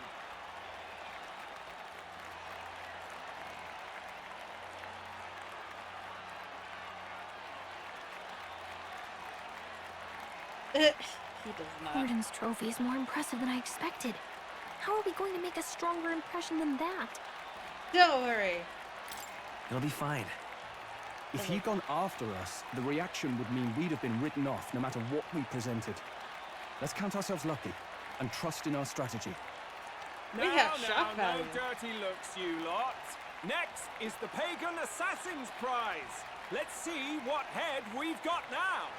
He does not. Forden's trophy is more impressive than I expected. How are we going to make a stronger impression than that? Don't worry. It'll be fine. If he'd gone after us, the reaction would mean we'd have been written off no matter what we presented. Let's count ourselves lucky and trust in our strategy. Now, no dirty looks, you lot. Next is the Pagan Assassin's Prize. Let's see what head we've got now.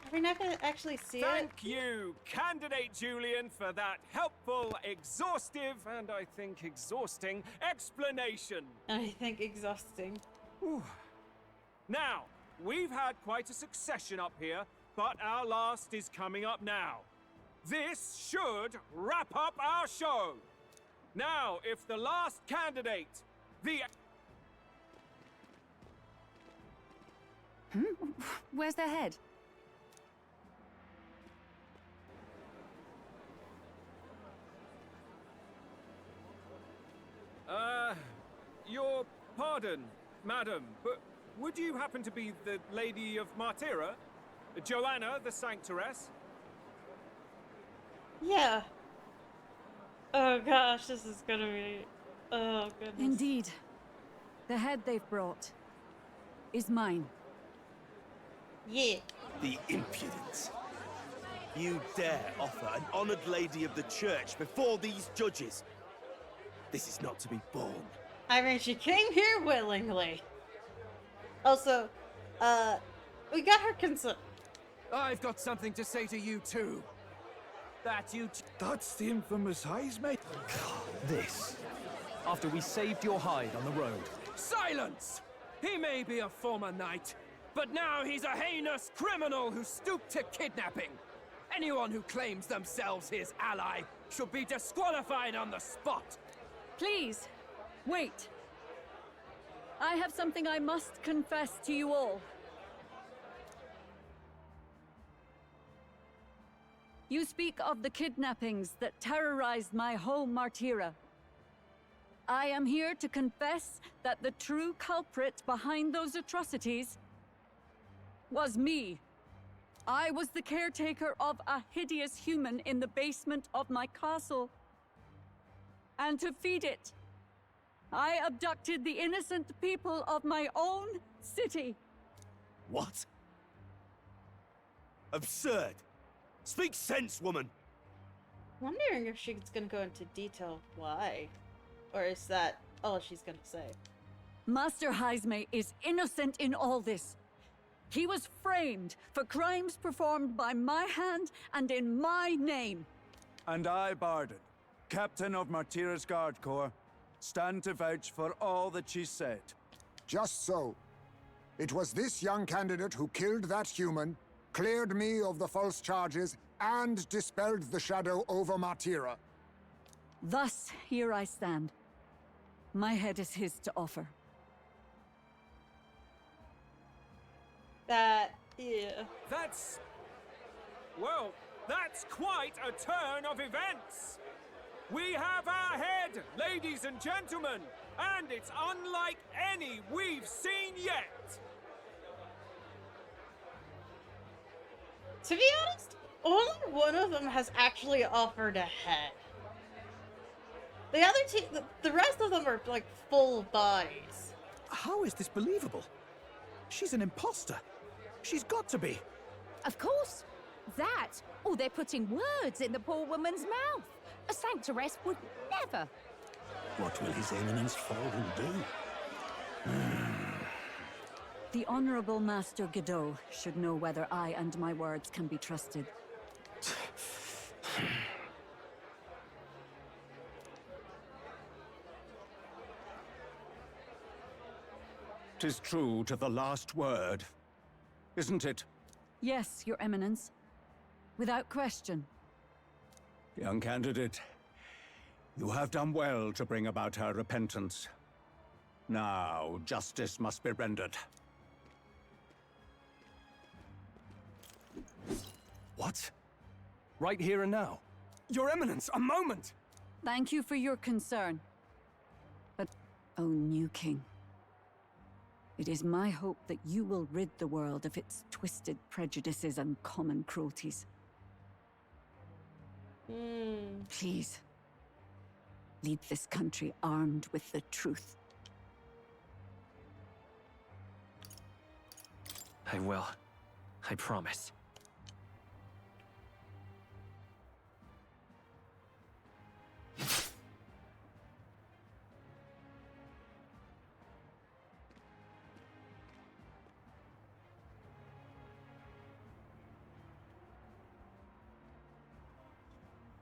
Are we not going to actually see Thank you, Candidate Julian, for that helpful, exhaustive, and I think exhausting explanation. I think exhausting. Whew. Now, we've had quite a succession up here, but our last is coming up now. This should wrap up our show. Now, if the last candidate, the... Where's their head? Your pardon, madam, but would you happen to be the Lady of Martira? Joanna, the Sanctoress? Yeah. Oh gosh, this is gonna be... Oh goodness. Indeed. The head they've brought is mine. Yeah. The impudence. You dare offer an honored lady of the church before these judges? This is not to be borne. I mean, she came here willingly. Also, we got her consent. I've got something to say to you too. That's the infamous Hayes, mate. This. After we saved your hide on the road. Silence! He may be a former knight, but now he's a heinous criminal who stooped to kidnapping. Anyone who claims themselves his ally should be disqualified on the spot. Please, wait. I have something I must confess to you all. You speak of the kidnappings that terrorized my home, Martira. I am here to confess that the true culprit behind those atrocities was me. I was the caretaker of a hideous human in the basement of my castle. And to feed it, I abducted the innocent people of my own city. What? Absurd! Speak sense, woman! Wondering if she's gonna go into detail why. Or is that all she's gonna say. Master Heisme is innocent in all this. He was framed for crimes performed by my hand and in my name. And I, Bardon, captain of Martira's Guard Corps, stand to vouch for all that she said. Just so. It was this young candidate who killed that human, cleared me of the false charges, and dispelled the shadow over Martira. Thus, here I stand. My head is his to offer. Yeah. Well, that's quite a turn of events! We have our head, ladies and gentlemen, and it's unlike any we've seen yet! To be honest, only one of them has actually offered a head. The other two, the rest of them are like full bodies. How is this believable? She's an imposter. She's got to be. Of course. That, or they're putting words in the poor woman's mouth. A sanctoress would never. What will His Eminence Forden do? The Honorable Master Godot should know whether I and my words can be trusted. 'Tis true to the last word, isn't it? Yes, Your Eminence. Without question. Young candidate, you have done well to bring about her repentance. Now, justice must be rendered. What? Right here and now? Your Eminence, a moment! Thank you for your concern. But, oh new king, it is my hope that you will rid the world of its twisted prejudices and common cruelties. Please, lead this country armed with the truth. I will. I promise.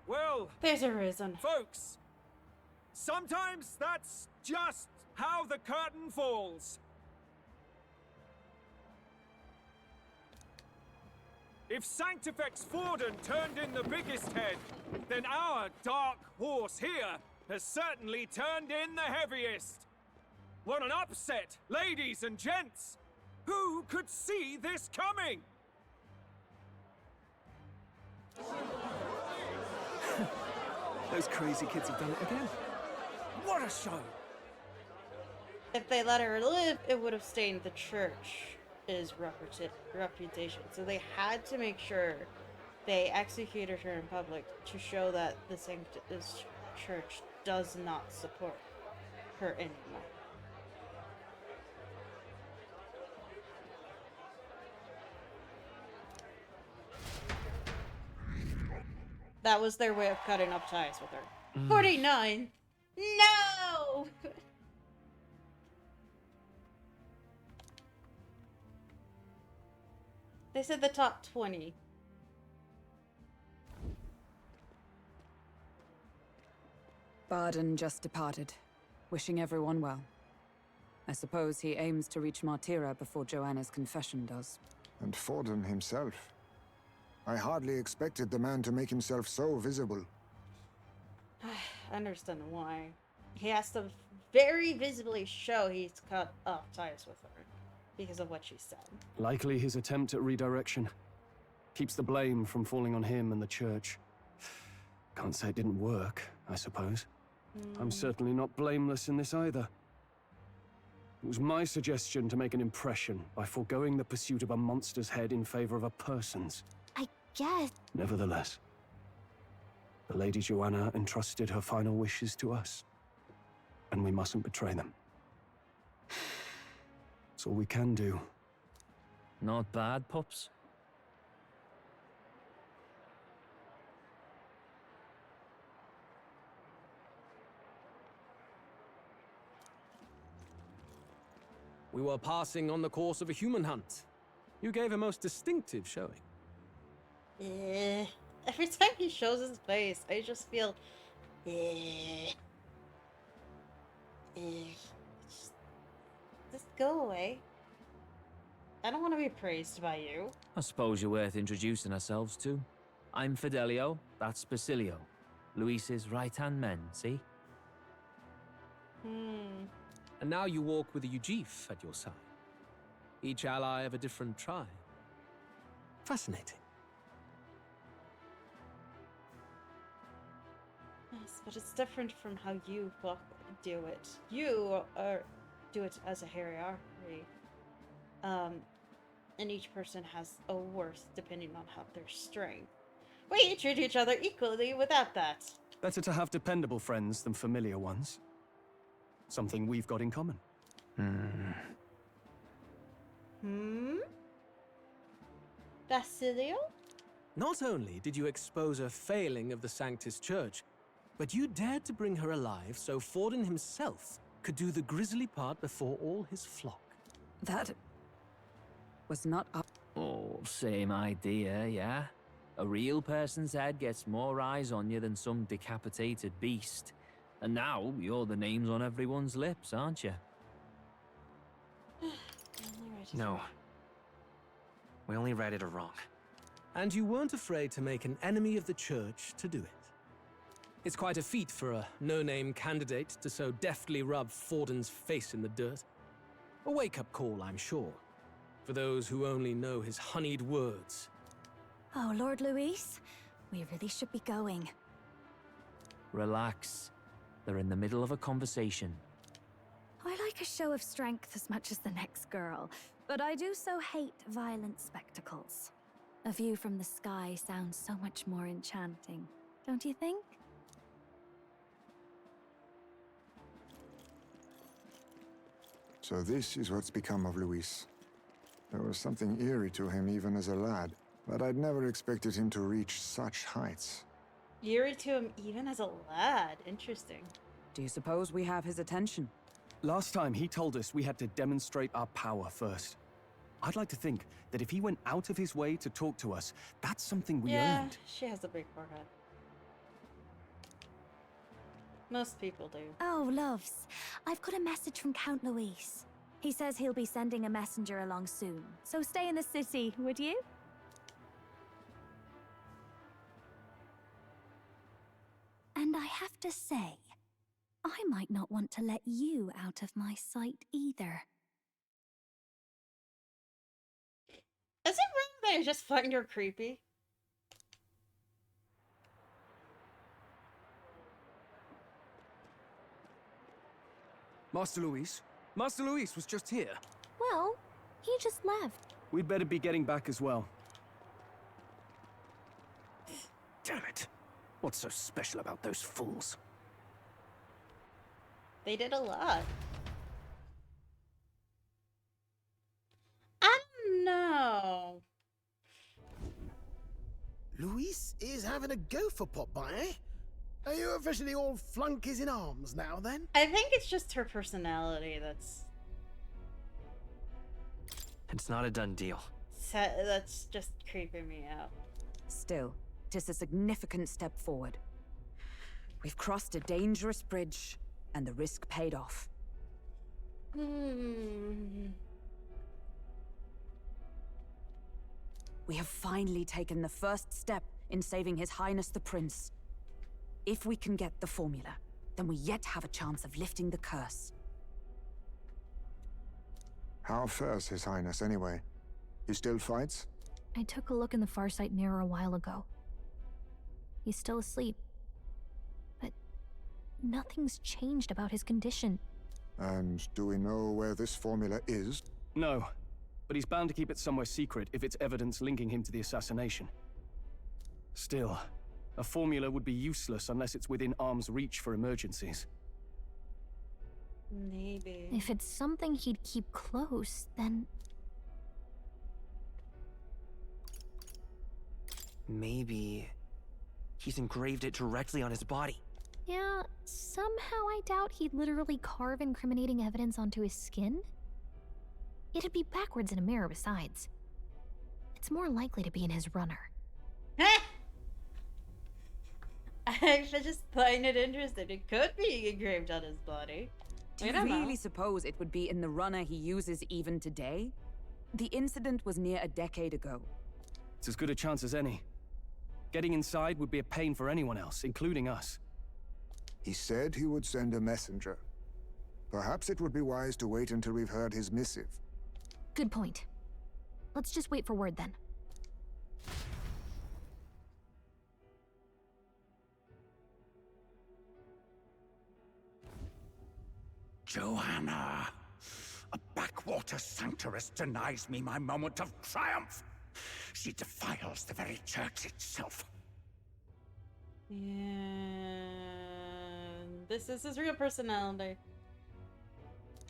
Well, there's a reason. Folks, sometimes that's just how the curtain falls. If Sanctifex Forden turned in the biggest head, then our dark horse here has certainly turned in the heaviest. What an upset, ladies and gents! Who could see this coming? Those crazy kids have done it again. What a show! If they let her live, it would have stained the church's reputation. So they had to make sure they executed her in public to show that this church does not support her anymore. That was their way of cutting up ties with her. 49! No! They said the top 20. Bardon just departed, wishing everyone well. I suppose he aims to reach Martira before Joanna's confession does. And Forden himself. I hardly expected the man to make himself so visible. I understand why. He has to very visibly show he's cut off ties with her because of what she said. Likely his attempt at redirection. Keeps the blame from falling on him and the church. Can't say it didn't work, I suppose. I'm certainly not blameless in this either. It was my suggestion to make an impression by foregoing the pursuit of a monster's head in favor of a person's. Yes. Nevertheless, the Lady Joanna entrusted her final wishes to us, and we mustn't betray them. It's all we can do. Not bad, pups. We were passing on the course of a human hunt. You gave a most distinctive showing. Every time he shows his face, I just feel. Just go away. I don't want to be praised by you. I suppose you're worth introducing ourselves to. I'm Fidelio, that's Basilio. Luis's right-hand men, see? And now you walk with a Ujif at your side. Each ally of a different tribe. Fascinating. Yes, but it's different from how you do it. You do it as a hierarchy. And each person has a worth depending on how their strength. We treat each other equally without that. Better to have dependable friends than familiar ones. Something we've got in common. Basilio? Not only did you expose a failing of the Sanctus Church, but you dared to bring her alive so Forden himself could do the grisly part before all his flock. That was not up. Oh, same idea, yeah? A real person's head gets more eyes on you than some decapitated beast. And now, you're the names on everyone's lips, aren't you? No. We only read it wrong. And you weren't afraid to make an enemy of the Church to do it. It's quite a feat for a no-name candidate to so deftly rub Forden's face in the dirt. A wake-up call, I'm sure, for those who only know his honeyed words. Oh, Lord Luis, we really should be going. Relax. They're in the middle of a conversation. I like a show of strength as much as the next girl, but I do so hate violent spectacles. A view from the sky sounds so much more enchanting, don't you think? So this is what's become of Luis. There was something eerie to him even as a lad, but I'd never expected him to reach such heights. Eerie to him even as a lad. Interesting. Do you suppose we have his attention? Last time he told us we had to demonstrate our power first. I'd like to think that if he went out of his way to talk to us, that's something we earned. She has a big forehead. Most people do. Oh, loves. I've got a message from Count Luis. He says he'll be sending a messenger along soon, so stay in the city, would you? And I have to say, I might not want to let you out of my sight either. Is it wrong that I just find her creepy? Master Luis? Master Luis was just here. Well, he just left. We'd better be getting back as well. Damn it. What's so special about those fools? They did a lot. I don't know. Luis is having a go for Popeye, eh? Are you officially all flunkies in arms now, then? I think it's just her personality that's It's not a done deal. that's just creeping me out. Still, 'tis a significant step forward. We've crossed a dangerous bridge, and the risk paid off. We have finally taken the first step in saving His Highness the Prince. If we can get the formula, then we yet have a chance of lifting the curse. How fares His Highness, anyway? He still fights? I took a look in the Farsight mirror a while ago. He's still asleep. But nothing's changed about his condition. And do we know where this formula is? No, but he's bound to keep it somewhere secret if it's evidence linking him to the assassination. Still, a formula would be useless unless it's within arm's reach for emergencies. Maybe. If it's something he'd keep close, then... Maybe he's engraved it directly on his body. Yeah, somehow I doubt he'd literally carve incriminating evidence onto his skin. It'd be backwards in a mirror besides. It's more likely to be in his runner. I actually just find it interesting. It could be engraved on his body. Do you really suppose it would be in the runner he uses even today? The incident was near a decade ago. It's as good a chance as any. Getting inside would be a pain for anyone else, including us. He said he would send a messenger. Perhaps it would be wise to wait until we've heard his missive. Good point. Let's just wait for word then. Joanna! A backwater sanctuaress denies me my moment of triumph! She defiles the very church itself. Yeah, this is his real personality.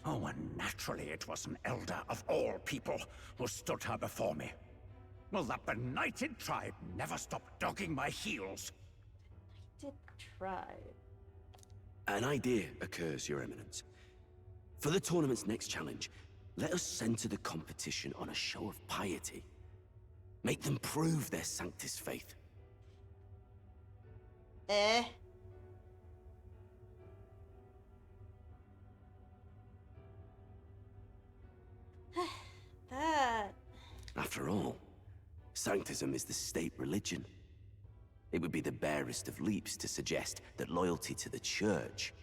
Oh, and naturally it was an elder of all people who stood her before me. Will that benighted tribe never stop dogging my heels? Did try. An idea occurs, Your Eminence. For the tournament's next challenge, let us center the competition on a show of piety. Make them prove their Sanctus faith. That. After all, Sanctism is the state religion. It would be the barest of leaps to suggest that loyalty to the church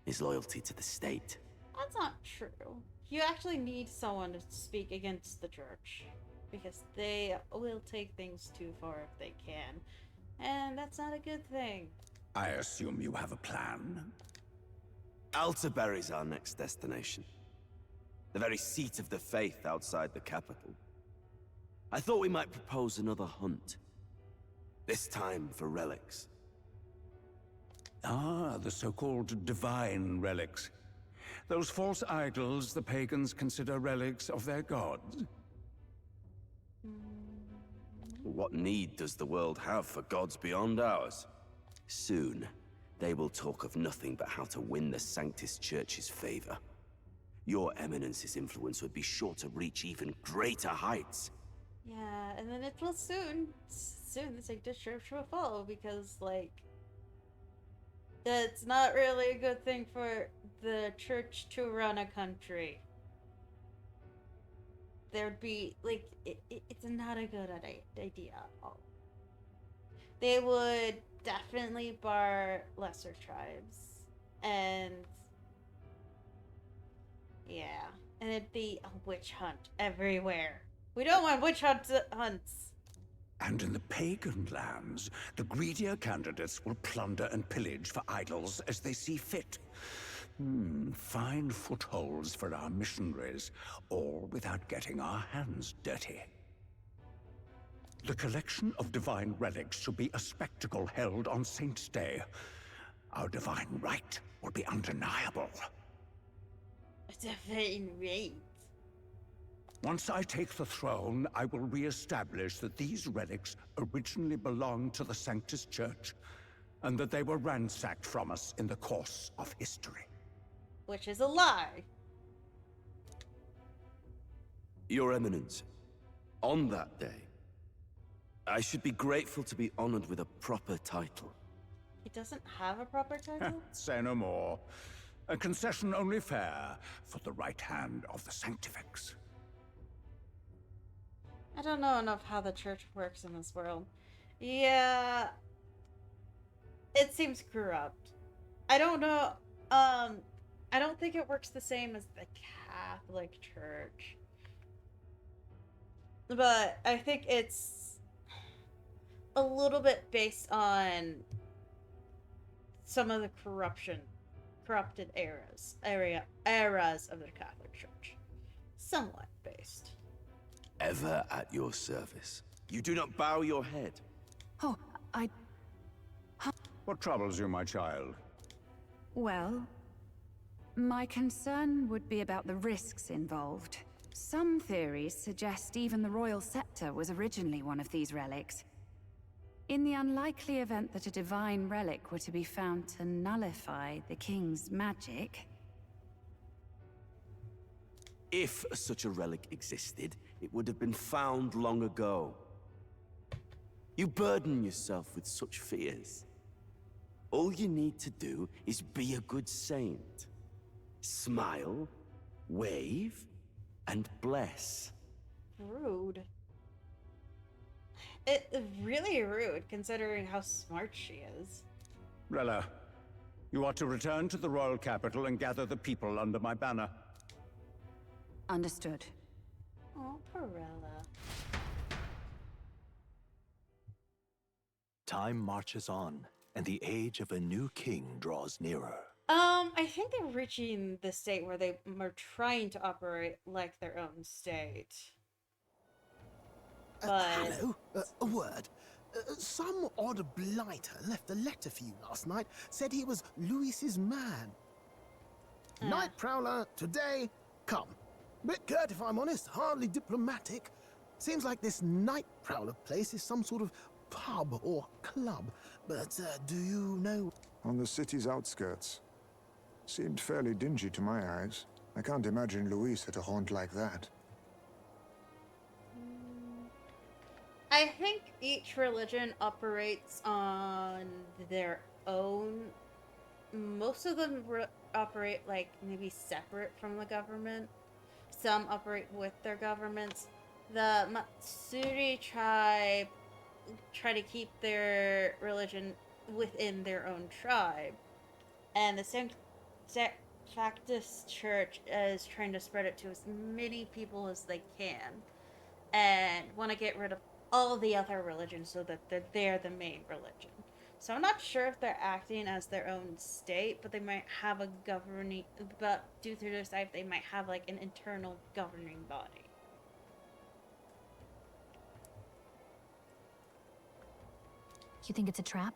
is loyalty to the state. That's not true. You actually need someone to speak against the church, because they will take things too far if they can, and that's not a good thing. I assume you have a plan? Altaberry's our next destination. The very seat of the faith outside the capital. I thought we might propose another hunt. This time for relics. Ah, the so-called divine relics. Those false idols the pagans consider relics of their gods. What need does the world have for gods beyond ours? Soon, they will talk of nothing but how to win the Sanctus Church's favor. Your Eminence's influence would be sure to reach even greater heights. Yeah, and then it will soon the Sanctus Church will fall, because, like, that's not really a good thing for the church to run a country. There'd be, like, it's not a good idea at all. They would definitely bar lesser tribes, and yeah, and it'd be a witch hunt everywhere. We don't want witch hunts. And in the pagan lands, the greedier candidates will plunder and pillage for idols as they see fit. Fine footholds for our missionaries, all without getting our hands dirty. The collection of divine relics should be a spectacle held on Saint's Day. Our divine right will be undeniable. A divine right? Once I take the throne, I will re-establish that these relics originally belonged to the Sanctus Church, and that they were ransacked from us in the course of history. Which is a lie. Your Eminence, on that day, I should be grateful to be honored with a proper title. He doesn't have a proper title? Say no more. A concession only fair for the right hand of the Sanctifex. I don't know enough how the church works in this world. Yeah, it seems corrupt. I don't know, I don't think it works the same as the Catholic Church. But I think it's a little bit based on some of the corrupted eras of the Catholic Church. Somewhat based. Ever at your service. You do not bow your head. Oh, What troubles you, my child? Well, my concern would be about the risks involved. Some theories suggest even the royal scepter was originally one of these relics. In the unlikely event that a divine relic were to be found to nullify the king's magic... If such a relic existed, it would have been found long ago. You burden yourself with such fears. All you need to do is be a good saint. Smile, wave, and bless. Rude. It's really rude, considering how smart she is. Rella, you are to return to the royal capital and gather the people under my banner. Understood. Oh, Perella. Time marches on, and the age of a new king draws nearer. I think they're reaching the state where they are trying to operate like their own state. But... hello? A word. Some odd blighter left a letter for you last night. Said he was Luis's man. Night Prowler, today, come. Bit curt if I'm honest, hardly diplomatic. Seems like this Night Prowler place is some sort of pub or club. But do you know... On the city's outskirts. Seemed fairly dingy to my eyes. I can't imagine Luis at a haunt like that. I think each religion operates on their own. Most of them operate like maybe separate from the government. Some operate with their governments. The Matsuri tribe try to keep their religion within their own tribe. And the Sanctus Church is trying to spread it to as many people as they can. And want to get rid of all the other religions so that they're the main religion. So I'm not sure if they're acting as their own state, but they might have a governing, but due to their side, they might have like an internal governing body. You think it's a trap?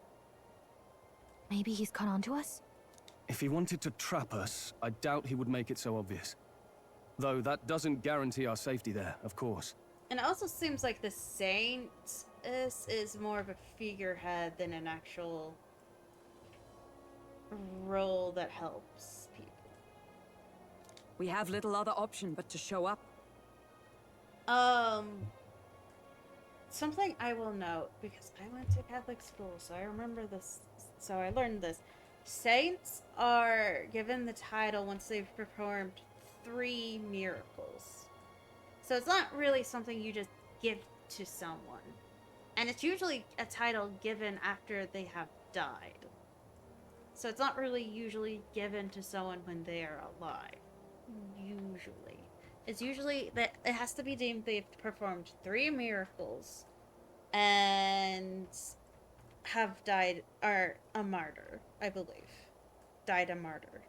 Maybe he's caught on to us? If he wanted to trap us, I doubt he would make it so obvious. Though that doesn't guarantee our safety there, of course. And it also seems like the saint is more of a figurehead than an actual role that helps people. We have little other option but to show up. Something I will note, because I went to Catholic school, so I remember this, so I learned this. Saints are given the title once they've performed 3 miracles. So it's not really something you just give to someone. And it's usually a title given after they have died. So it's not really usually given to someone when they are alive. Usually. It's usually that it has to be deemed they've performed 3 miracles and have died, or a martyr, I believe. Died a martyr.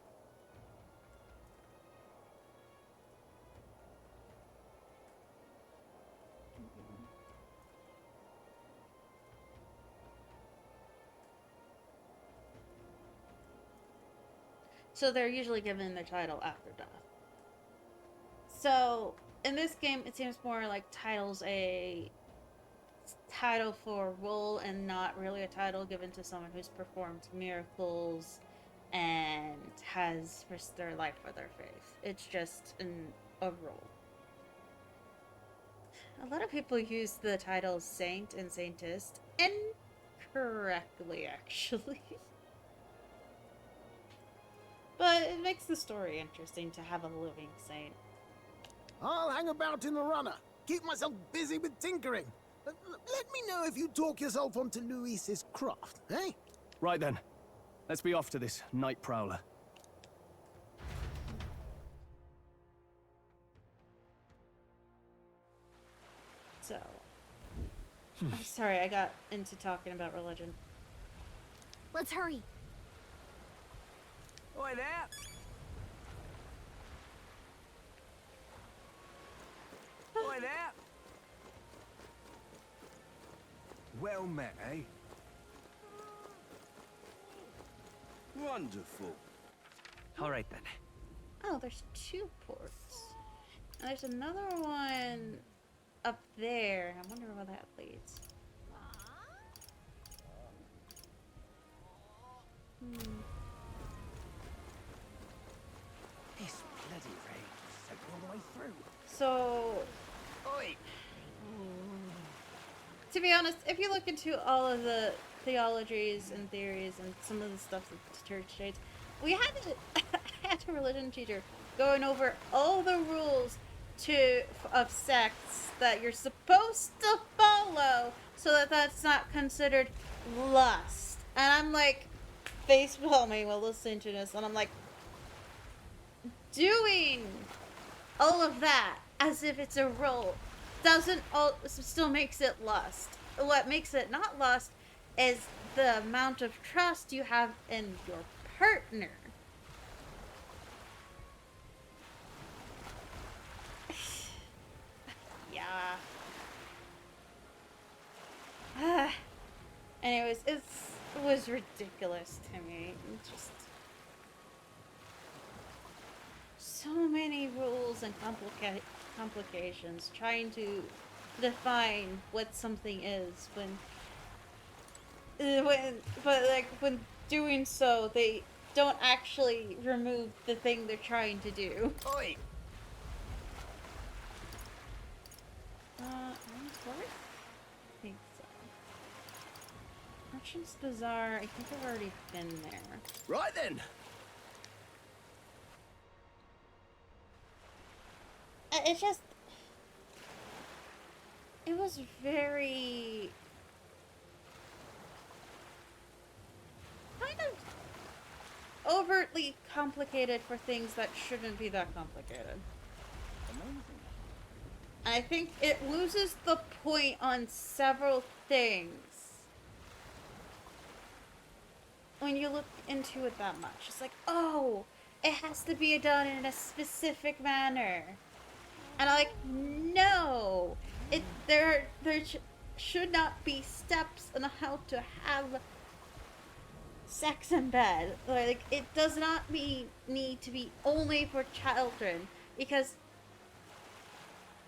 So they're usually given their title after death. So in this game, it seems more like title's a title for role and not really a title given to someone who's performed miracles and has risked their life for their faith. It's just a role. A lot of people use the titles saint and saintess incorrectly, actually. But it makes the story interesting to have a living saint. I'll hang about in the runner. Keep myself busy with tinkering. Let me know if you talk yourself onto Luis's craft, eh? Right then. Let's be off to this Night Prowler. So... I'm sorry, I got into talking about religion. Let's hurry. Oi there! Oi there! Well met, eh? Wonderful. All right then. Oh, there's 2 ports. And there's another one up there. I wonder where that leads. This bloody rain is soaking all the way So, to be honest, if you look into all of the theologies and theories and some of the stuff that the church states, we had a religion teacher going over all the rules of sects that you're supposed to follow so that that's not considered lust. And I'm like, facepalm me while listening to this, and I'm like, doing all of that as if it's a role still makes it lust. What makes it not lust is the amount of trust you have in your partner. Yeah. Anyways, it was ridiculous to me. Just so many rules and complications trying to define what something is when doing so they don't actually remove the thing they're trying to do. Oi! I think so. Merchant's Bazaar, I think I've already been there. Right then. It was very kind of overtly complicated for things that shouldn't be that complicated. Amazing. I think it loses the point on several things when you look into it that much. It's like, oh, it has to be done in a specific manner. And I'm like, no, there should not be steps on how to have sex in bed. Like, it does not need to be only for children, because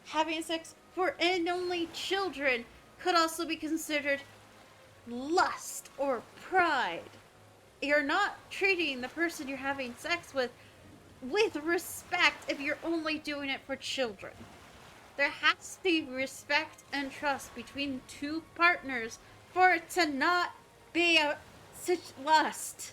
having sex for and only children could also be considered lust or pride. You're not treating the person you're having sex with respect if you're only doing it for children. There has to be respect and trust between two partners for it to not be such lust.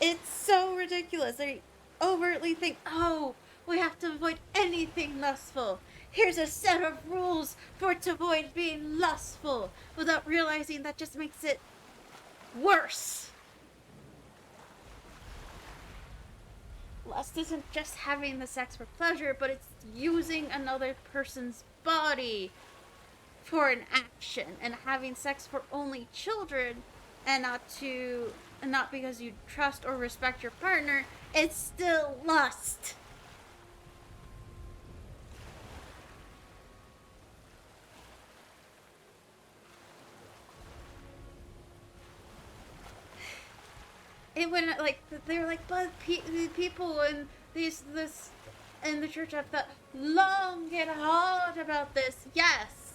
It's so ridiculous. They overtly think, oh, we have to avoid anything lustful. Here's a set of rules for it to avoid being lustful, without realizing that just makes it worse. Lust isn't just having the sex for pleasure, but it's using another person's body for an action, and having sex for only children and not because you trust or respect your partner, it's still lust. It went like they were like, but people in this in the church have thought long and hard about this. Yes,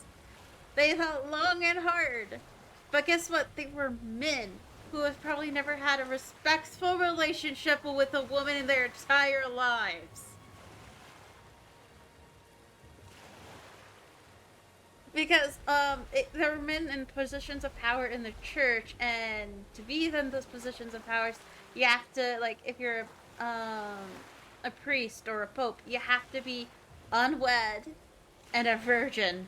they thought long and hard, but guess what? They were men who have probably never had a respectful relationship with a woman in their entire lives. Because there were men in positions of power in the church, and to be in those positions of power, you have to, like, if you're a priest or a pope, you have to be unwed and a virgin.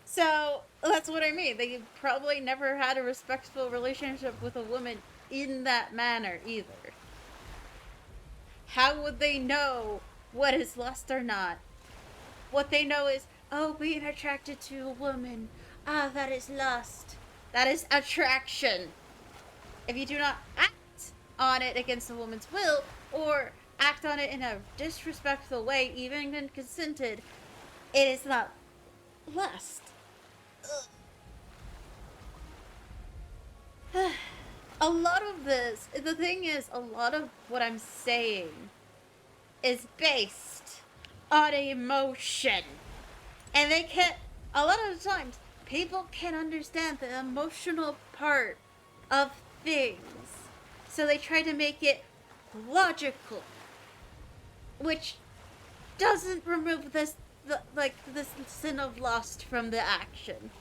So that's what I mean. They probably never had a respectful relationship with a woman in that manner either. How would they know what is lust or not? What they know is, oh, being attracted to a woman. Ah, that is lust. That is attraction. If you do not act on it against a woman's will, or act on it in a disrespectful way, even when consented, it is not lust. A lot of this, the thing is, a lot of what I'm saying is based on emotion. And they can't, a lot of the times, people can't understand the emotional part of things. So they try to make it logical, which doesn't remove the sin of lust from the action.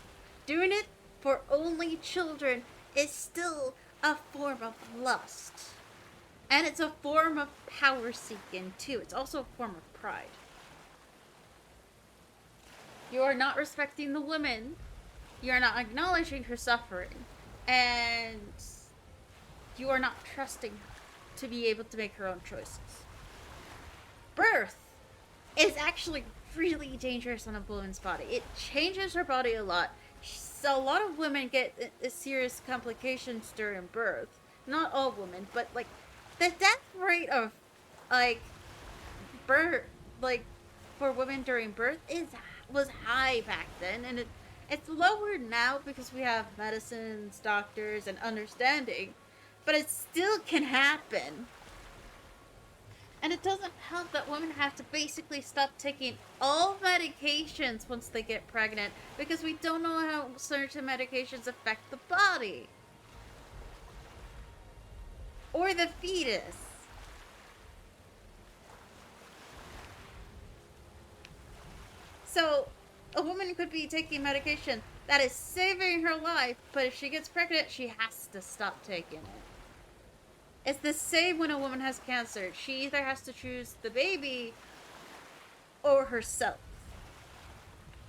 Doing it for only children is still a form of lust. And it's a form of power seeking too. It's also a form of pride. You are not respecting the woman. You are not acknowledging her suffering. And you are not trusting her to be able to make her own choices. Birth is actually really dangerous on a woman's body. It changes her body a lot. So a lot of women get serious complications during birth. Not all women, but like the death rate of like birth, like for women during birth was high back then, and it's lower now because we have medicines, doctors, and understanding, but it still can happen. And it doesn't help that women have to basically stop taking all medications once they get pregnant because we don't know how certain medications affect the body. Or the fetus. So, a woman could be taking medication that is saving her life, but if she gets pregnant, she has to stop taking it. It's the same when a woman has cancer. She either has to choose the baby or herself.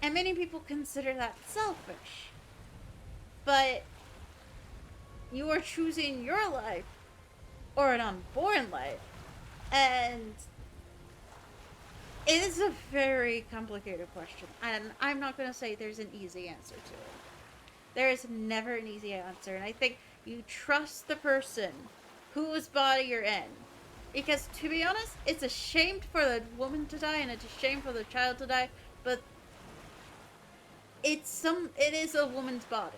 And many people consider that selfish. But you are choosing your life or an unborn life. And it is a very complicated question. And I'm not going to say there's an easy answer to it. There is never an easy answer. And I think you trust the person whose body you're in. Because, to be honest, it's a shame for the woman to die and it's a shame for the child to die, but it is a woman's body.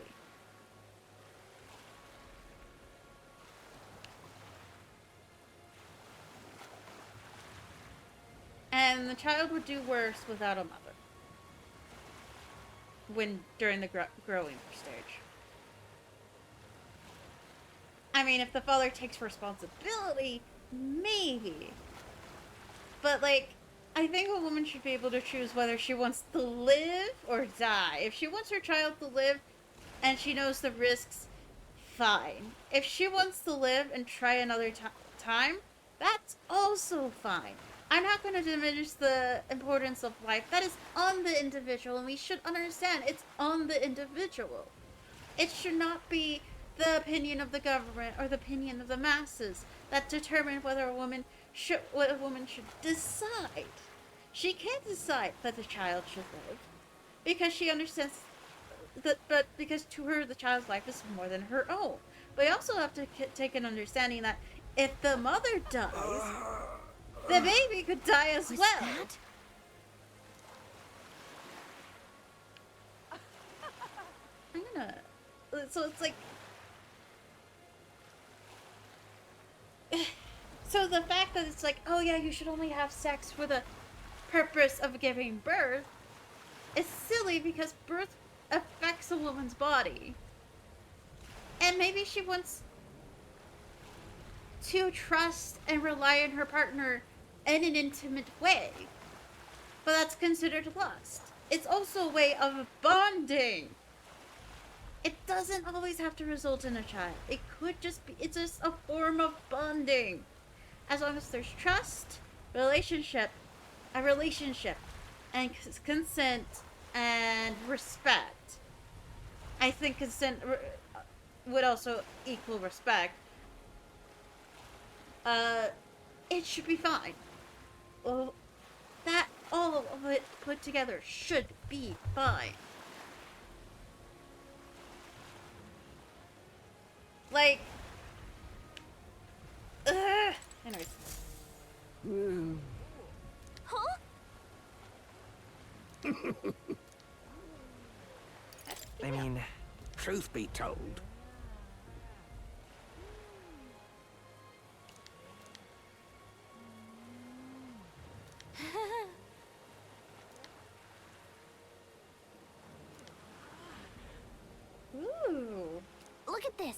And the child would do worse without a mother. During the growing stage. I mean, if the father takes responsibility, maybe. But, like, I think a woman should be able to choose whether she wants to live or die. If she wants her child to live and she knows the risks, fine. If she wants to live and try another time, that's also fine. I'm not going to diminish the importance of life. That is on the individual, and we should understand it's on the individual. It should not be the opinion of the government or the opinion of the masses that determine whether a woman should decide. She can't decide that the child should live because she understands that, but because to her the child's life is more than her own. But you also have to take an understanding that if the mother dies, the baby could die as well. I'm gonna. So it's like. So the fact that it's like, oh yeah, you should only have sex for the purpose of giving birth is silly because birth affects a woman's body. And maybe she wants to trust and rely on her partner in an intimate way. But that's considered lust. It's also a way of bonding. It doesn't always have to result in a child. It could just be, it's just a form of bonding. As long as there's trust, a relationship, and consent and respect. I think consent would also equal respect. It should be fine. Well, that all of it put together should be fine. Like, anyways. Huh? I mean, truth be told. Ooh. Look at this.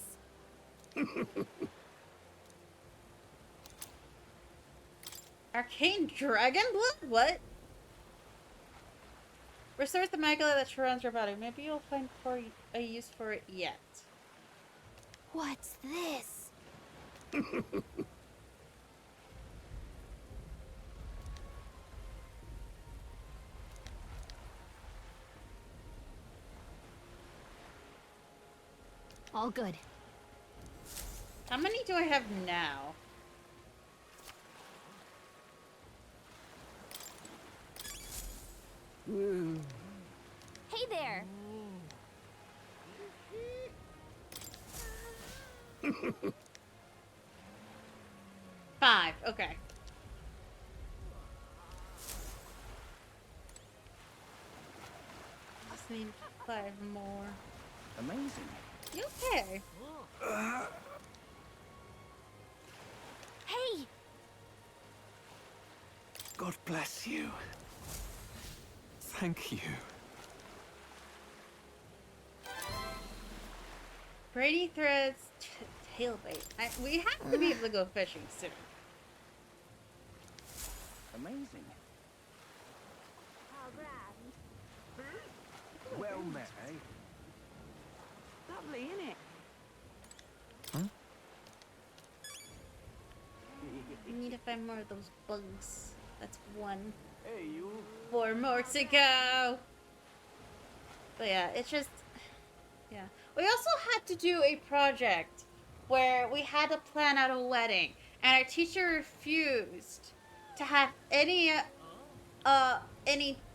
Arcane Dragon Blood? What? Restores the magma that surrounds your body. Maybe you'll find a use for it yet. What's this? All good. How many do I have now? Hey there. 5. Okay. Just need 5 more. Amazing. You okay? Hey! God bless you. Thank you. Brady threads tailbait. We have to be able to go fishing soon. Amazing. Well met, eh? Lovely, innit? We need to find more of those bugs. That's 1. Hey, you. 4 more to go. But yeah, it's just... Yeah. We also had to do a project where we had to plan out a wedding. And our teacher refused to have any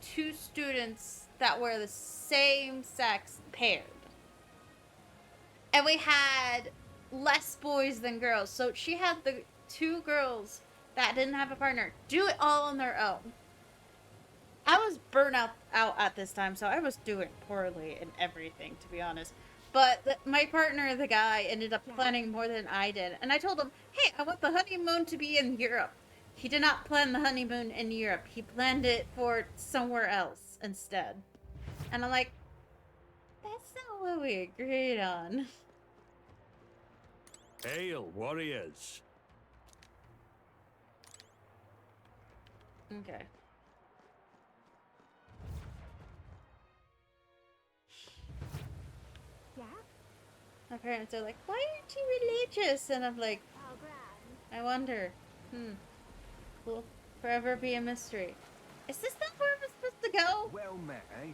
2 students that were the same sex paired. And we had less boys than girls. So she had the 2 girls that didn't have a partner do it all on their own. I was burnt out at this time, so I was doing poorly in everything, to be honest. But my partner, the guy, ended up planning more than I did. And I told him, hey, I want the honeymoon to be in Europe. He did not plan the honeymoon in Europe. He planned it for somewhere else instead. And I'm like, that's not what we agreed on. Hail, warriors. Okay. Yeah? My parents are like, why aren't you religious? And I'm like, I wonder. Will forever be a mystery. Is this not where I'm supposed to go? Well met, eh?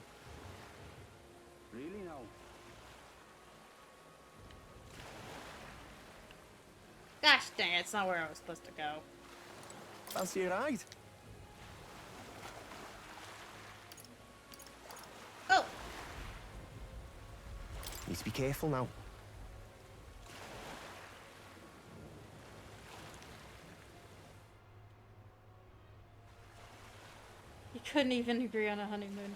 Really no. Gosh dang it, it's not where I was supposed to go. Fancy a ride? Oh! Need to be careful now. You couldn't even agree on a honeymoon.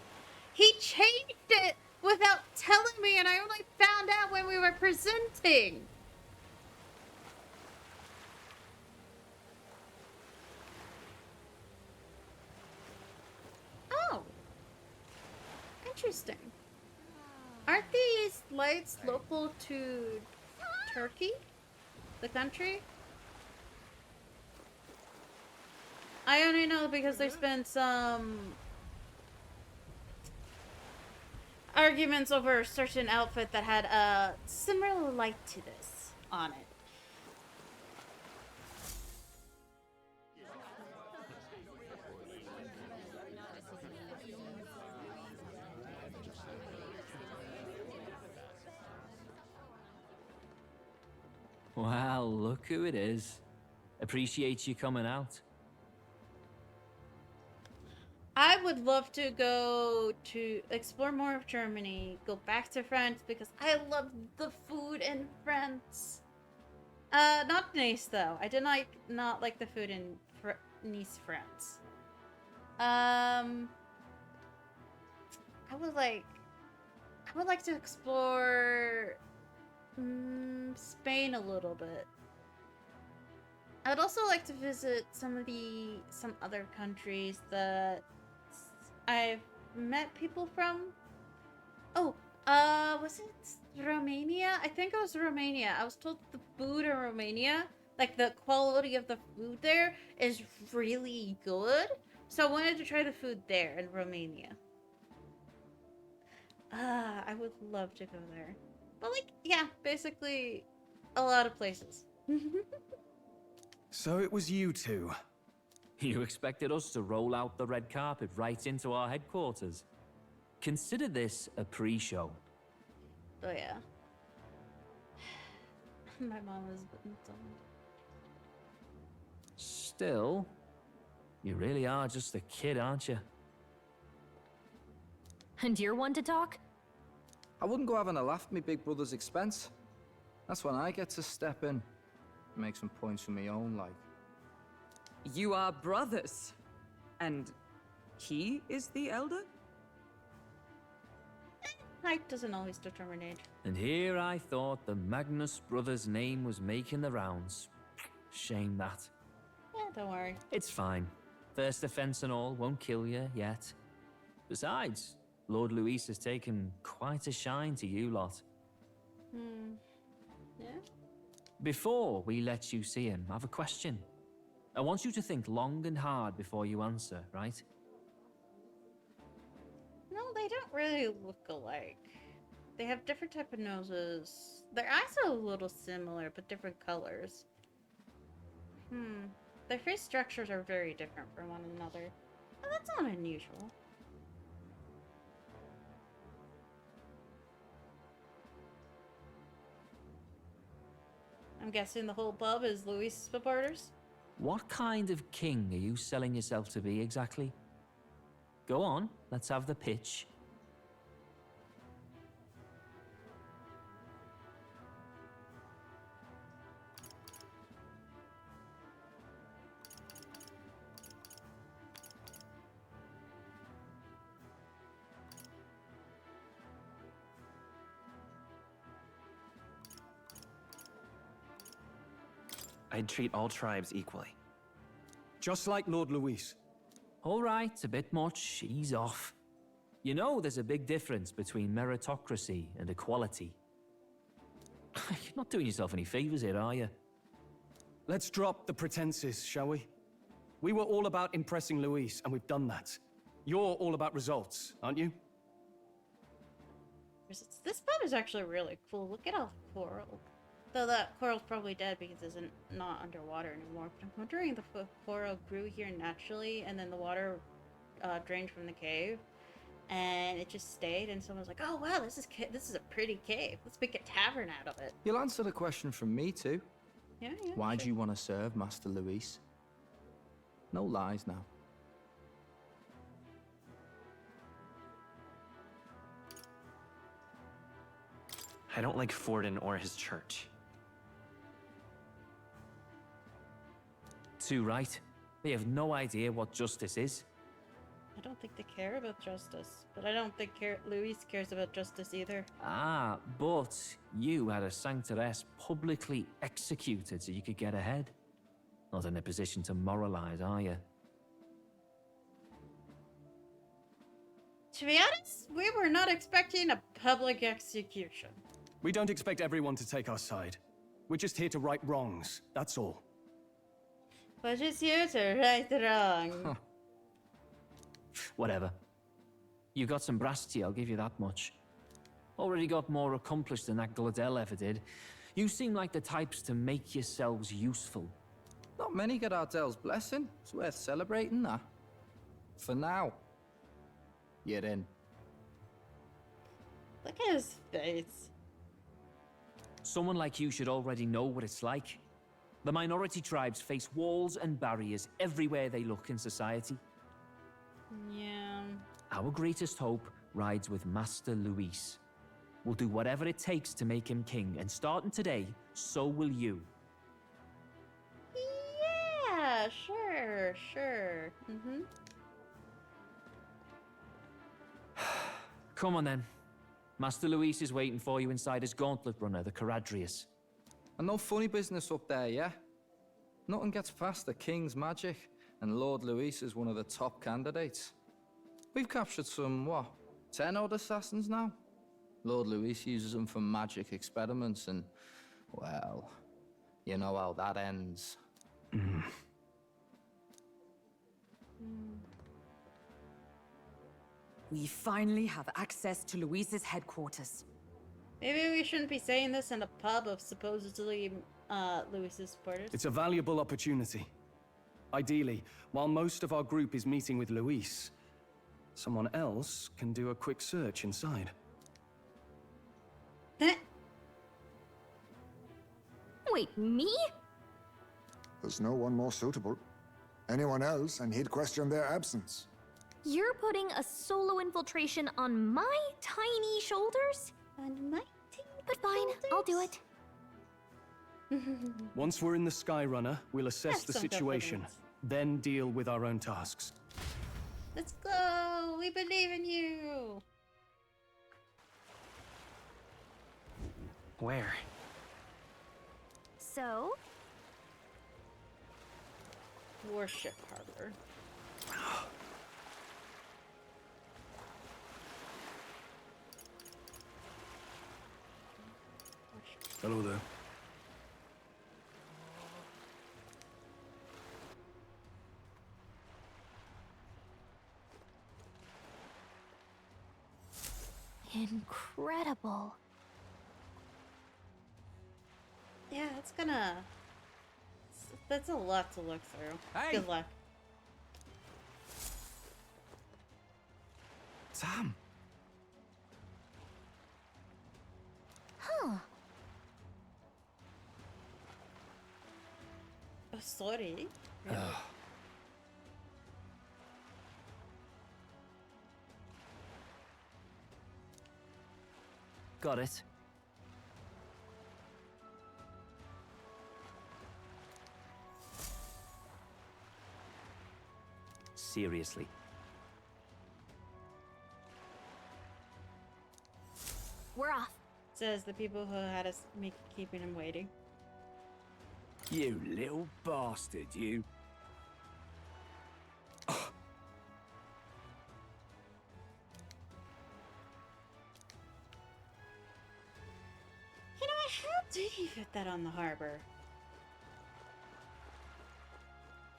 He changed it without telling me, and I only found out when we were presenting. Oh. Interesting. Aren't these lights local to Turkey? The country? I only know because there's been some arguments over a certain outfit that had a similar light to this on it. Well, look who it is. Appreciate you coming out. I would love to go to explore more of Germany, go back to France because I love the food in France. Not Nice though. I did not like the food in Nice, France. I would like to explore Spain a little bit. I would also like to visit some other countries that I've met people from. Oh, was it Romania? I think it was Romania. I was told the food in Romania Like, the quality of the food there is really good. So I wanted to try the food there in Romania. I would love to go there. But, like, yeah, basically a lot of places. So it was you two. You expected us to roll out the red carpet right into our headquarters? Consider this a pre-show. Oh, yeah. My mom is dumb. Still, you really are just a kid, aren't you? And you're one to talk? I wouldn't go having a laugh at me big brother's expense. That's when I get to step in. Make some points for my own, like. You are brothers. And he is the elder? Height doesn't always determine age. And here I thought the Magnus brothers' name was making the rounds. Shame that. Yeah, don't worry. It's fine. First offense and all won't kill you yet. Besides, Lord Luis has taken quite a shine to you lot. Yeah? Before we let you see him, I have a question. I want you to think long and hard before you answer, right? No, they don't really look alike. They have different type of noses. Their eyes are a little similar, but different colors. Their face structures are very different from one another. But that's not unusual. I'm guessing the whole pub is Luis supporters? What kind of king are you selling yourself to be exactly? Go on, let's have the pitch. I'd treat all tribes equally. Just like Lord Luis. All right, a bit much, ease off. You know there's a big difference between meritocracy and equality. You're not doing yourself any favors here, are you? Let's drop the pretenses, shall we? We were all about impressing Luis, and we've done that. You're all about results, aren't you? This pub is actually really cool. Look at all the coral. Though that coral's probably dead because it's not underwater anymore. But I'm wondering if the coral grew here naturally and then the water drained from the cave. And it just stayed and someone's like, oh wow, this is a pretty cave. Let's make a tavern out of it. You'll answer the question from me too. Yeah. Why sure. do you want to serve Master Luis? No lies now. I don't like Forden or his church. Too right. They have no idea what justice is. I don't think they care about justice. But I don't think Luis cares about justice either. Ah, but you had a Sanctoress publicly executed so you could get ahead. Not in a position to moralize, are you? To be honest, we were not expecting a public execution. We don't expect everyone to take our side. We're just here to right wrongs, that's all. We're just here to right the wrong. Whatever. You got some brass tea, I'll give you that much. Already got more accomplished than that Gladel ever did. You seem like the types to make yourselves useful. Not many get Ardel's blessing. It's worth celebrating that. For now. You're in. Look at his face. Someone like you should already know what it's like. The minority tribes face walls and barriers everywhere they look in society. Yeah. Our greatest hope rides with Master Luis. We'll do whatever it takes to make him king, and starting today, so will you. Yeah, sure. Come on then. Master Luis is waiting for you inside his gauntlet runner, the Caradrius. And no funny business up there, yeah? Nothing gets past the King's magic, and Lord Luis is one of the top candidates. We've captured some, 10 odd assassins now? Lord Luis uses them for magic experiments and, well, You know how that ends. We finally have access to Luis's headquarters. Maybe we shouldn't be saying this in a pub of supposedly Luis's supporters. It's a valuable opportunity. Ideally, while most of our group is meeting with Luis, someone else can do a quick search inside. Wait, me? There's no one more suitable. Anyone else, and he'd question their absence. You're putting a solo infiltration on my tiny shoulders? On my But fine, I'll do it. Once we're in the Skyrunner, we'll assess Have the some situation, confidence. then deal with our own tasks. Let's go! We believe in you! Where? So? Warship Harbor. Hello there. Incredible. Yeah, it's gonna... That's a lot to look through. Hey! Good luck. Sam! Huh. Oh, sorry. Really? Got it. Seriously. We're off. Says the people who had us keeping him waiting. You little bastard, you. You know, how did he fit that on the harbor?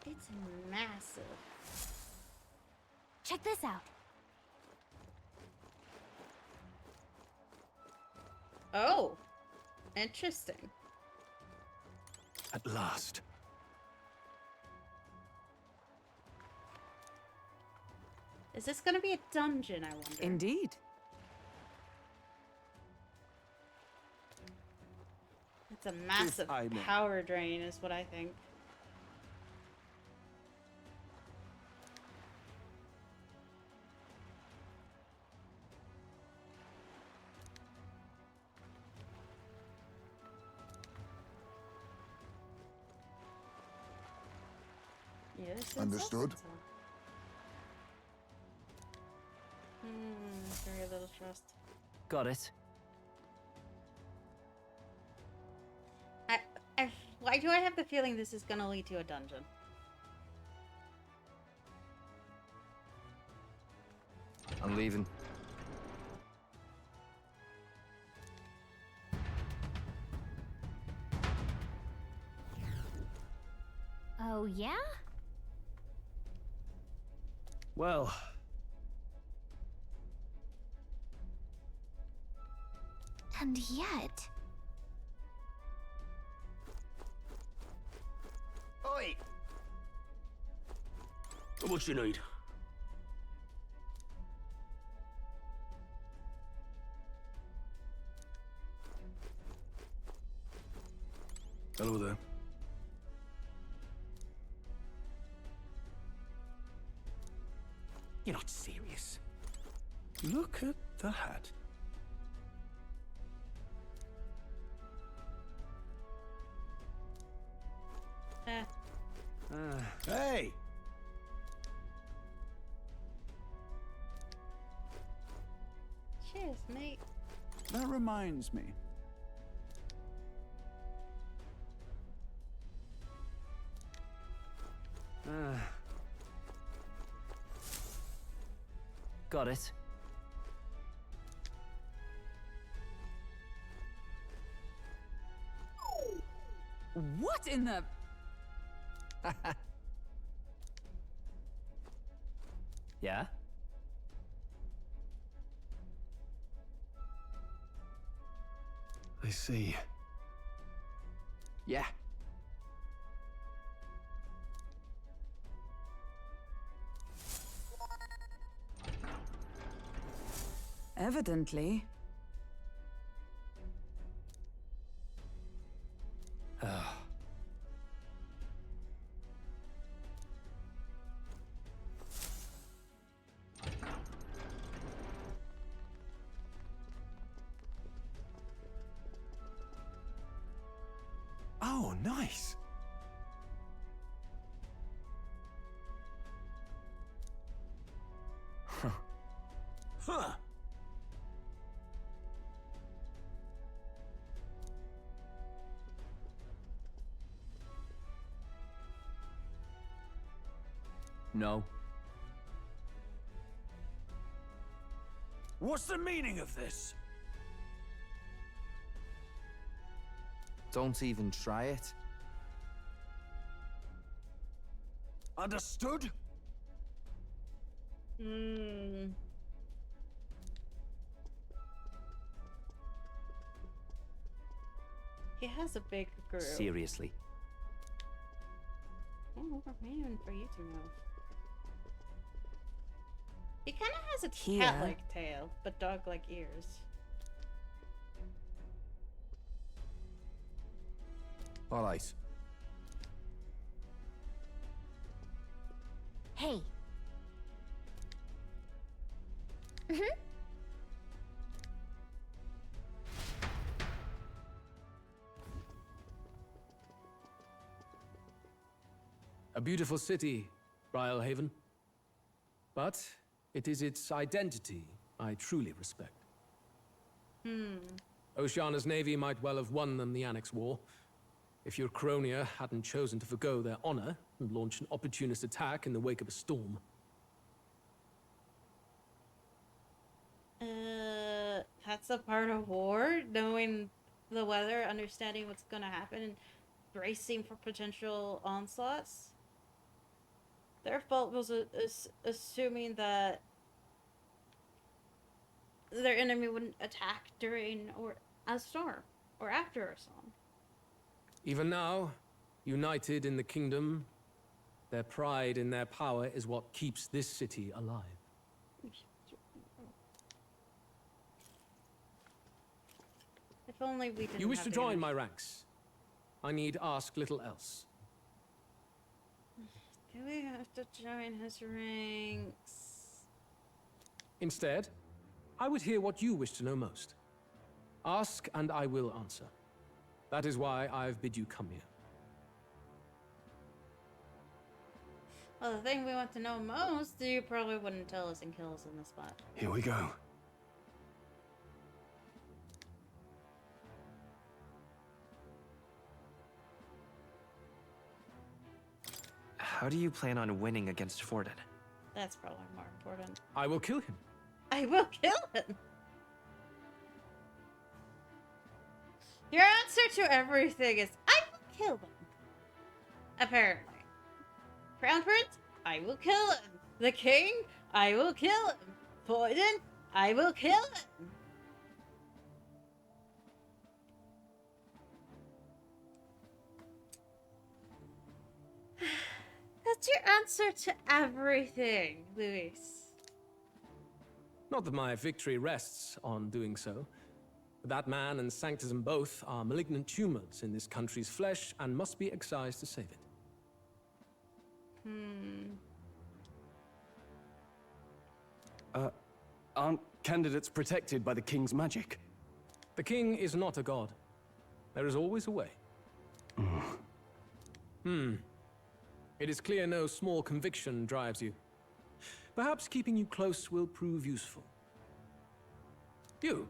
It's massive. Check this out. Oh, interesting. At last. Is this gonna be a dungeon, I wonder? Indeed. It's a massive I may. power drain, is what I think. Yes, Understood. Very little trust. Got it. Why do I have the feeling this is gonna lead to a dungeon? I'm leaving. Oh, yeah? Well, And yet... Oi! What you need? Hello there. You're not serious. Look at that. Hey! Cheers, mate. That reminds me. Got it. What in the... Yeah? I see. Yeah. Evidently. Oh, nice. Huh. No. What's the meaning of this? Don't even try it. Understood? Hmm. He has a big group. Seriously. Oh, man, for you to know. He kind of has a Here. cat-like tail, but dog-like ears. All right. Hey. A beautiful city, Brialhaven. But it is its identity I truly respect. Oceana's navy might well have won them the Annex War, if your Cronia hadn't chosen to forgo their honor and launch an opportunist attack in the wake of a storm. That's a part of war, knowing the weather, understanding what's gonna happen, and bracing for potential onslaughts. Their fault was assuming that their enemy wouldn't attack during or a storm or after a storm. Even now, united in the kingdom, their pride in their power is what keeps this city alive. If only we didn't You wish have to the join enemy. my ranks. I need ask little else. Do we have to join his ranks? Instead, I would hear what you wish to know most. Ask and I will answer. That is why I've bid you come here. Well, the thing we want to know most, you probably wouldn't tell us and kill us on the spot. Here we go. How do you plan on winning against Forden? That's probably more important. I will kill him. I will kill him! Your answer to everything is, I will kill him. Apparently. Crown Prince, I will kill him. The King, I will kill him. Poison, I will kill him. That's your answer to everything, Luis. Not that my victory rests on doing so. That man and Sanctism both are malignant tumors in this country's flesh and must be excised to save it. Aren't candidates protected by the king's magic? The king is not a god. There is always a way. It is clear no small conviction drives you. Perhaps keeping you close will prove useful. You,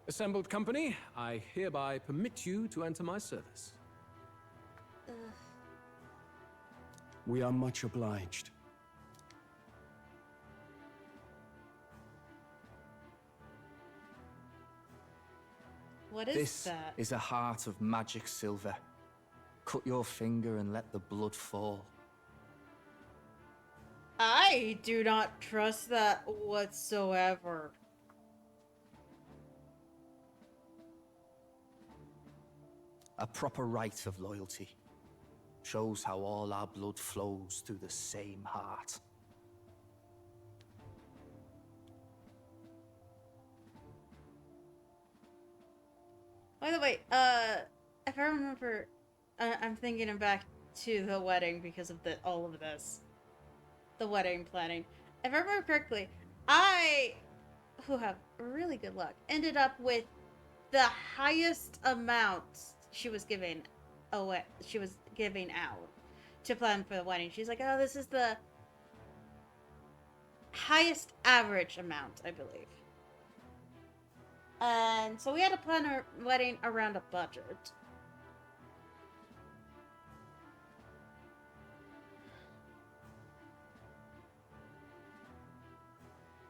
assembled company, I hereby permit you to enter my service. We are much obliged. What is This that? is a heart of magic silver. cut your finger and let the blood fall. I do not trust that whatsoever. A proper rite of loyalty. Shows how all our blood flows through the same heart. By the way, if I remember, I'm thinking back to the wedding because of all of this. The wedding planning. If I remember correctly, I, who have really good luck, ended up with the highest amount she was giving away. She was giving out to plan for the wedding. She's like, "Oh, this is the highest average amount, I believe." And so we had to plan our wedding around a budget.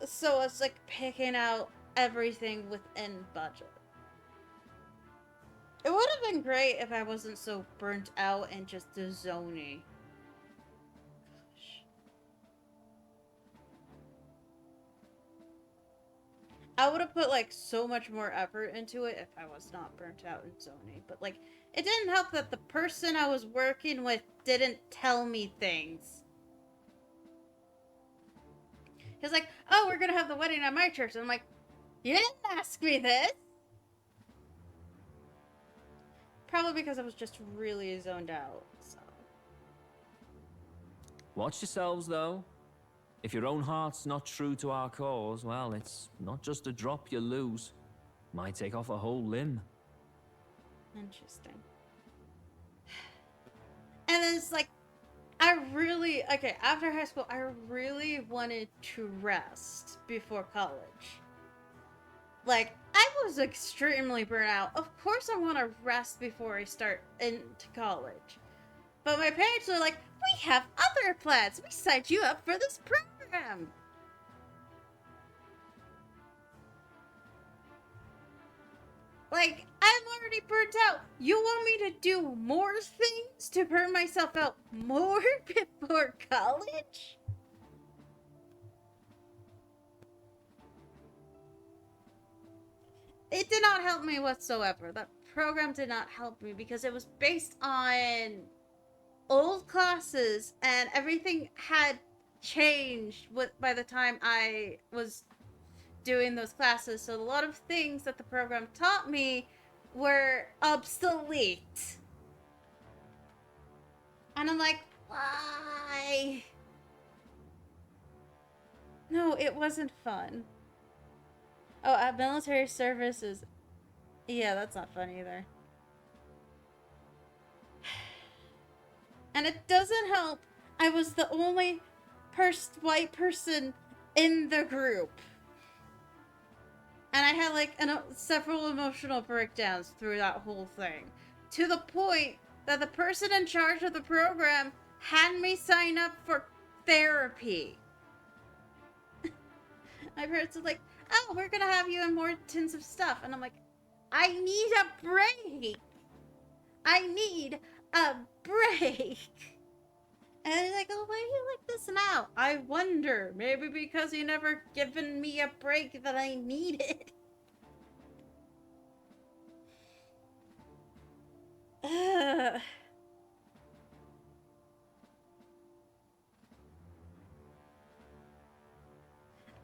So it's like picking out everything within budget. It would have been great if I wasn't so burnt out and just a zony. Gosh. I would have put like so much more effort into it if I was not burnt out and zony. But like, it didn't help that the person I was working with didn't tell me things. He's like, "Oh, we're gonna have the wedding at my church." And I'm like, "You didn't ask me this." Probably because I was just really zoned out, so. Watch yourselves, though. If your own heart's not true to our cause, well, it's not just a drop you lose. Might take off a whole limb. Interesting. And then it's like, okay, after high school, I really wanted to rest before college. Like, I was extremely burnt out. Of course I want to rest before I start into college. But my parents were like, "We have other plans. We signed you up for this program." Like, I'm already burnt out. You want me to do more things to burn myself out more before college? It did not help me whatsoever. That program did not help me because it was based on old classes and everything had changed by the time I was doing those classes. So a lot of things that the program taught me were obsolete. And I'm like, why? No, it wasn't fun. Oh, military service is... Yeah, that's not fun either. And it doesn't help. I was the only white person in the group. And I had like several emotional breakdowns through that whole thing. To the point that the person in charge of the program had me sign up for therapy. My parents were like, "Oh, we're gonna have you in more intensive stuff." And I'm like, I need a break. I need a break. And they're like, "Oh, why are you like this now?" I wonder. Maybe because you never given me a break that I needed.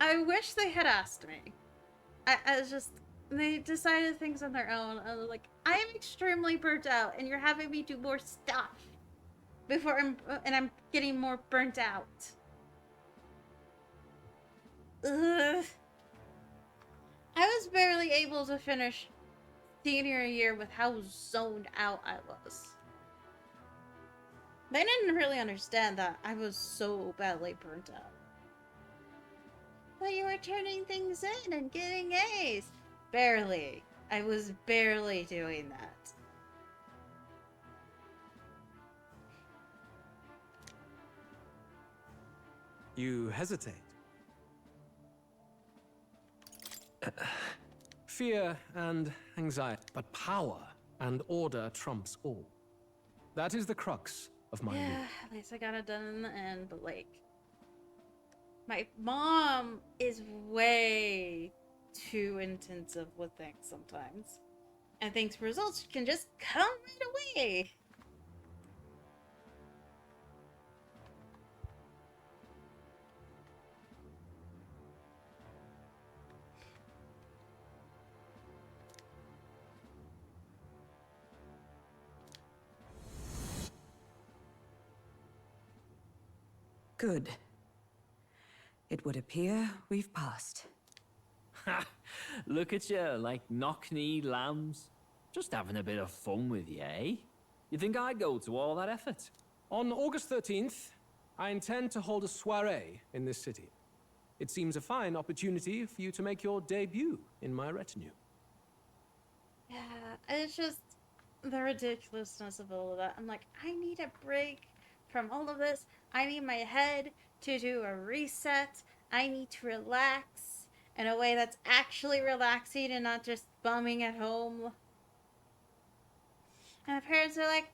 I wish they had asked me. I was just... They decided things on their own. I was like, I am extremely burnt out, and you're having me do more stuff before I'm getting more burnt out. Ugh. I was barely able to finish senior year with how zoned out I was. They didn't really understand that I was so badly burnt out. But you were turning things in and getting A's. Barely. I was barely doing that. You hesitate. Fear and anxiety, but power and order trumps all. That is the crux of my rule. Yeah, at least I got it done in the end, but like, my mom is way too intensive with things sometimes. And thinks results can just come right away. Good. It would appear we've passed. Ha! Look at you, like knock-kneed lambs. Just having a bit of fun with you, eh? You think I'd go to all that effort? On August 13th, I intend to hold a soiree in this city. It seems a fine opportunity for you to make your debut in my retinue. Yeah, it's just the ridiculousness of all of that. I'm like, I need a break from all of this. I need my head to do a reset. I need to relax in a way that's actually relaxing and not just bumming at home. And my parents are like,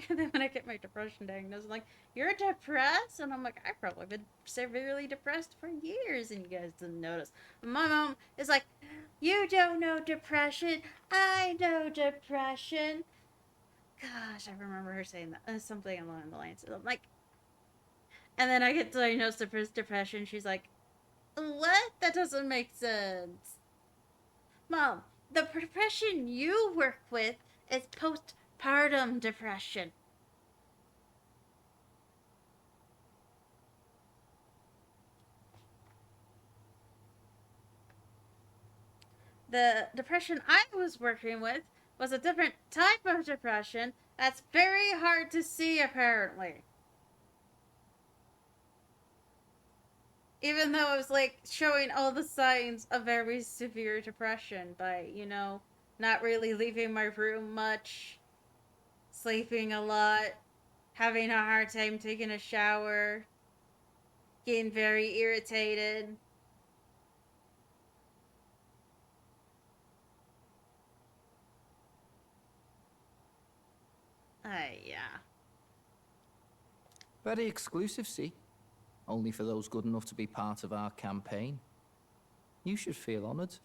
and then when I get my depression diagnosis, I'm like, you're depressed? And I'm like, I've probably been severely depressed for years and you guys didn't notice. And my mom is like, you don't know depression. I know depression. Gosh, I remember her saying that. Something along the lines. I'm like, and then I get diagnosed with depression. She's like, what? That doesn't make sense. Mom, the depression you work with is postpartum depression. The depression I was working with was a different type of depression that's very hard to see, apparently. Even though it was like showing all the signs of very severe depression by, you know, not really leaving my room much, sleeping a lot, having a hard time taking a shower, getting very irritated. Yeah. Very exclusive, see? Only for those good enough to be part of our campaign. You should feel honored.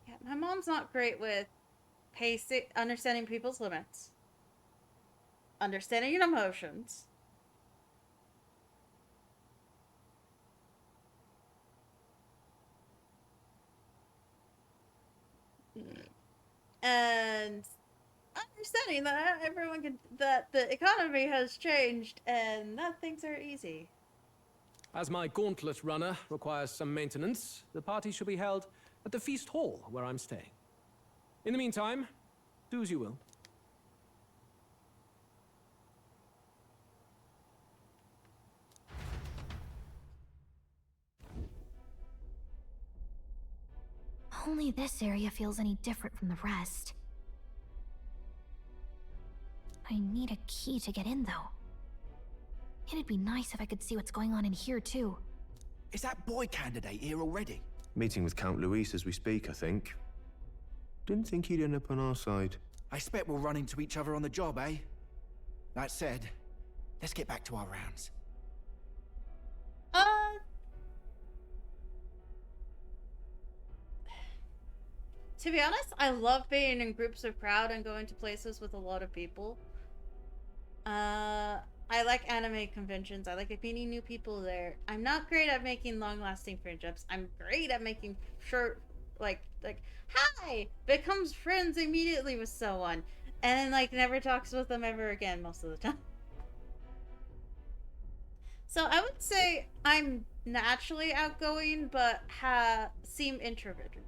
Yeah, my mom's not great with pacing, understanding people's limits, understanding your emotions. And understanding that everyone can, that the economy has changed and that things are easy. As my gauntlet runner requires some maintenance, the party shall be held at the feast hall where I'm staying. In the meantime, do as you will. Only this area feels any different from the rest. I need a key to get in, though. It'd be nice if I could see what's going on in here, too. Is that boy candidate here already? Meeting with Count Luis as we speak, I think. Didn't think he'd end up on our side. I expect we'll run into each other on the job, eh? That said, let's get back to our rounds. To be honest, I love being in groups of crowd and going to places with a lot of people. I like anime conventions. I like meeting new people there. I'm not great at making long-lasting friendships. I'm great at making sure, like, hi! Becomes friends immediately with someone. And then, like, never talks with them ever again most of the time. So I would say I'm naturally outgoing, but seem introverted.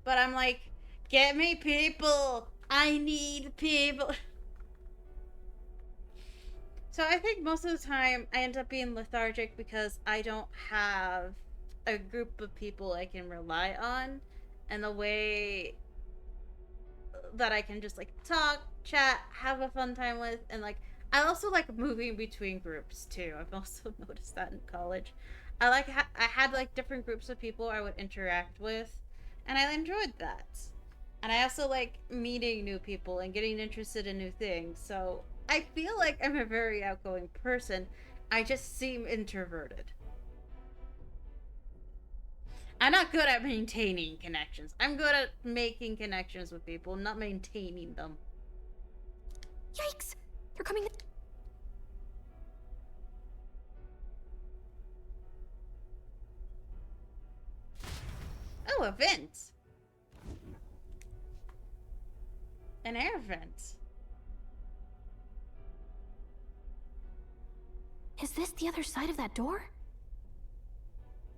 But I'm like, get me people! I need people! So I think most of the time I end up being lethargic because I don't have a group of people I can rely on, and the way that I can just like talk, chat, have a fun time with, and like I also like moving between groups too. I've also noticed that in college. I had like different groups of people I would interact with, and I enjoyed that. And I also like meeting new people and getting interested in new things. So I feel like I'm a very outgoing person. I just seem introverted. I'm not good at maintaining connections. I'm good at making connections with people, not maintaining them. Yikes! They're coming. Oh, a vent. An air vent. Is this the other side of that door?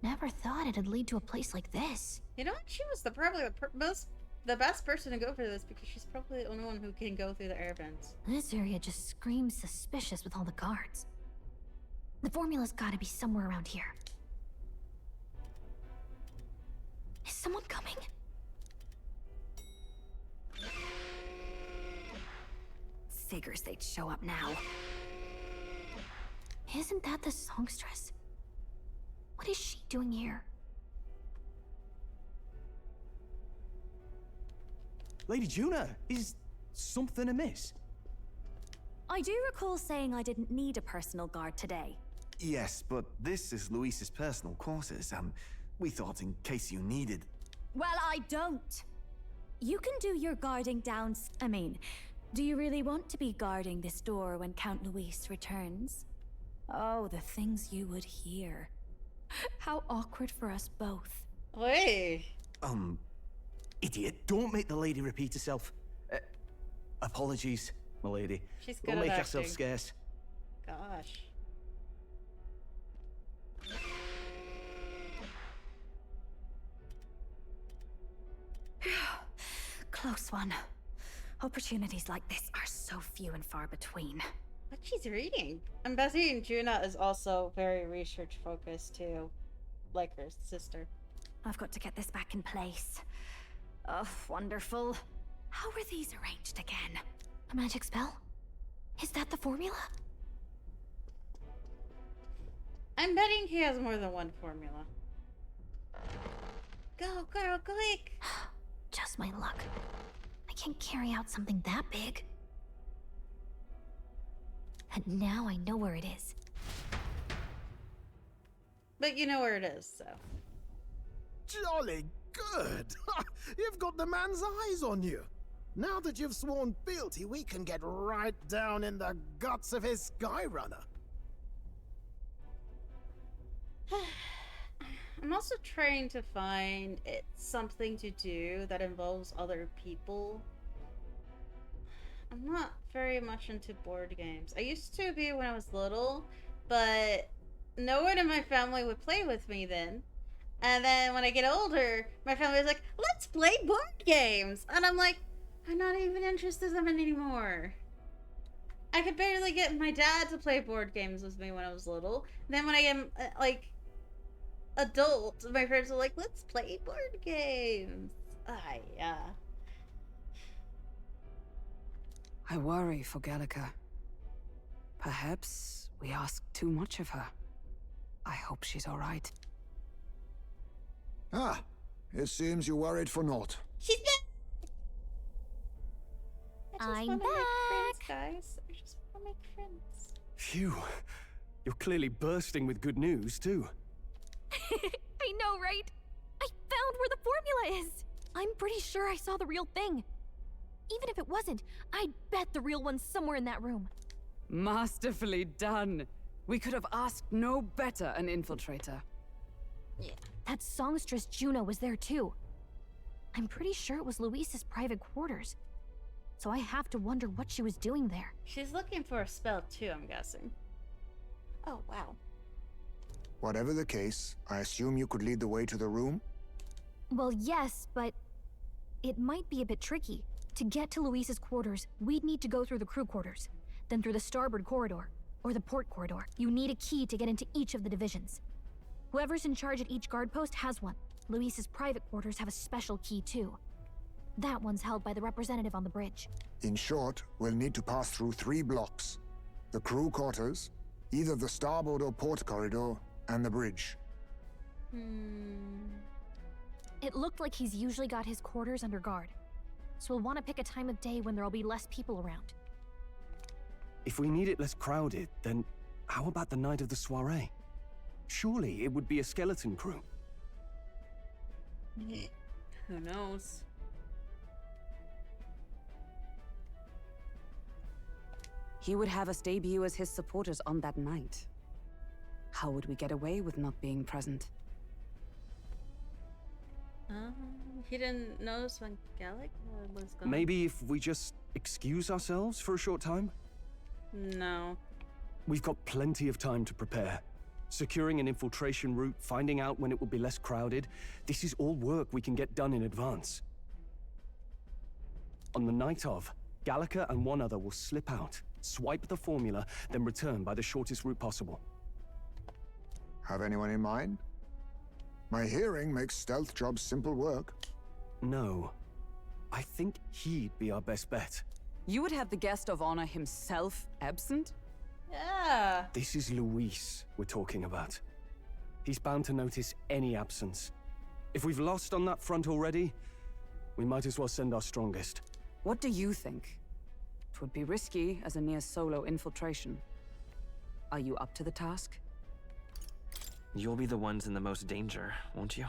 Never thought it'd lead to a place like this. You know what? She was probably the best person to go for this because she's probably the only one who can go through the air vents. This area just screams suspicious with all the guards. The formula's gotta be somewhere around here. Is someone coming? Figures they'd show up now. Isn't that the songstress? What is she doing here? Lady Juna, is something amiss? I do recall saying I didn't need a personal guard today. Yes, but this is Luis's personal quarters, and we thought in case you needed... Well, I don't. You can do your guarding down... I mean, do you really want to be guarding this door when Count Luis returns? Oh, the things you would hear. How awkward for us both. Wait. Idiot, don't make the lady repeat herself. Apologies, my lady. She's good We'll at make acting. ourselves scarce. Gosh. Close one. Opportunities like this are so few and far between. What she's reading. I'm guessing Juna is also very research focused too. Like her sister. I've got to get this back in place. Oh, wonderful. How are these arranged again? A magic spell? Is that the formula? I'm betting he has more than one formula. Go, girl, quick! Just my luck. I can't carry out something that big. And now I know where it is. But you know where it is, so. Jolly good! You've got the man's eyes on you. Now that you've sworn fealty, we can get right down in the guts of his Skyrunner. I'm also trying to find something to do that involves other people. I'm not very much into board games. I used to be when I was little, but no one in my family would play with me then. And then when I get older, my family's like, let's play board games! And I'm like, I'm not even interested in them anymore. I could barely get my dad to play board games with me when I was little. And then when I am, like, adult, my parents were like, let's play board games. Yeah. I worry for Gallica. Perhaps we ask too much of her. I hope she's all right. Ah, it seems you worried for naught. She's back! I'm wanna back! Make friends, guys. I just want to make friends. Phew. You're clearly bursting with good news, too. I know, right? I found where the formula is! I'm pretty sure I saw the real thing. Even if it wasn't, I'd bet the real one's somewhere in that room. Masterfully done. We could have asked no better an infiltrator. Yeah. That songstress Juno was there too. I'm pretty sure it was Luis's private quarters. So I have to wonder what she was doing there. She's looking for a spell too, I'm guessing. Oh, wow. Whatever the case, I assume you could lead the way to the room? Well, yes, but it might be a bit tricky. To get to Luis's quarters, we'd need to go through the crew quarters, then through the starboard corridor, or the port corridor. You need a key to get into each of the divisions. Whoever's in charge at each guard post has one. Luis's private quarters have a special key too. That one's held by the representative on the bridge. In short, we'll need to pass through 3 blocks. The crew quarters, either the starboard or port corridor, and the bridge. It looked like he's usually got his quarters under guard. so we'll want to pick a time of day when there'll be less people around. If we need it less crowded, then how about the night of the soiree? Surely it would be a skeleton crew. Who knows? He would have us debut as his supporters on that night. How would we get away with not being present? He didn't notice when Gallic was gone. Maybe if we just excuse ourselves for a short time? No. We've got plenty of time to prepare. Securing an infiltration route, finding out when it will be less crowded, this is all work we can get done in advance. On the night of, Gallica and one other will slip out, swipe the formula, then return by the shortest route possible. Have anyone in mind? My hearing makes stealth jobs simple work. No. I think he'd be our best bet. You would have the guest of honor himself absent? Yeah. This is Luis we're talking about. He's bound to notice any absence. If we've lost on that front already, we might as well send our strongest. What do you think? It would be risky as a near-solo infiltration. Are you up to the task? You'll be the ones in the most danger, won't you?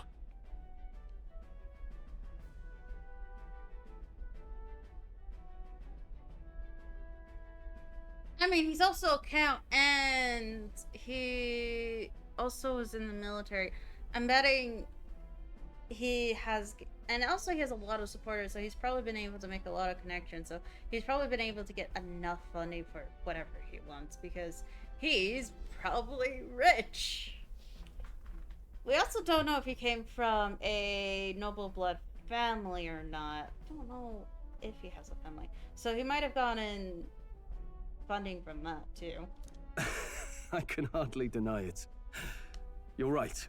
I mean, he's also a count, and he also was in the military. I'm betting he has, and also he has a lot of supporters, so he's probably been able to make a lot of connections. So he's probably been able to get enough funding for whatever he wants, because he's probably rich. We also don't know if he came from a noble blood family or not. Don't know if he has a family. So he might have gone in funding from that too. I can hardly deny it. You're right.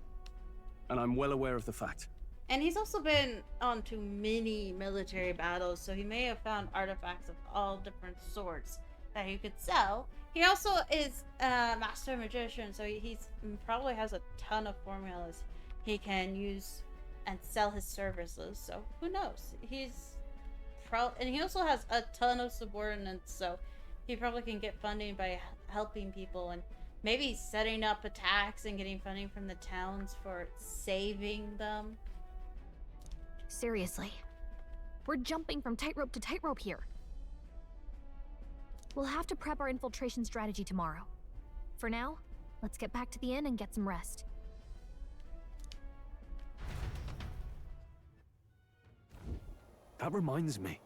And I'm well aware of the fact. And he's also been on to many military battles, so he may have found artifacts of all different sorts that he could sell. He also is a master magician, so he's probably has a ton of formulas he can use and sell his services. So who knows? And he also has a ton of subordinates, so he probably can get funding by helping people and maybe setting up attacks and getting funding from the towns for saving them. Seriously. We're jumping from tightrope to tightrope here. We'll have to prep our infiltration strategy tomorrow. For now, let's get back to the inn and get some rest. That reminds me.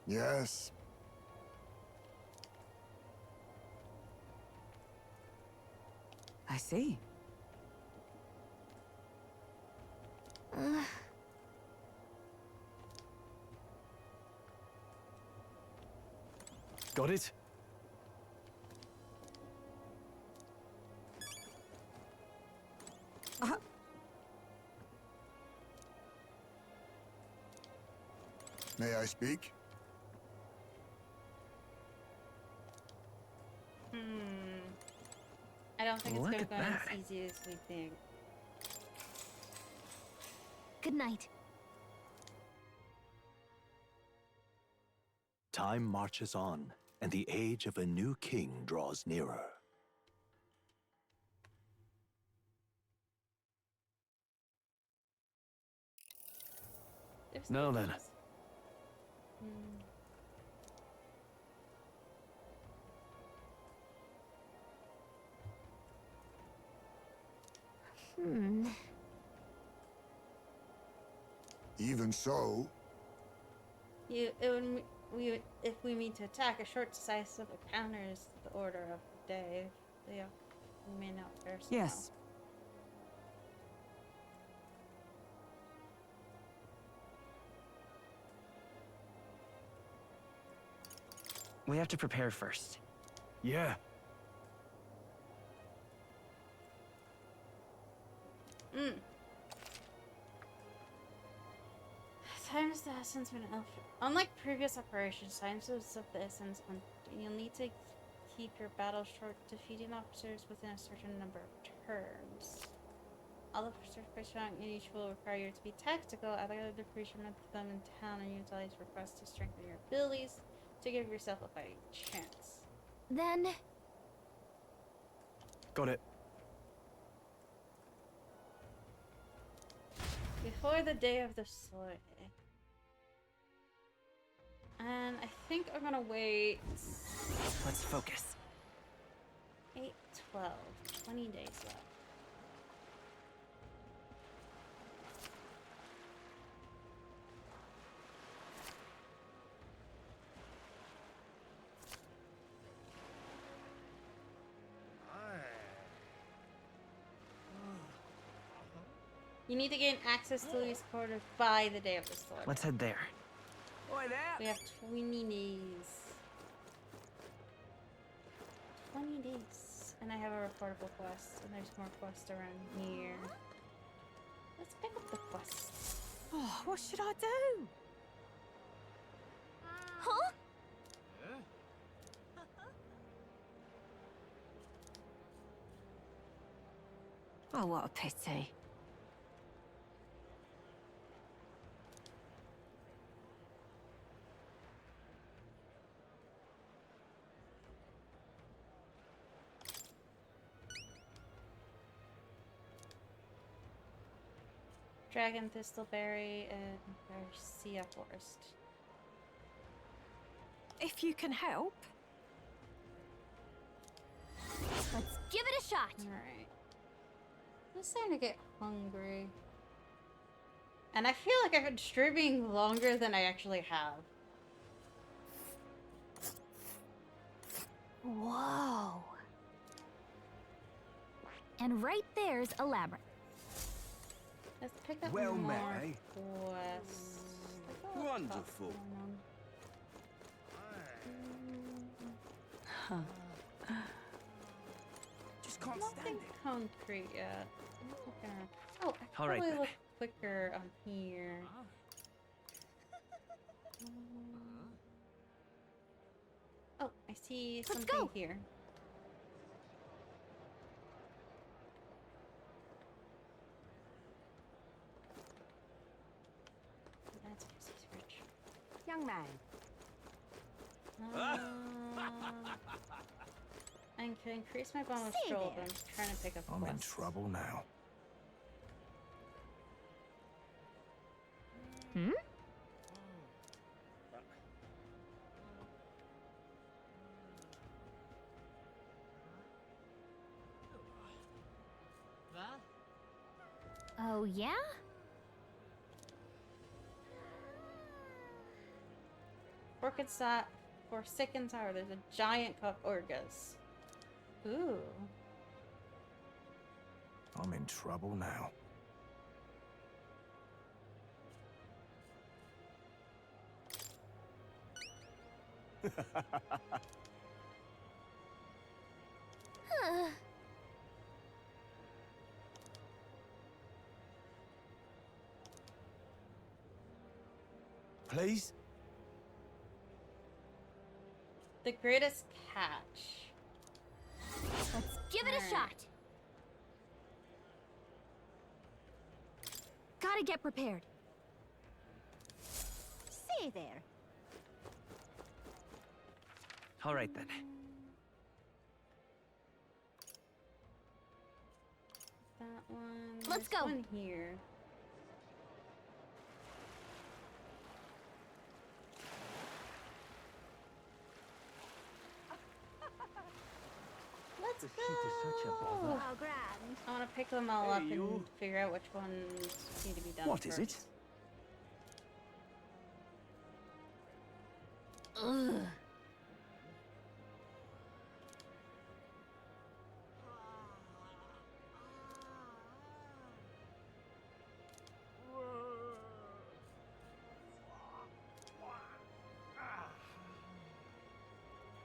Yes. I see. Got it? May I speak? I don't think it's Look gonna at go that. as easy as we think. Good night. Time marches on, and the age of a new king draws nearer. Now then. Even so, If we mean to attack, a short, decisive encounter is the order of the day. We may not fare so Yes. We have to prepare first. Yeah. Time is the essence of an elf. Unlike previous operations, time is of the essence, and you'll need to keep your battle short, defeating officers within a certain number of turns. All the first strong in each will require you to be tactical. Other creation of them in town and utilize requests to strengthen your abilities to give yourself a fighting chance. Then Got it. Before the day of the sword. And I think I'm gonna wait. Let's focus. 8, 12, 20 days left. You need to gain access to Louis Quarter by the day of the sword. Let's head there. Oi there! We have 20 days. 20 days. And I have a reportable quest, and there's more quests around here. Let's pick up the quests. Oh, what should I do? Huh? Oh, what a pity. Dragon Thistleberry and Garcia Forest. If you can help. Let's give it a shot. Alright. I'm starting to get hungry. And I feel like I've been streaming longer than I actually have. Whoa. And right there's a labyrinth. Let's pick up Well more met, eh? quests. Like, oh, Wonderful. Just can't stand it. Concrete yet. Oh, I All right, probably then. look quicker on here. Oh, I see something go. here. That's Chrissy's fridge. Young man. I can increase my bonus Stay roll, there. but I'm trying to pick up I'm in quests. trouble now. Hmm? Oh, yeah? Forsaken Tower, there's a giant cup Orgus. Ooh. I'm in trouble now. Huh. Please? The greatest catch. Let's give it a Alright. shot. Gotta get prepared. Stay there. All right then. That one. Let's There's go. One here. Let's The go. heat is such a bother. Oh, grand. I want to pick them all Hey, up and you. figure out which ones need to be done. What is it? first. Ugh.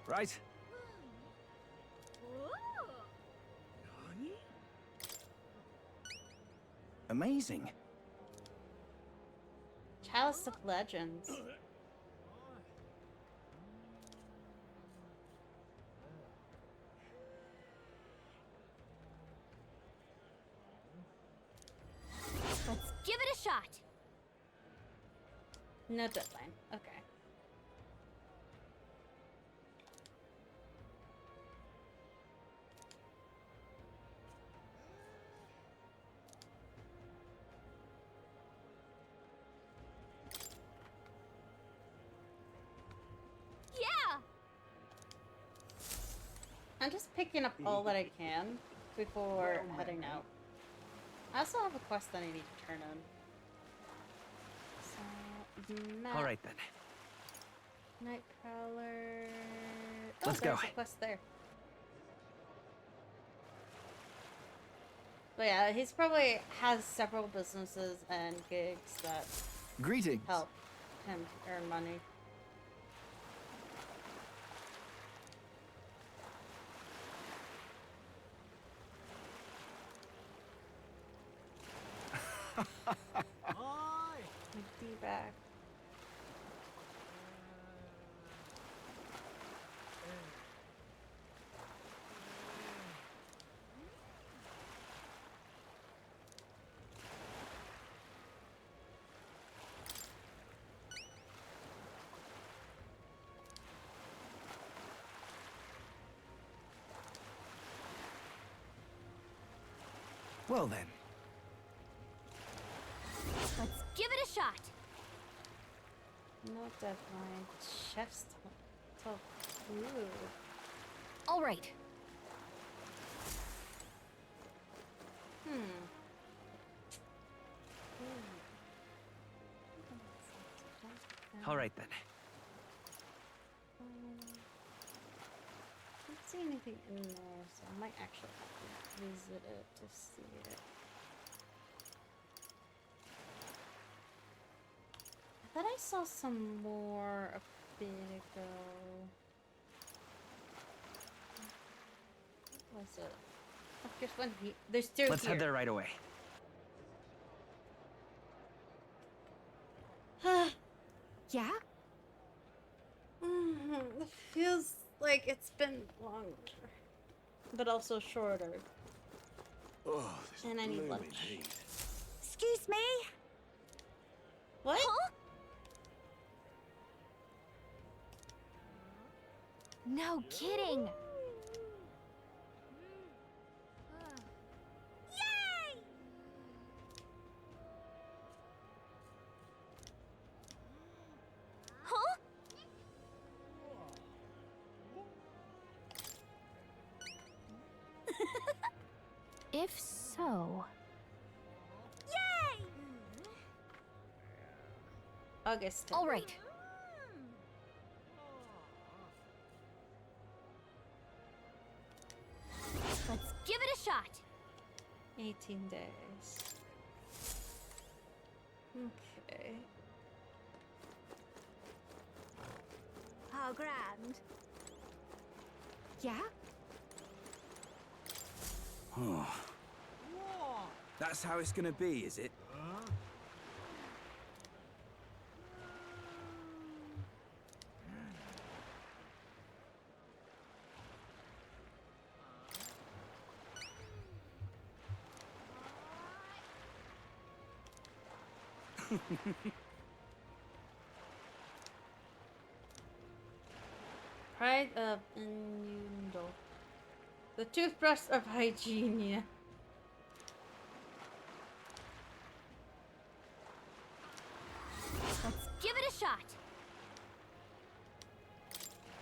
Right. Amazing. Chalice of Legends. No deadline. Okay. Yeah! I'm just picking up all that I can before heading out. I also have a quest that I need to turn in. So, map, All right then. Night Prowler. Oh, Let's there's go. a quest there. But yeah, he's probably has several businesses and gigs that Greetings. help him earn money. Be back. Well then. Let's give it a shot. No deadline. Chef's top food. All right. All right then. I don't see anything in there, so I might actually have to visit it to see it. I thought I saw some more a bit ago. What was it? Oh, there's one here. There's two Let's here. head there right away. Yeah? It feels like it's been longer, but also shorter. Oh, this And I need blooming lunch. heat. Excuse me? What? Huh? No kidding. Yay! Huh? If so, Yay! August. all right. Let's give it a shot. 18 days. Okay. How grand. Yeah? Oh. That's how it's gonna be, is it? Pride of Innuendo. The toothbrush of hygiene. Let's give it a shot.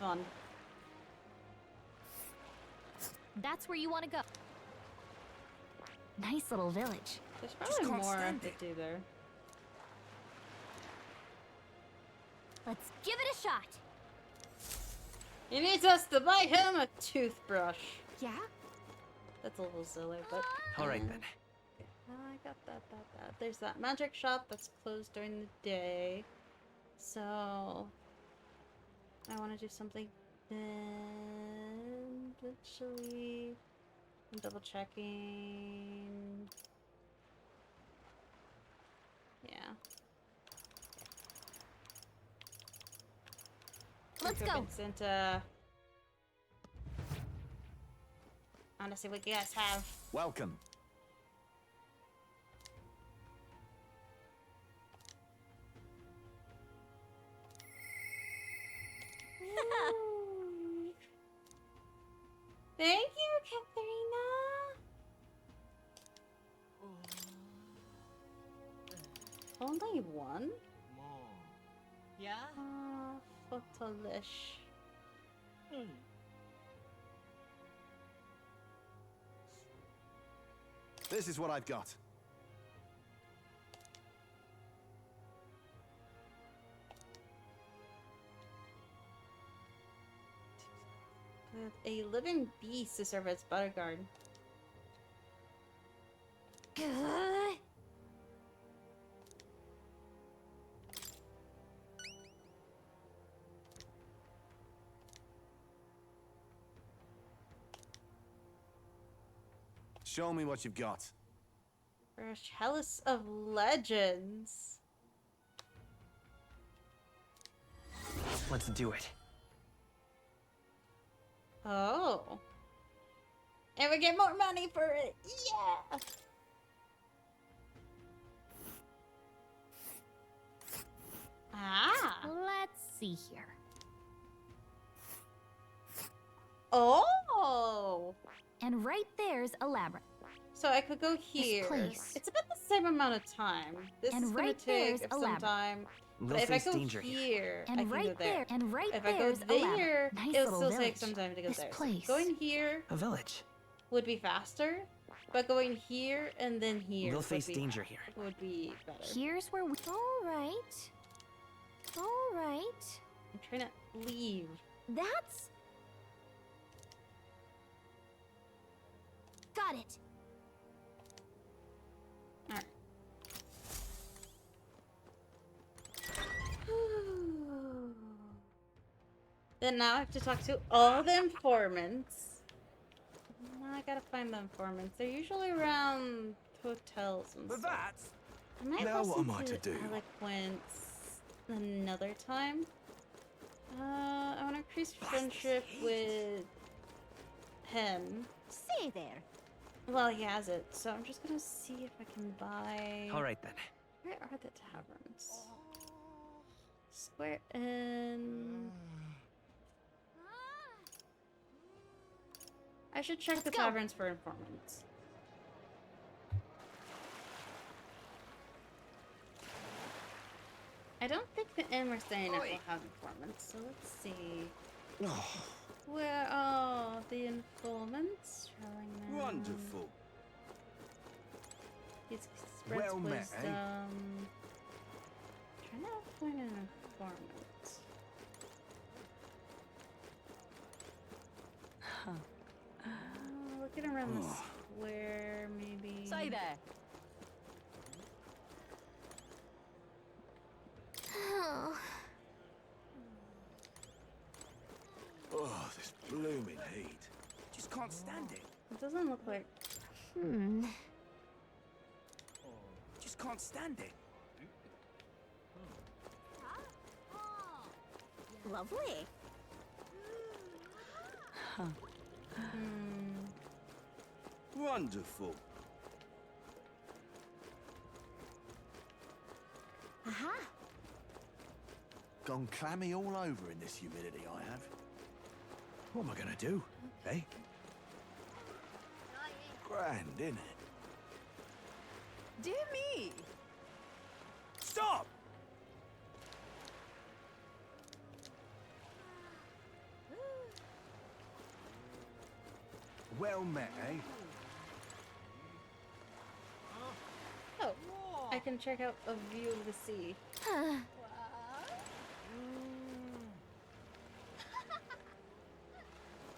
Fun. That's where you want to go. Nice little village. There's Just probably can't more stand to it. do there. Let's give it a shot. He needs us to buy him a toothbrush. Yeah? That's a little silly, but... All right then. I got that. There's that magic shop that's closed during the day. So... I want to do something then... Literally... I'm double checking... Yeah. Let's go. Vincent, I want to see what you guys have. Welcome. Thank you, Katharina. Only one? Yeah? Photolish. This is what I've got. With a living beast to serve as bodyguard. Show me what you've got. For a Chalice of Legends. Let's do it. Oh. And we get more money for it. Yeah. Ah. Let's see here. Oh. And right there's a labyrinth. So I could go here. place. It's about the same amount of time. This And is gonna right take there's a some labyrinth. time. We'll But if I face go danger here, I And can right go there. there, and right If I go there's a there, labyrinth. Nice it'll little still take village. some time to go This there. place. So going here A village. would be faster, but going here and then here We'll would face be danger here. Would be better. Here's where we. All right. All right. I'm trying to leave. That's. Got it. Alright. Then now I have to talk to all the informants. Now I gotta find the informants. They're usually around hotels and But stuff. that's... I might Now what listen am I to do? Eloquence another time. I want to increase friendship with him. Say there. Well, he has it, so I'm just gonna see if I can buy. All right then. Where are the taverns? Square in. I should check the taverns for informants. I don't think the inn we're staying at will have informants, so let's see. Where are the informants? Traveling man. Wonderful. He's spreads Well met, wisdom. eh? Trying to find an informant. Looking around the square, maybe. Say there. Oh, this blooming heat. Just can't stand it. It doesn't look like. Just can't stand it. Lovely. Wonderful. Aha. Gone clammy all over in this humidity I have. What am I gonna do, eh? Grand, innit? Dear me. Stop! Well met, eh? Oh, I can check out a view of the sea.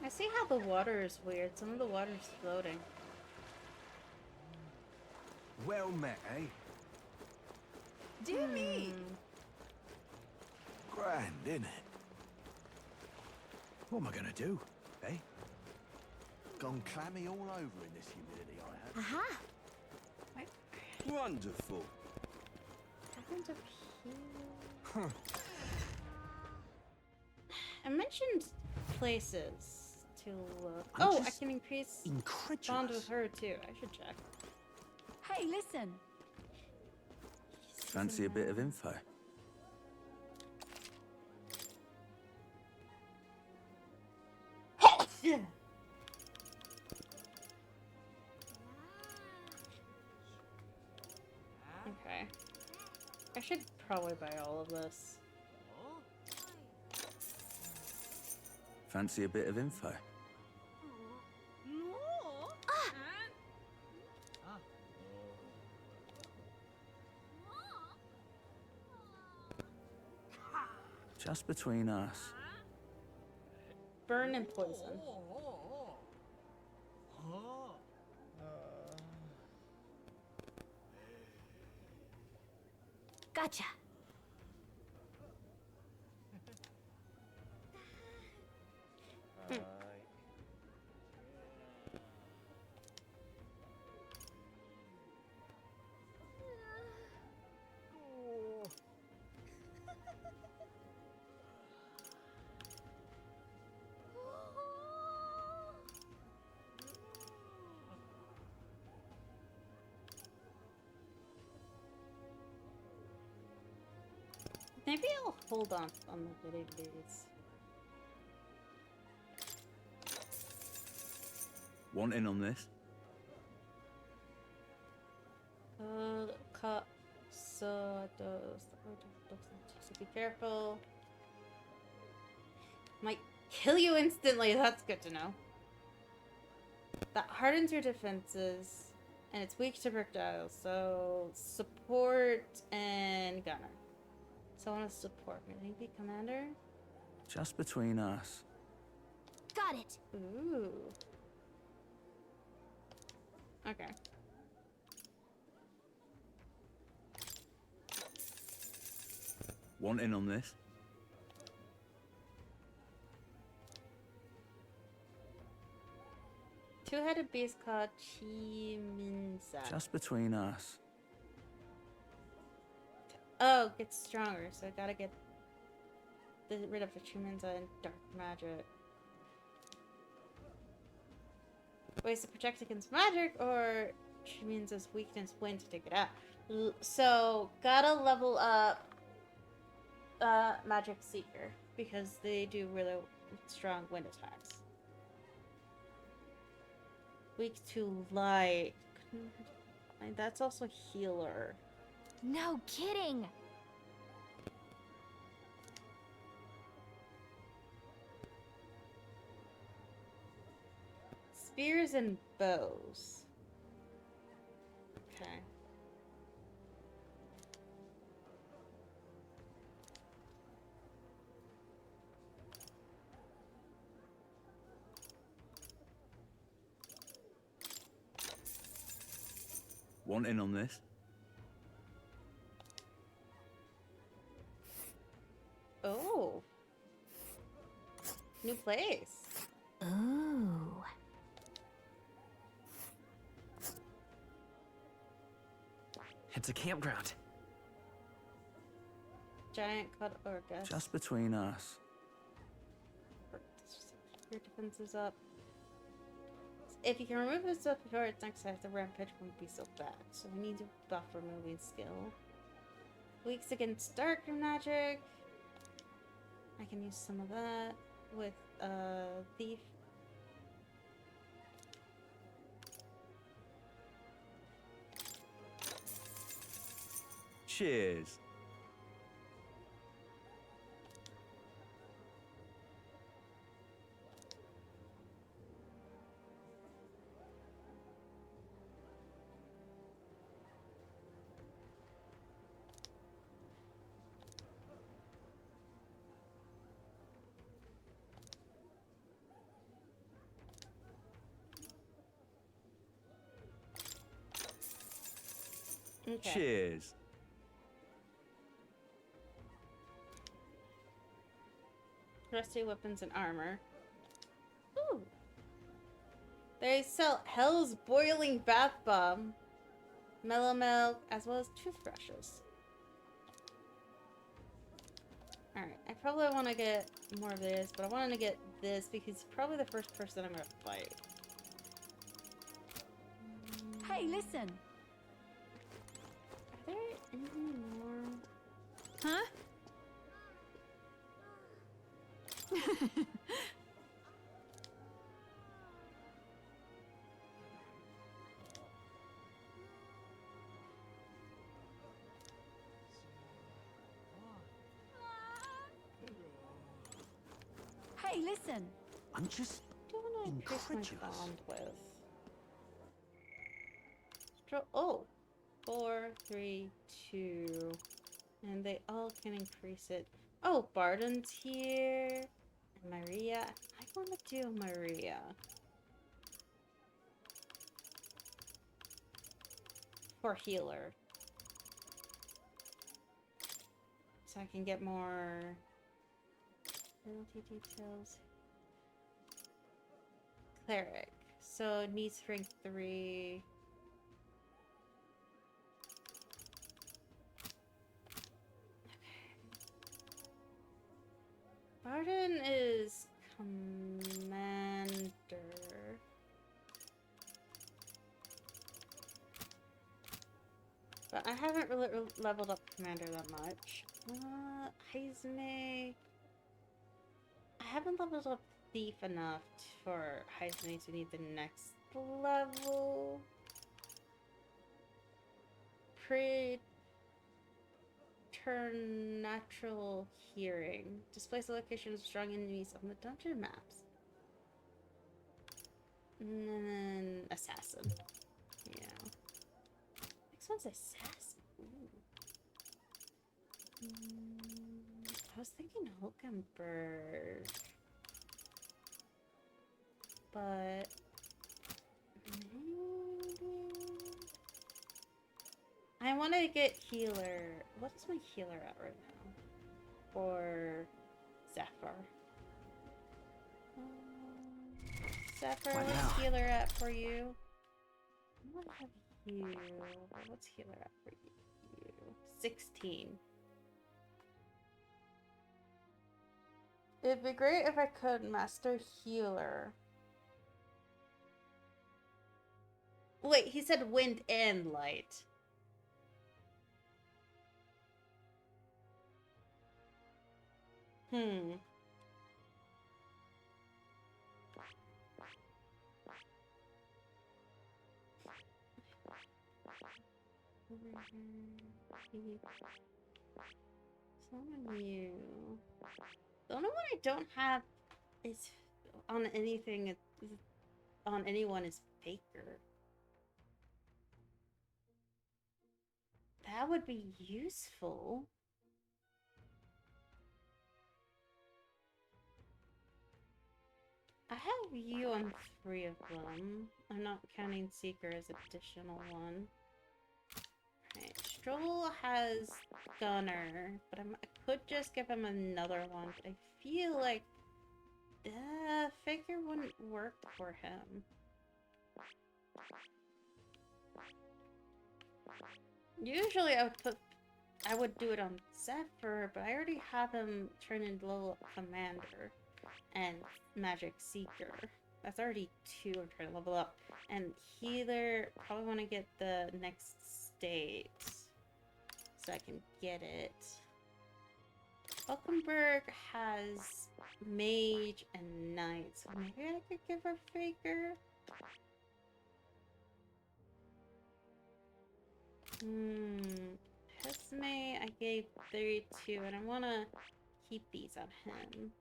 I see how the water is weird. Some of the water is floating. Well met, eh? Dear me. Grand, innit? What am I gonna do, eh? Gone clammy all over in this humidity I have. Aha. Wonderful. Happened up here. I mentioned places to look. Oh, I can increase bond with her too. I should check. Hey, listen. Fancy a bit of info? Yeah. Okay. I should probably buy all of this. Fancy a bit of info? Just between us. Burn and poison. Gotcha. Maybe I'll hold on the days. Want in on this? So be careful. Might kill you instantly. That's good to know. That hardens your defenses, and it's weak to projectiles. So support and gunner. So I want to support. Maybe commander. Just between us. Got it. Ooh. Okay. Want in on this? Two-headed beast called Chiminza. Just between us. Oh, gets stronger, so I gotta get rid of the Chiminza and dark magic. Ways to protect against magic, or Chiminza's weakness when to take it out. So, gotta level up Magic Seeker, because they do really strong wind attacks. Weak to light. That's also healer. No kidding. Spears and bows. Okay. Want in on this? Oh. New place. Ooh. It's a campground. Giant cut orca. Just between us. Your defense is up. If you can remove this stuff before its next attack, the rampage won't be so bad. So we need to buff removing skill. Weaks against dark magic. I can use some of that with thief. Cheers. Okay. Cheers. Rusty weapons and armor. Ooh. They sell Hell's Boiling Bath Bomb, mellow milk, as well as toothbrushes. Alright, I probably want to get more of this, but I wanted to get this because he's probably the first person I'm going to fight. Hey, listen. Are there any more? Huh? Hey, listen. I'm just Don't want to increase my incredulous. bond with. Oh, 4, 3, 2, and they all can increase it. Oh, Barden's here, and Maria. I want to do Maria. For healer. So I can get more penalty details. Cleric. So it needs strength 3. Barden is commander. But I haven't really leveled up commander that much. Heisme. I haven't leveled up thief enough for Heisme to need the next level. Preternatural hearing. Displays the location of strong enemies on the dungeon maps. And then assassin. Yeah. Next one's assassin. I was thinking Hulkenberg. But maybe I want to get healer. What's my healer at right now? For Zephyr. Zephyr, What what's now? healer at for you? I want to have you. What's healer at for you? 16. It'd be great if I could master healer. Wait, he said wind and light. Some of you. The only one I don't have is on anything. On anyone is Faker. That would be useful. I have you on 3 of them. I'm not counting Seeker as additional one. Right, Stroll has Gunner, but I could just give him another one, but I feel like Faker wouldn't work for him. Usually I would do it on Zephyr, but I already have him turn into level up Commander and Magic Seeker. That's already 2 I'm trying to level up. And Healer, probably want to get the next state so I can get it. Hulkenberg has Mage and Knight, so maybe I could give her Faker. Hesme, I gave 32, and I want to keep these on him.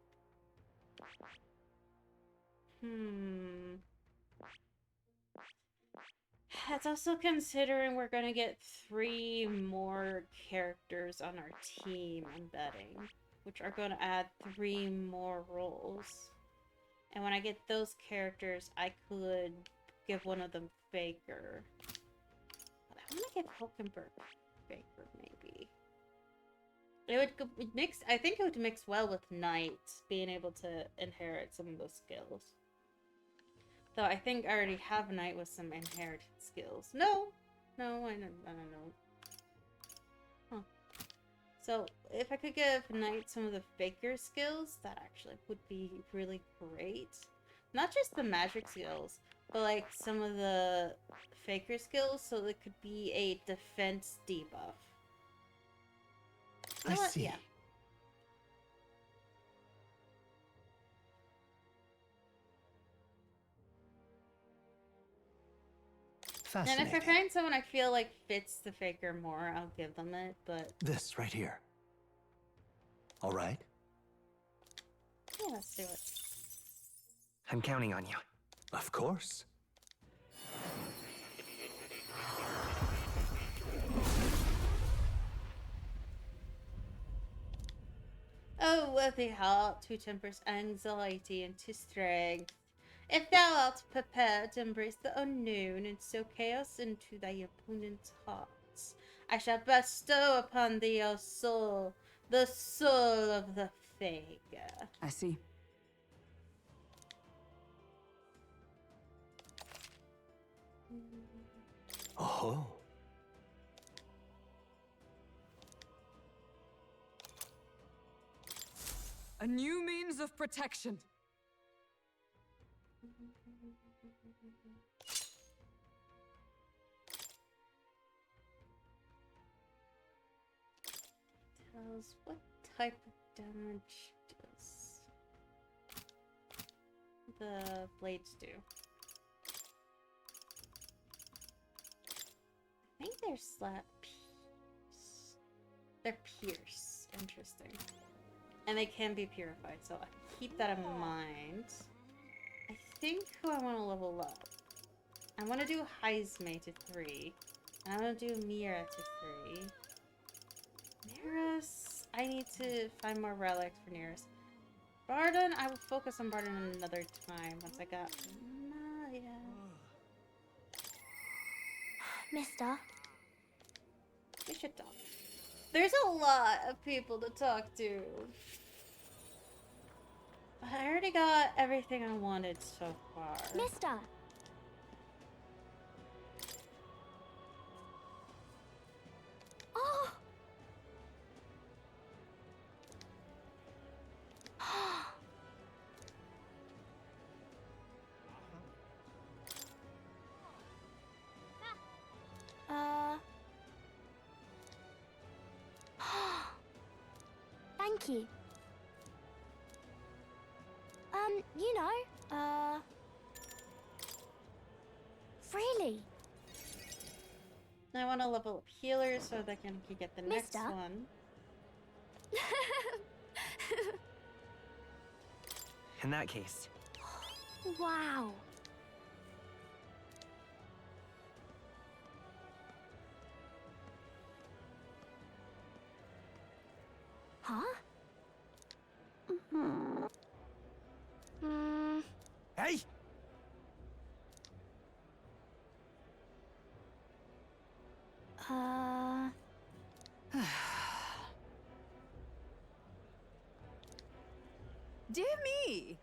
That's also considering we're gonna get 3 more characters on our team, I'm betting, which are gonna add 3 more roles. And when I get those characters, I could give one of them Faker. But I want to give Hulkenberg Faker, maybe. It would mix. I think it would mix well with Knight, being able to inherit some of those skills. Though I think I already have Knight with some inherited skills. No, I don't know. Huh. So if I could give Knight some of the Faker skills, that actually would be really great. Not just the magic skills, but like some of the Faker skills, so it could be a defense debuff. You know what? see. Yeah. And if I Fascinating. find someone I feel like fits the Faker more, I'll give them it, but This right here. All right. yeah. Yeah, let's do it. I'm counting on you. Of course. Oh, worthy heart, who tempers anxiety into strength. If thou art prepared to embrace the unknown and sow chaos into thy opponent's hearts, I shall bestow upon thee, O soul, the soul of the Fae. I see. Oh. A new means of protection. Tells what type of damage does the blades do. I think they're they're pierce. Interesting. And they can be purified, so I keep that in mind. I think who I want to level up. I want to do Heisme to 3. And I want to do Mira to 3. Nearest. I need to find more relics for Nearest. Bardon, I will focus on Bardon another time once I got Maya. Mister? We should talk. There's a lot of people to talk to. But I already got everything I wanted so far. Mister! Oh! Thank you. You know, really? I want to level up healers so that I can get the next Mister? one. In that case, Wow. Huh? hey! Dear me!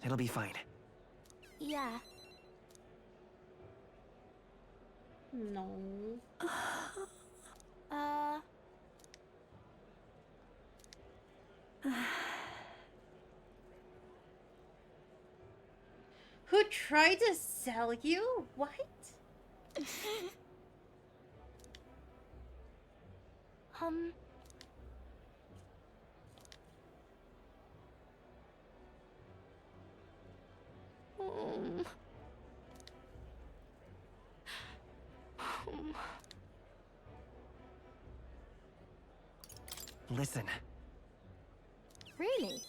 It'll be fine. Yeah. No. Who tried to sell you? What? Listen. Really?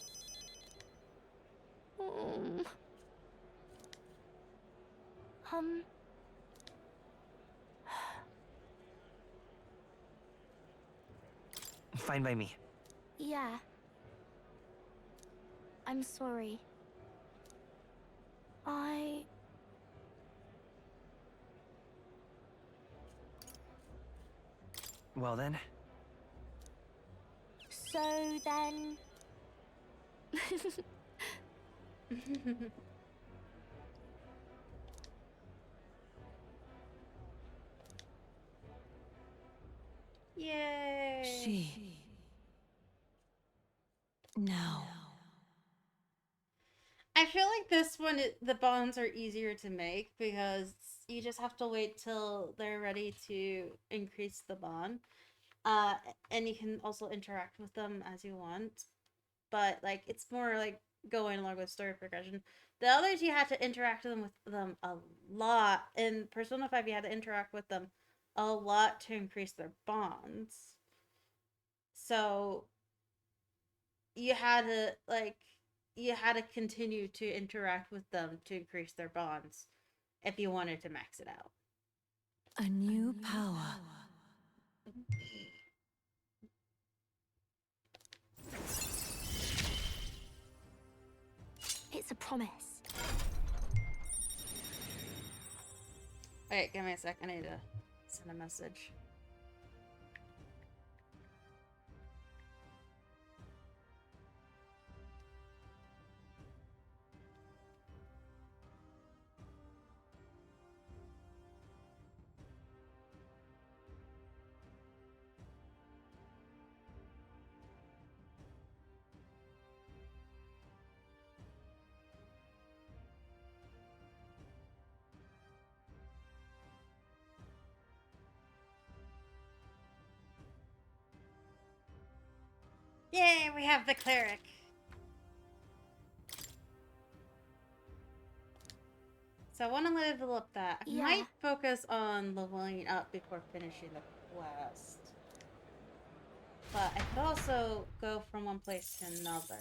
Fine by me. Yeah. I'm sorry. Well then. So then... Yay! No. I feel like this one, the bonds are easier to make because you just have to wait till they're ready to increase the bond. And you can also interact with them as you want. But, like, it's more like going along with story progression. The others, you had to interact with them a lot. In Persona 5, you had to interact with them a lot to increase their bonds. So you had to continue to interact with them to increase their bonds if you wanted to max it out. A new power. It's a promise. Wait, give me a sec. I need to send a message. Yay, we have the cleric. So I want to level up that. I might focus on leveling up before finishing the quest. But I could also go from one place to another.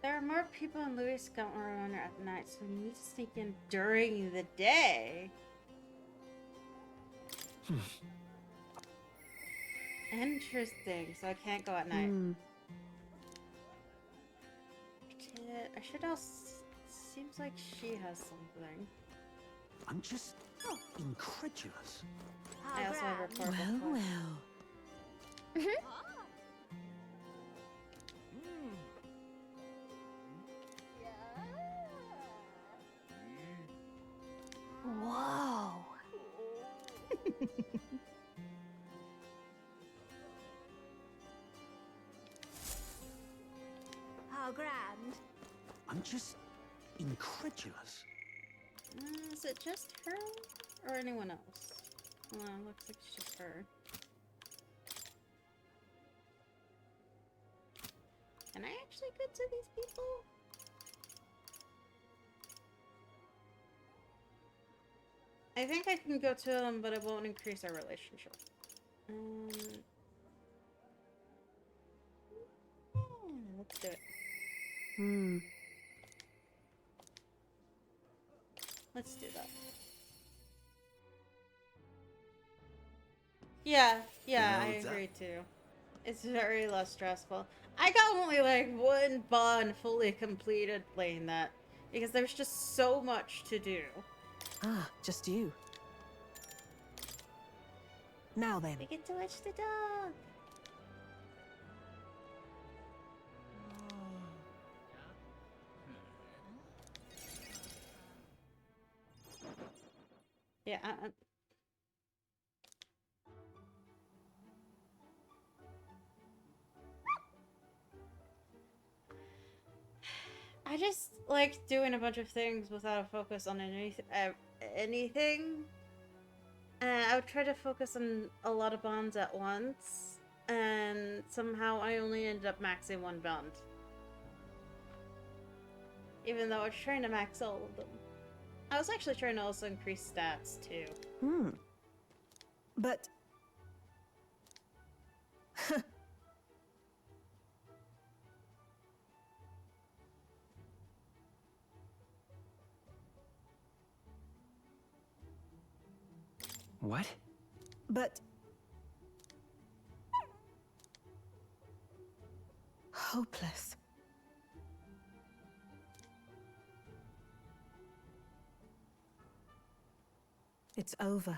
There are more people in Louis Scout Runner at night, so we need to sneak in during the day. Interesting. So I can't go at night. I should also. Seems like she has something. I'm just incredulous. I also have a purple Well, well. Whoa. How grand. I'm just incredulous. Is it just her or anyone else? Well, looks like it's just her. Can I actually go to these people? I think I can go to them, but it won't increase our relationship. Let's do it. Let's do that. Yeah, I agree too. It's very less stressful. I got only like one bond fully completed playing that because there's just so much to do. Ah, just you. Now then. We get to watch the dog. Yeah, I just like doing a bunch of things without a focus on anything. I would try to focus on a lot of bonds at once, and somehow I only ended up maxing one bond. Even though I was trying to max all of them. I was actually trying to also increase stats too. But... What? But... hopeless. It's over.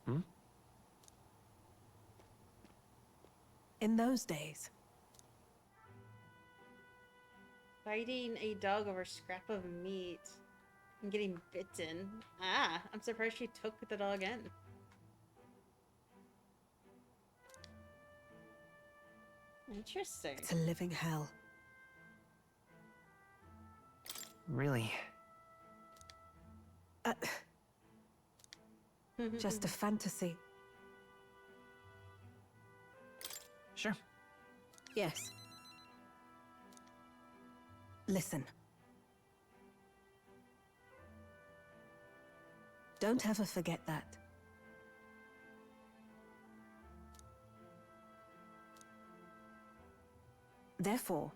Hmm? In those days, Fighting a dog over a scrap of meat and getting bitten. Ah, I'm surprised she took the dog in. Interesting. it's a living hell. Really? Just a fantasy. Sure. Yes. Listen. Don't ever forget that. Therefore,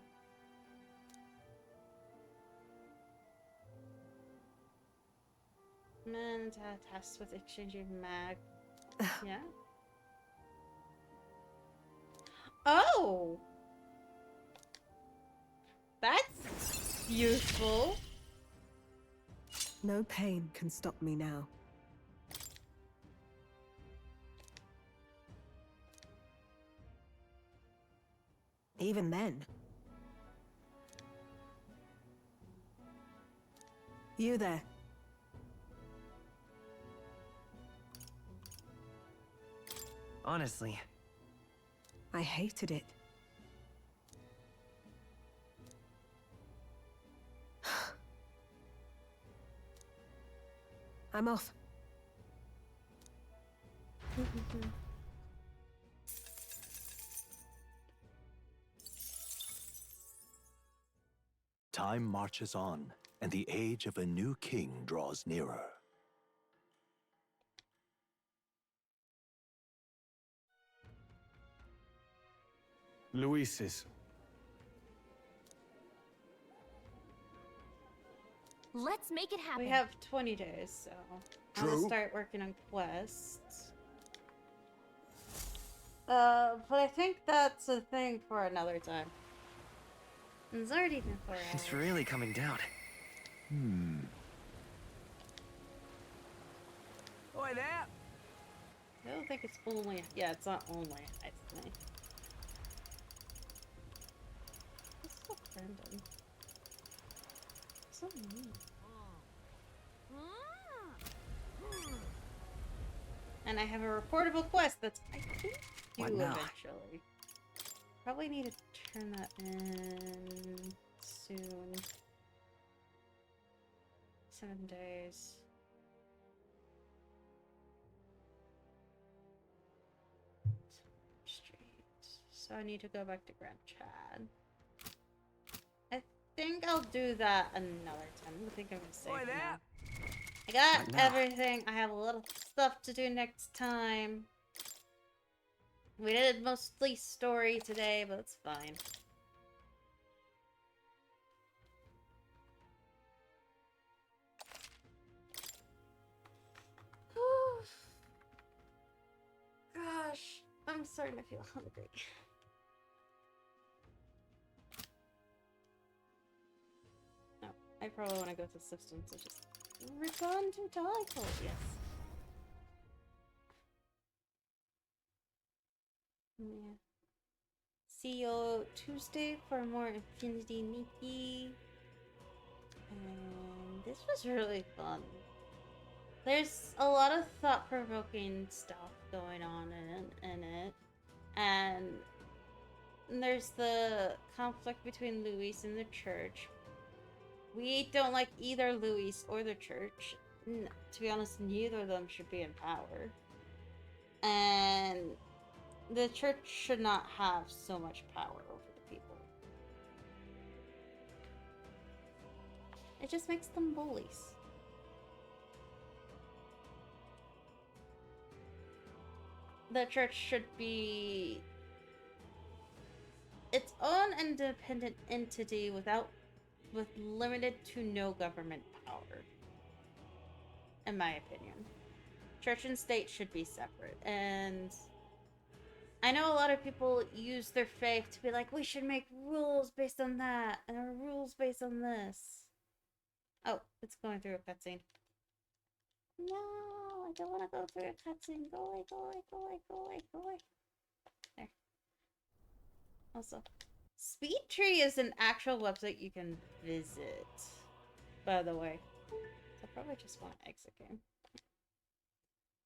Man, tasked with exchanging mag. Yeah. Oh! That's useful. no pain can stop me now. Even then. You there. Honestly, I hated it. I'm off. Time marches on, and the age of a new king draws nearer. Luis's. Let's make it happen. We have 20 days, so I'm gonna True. start working on quests. But I think that's a thing for another time. It's already been 4 hours. it's really coming down. Oi there! I don't think it's only. Yeah, it's not only. I think. It's so random. So mean. And I have a reportable quest that's I think due What now? eventually. Probably need to turn that in soon. 7 days. Street. So I need to go back to Grand Chad. I think I'll do that another time. I think I'm gonna save Oi there! now. I got What now? everything. I have a little stuff to do next time. We did mostly story today, but it's fine. Gosh, I'm starting to feel hungry. No, I probably want to go to systems and just respond to Tycho, yes. Yeah. See you Tuesday for more Infinity Nikki. And this was really fun. There's a lot of thought-provoking stuff going on in it. And there's the conflict between Luis and the church. We don't like either Luis or the church. To be honest, neither of them should be in power. And the church should not have so much power over the people. It just makes them bullies. The church should be its own independent entity with limited to no government power. In my opinion. Church and state should be separate, and I know a lot of people use their faith to be like, we should make rules based on that, and rules based on this. Oh, it's going through a cutscene. No, I don't want to go through a cutscene. Go away, go away, go away, go away, go away. There. Also, Speedtree is an actual website you can visit, by the way. So I probably just want to exit game.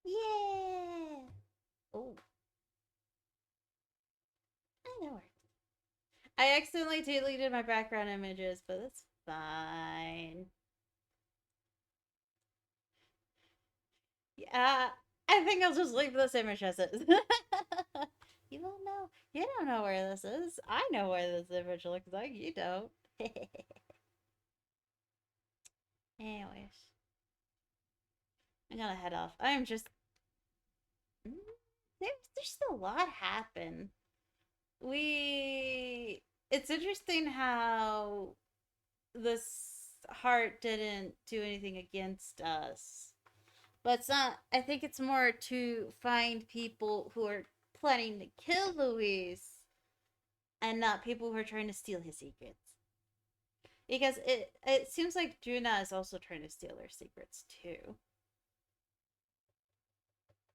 Yeah! Oh. I know where. I accidentally deleted my background images, but it's fine. Yeah, I think I'll just leave this image as is. You don't know. You don't know where this is. I know where this image looks like. You don't. Anyways. I'm gonna head off. I'm just... There's just a lot happen. It's interesting how this heart didn't do anything against us. But it's not... I think it's more to find people who are planning to kill Luis and not people who are trying to steal his secrets. Because it seems like Juna is also trying to steal their secrets too.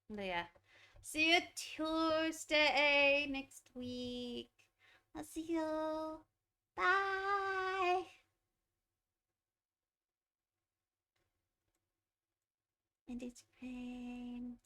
But yeah. See you Tuesday next week. I'll see you. Bye. And it's rain.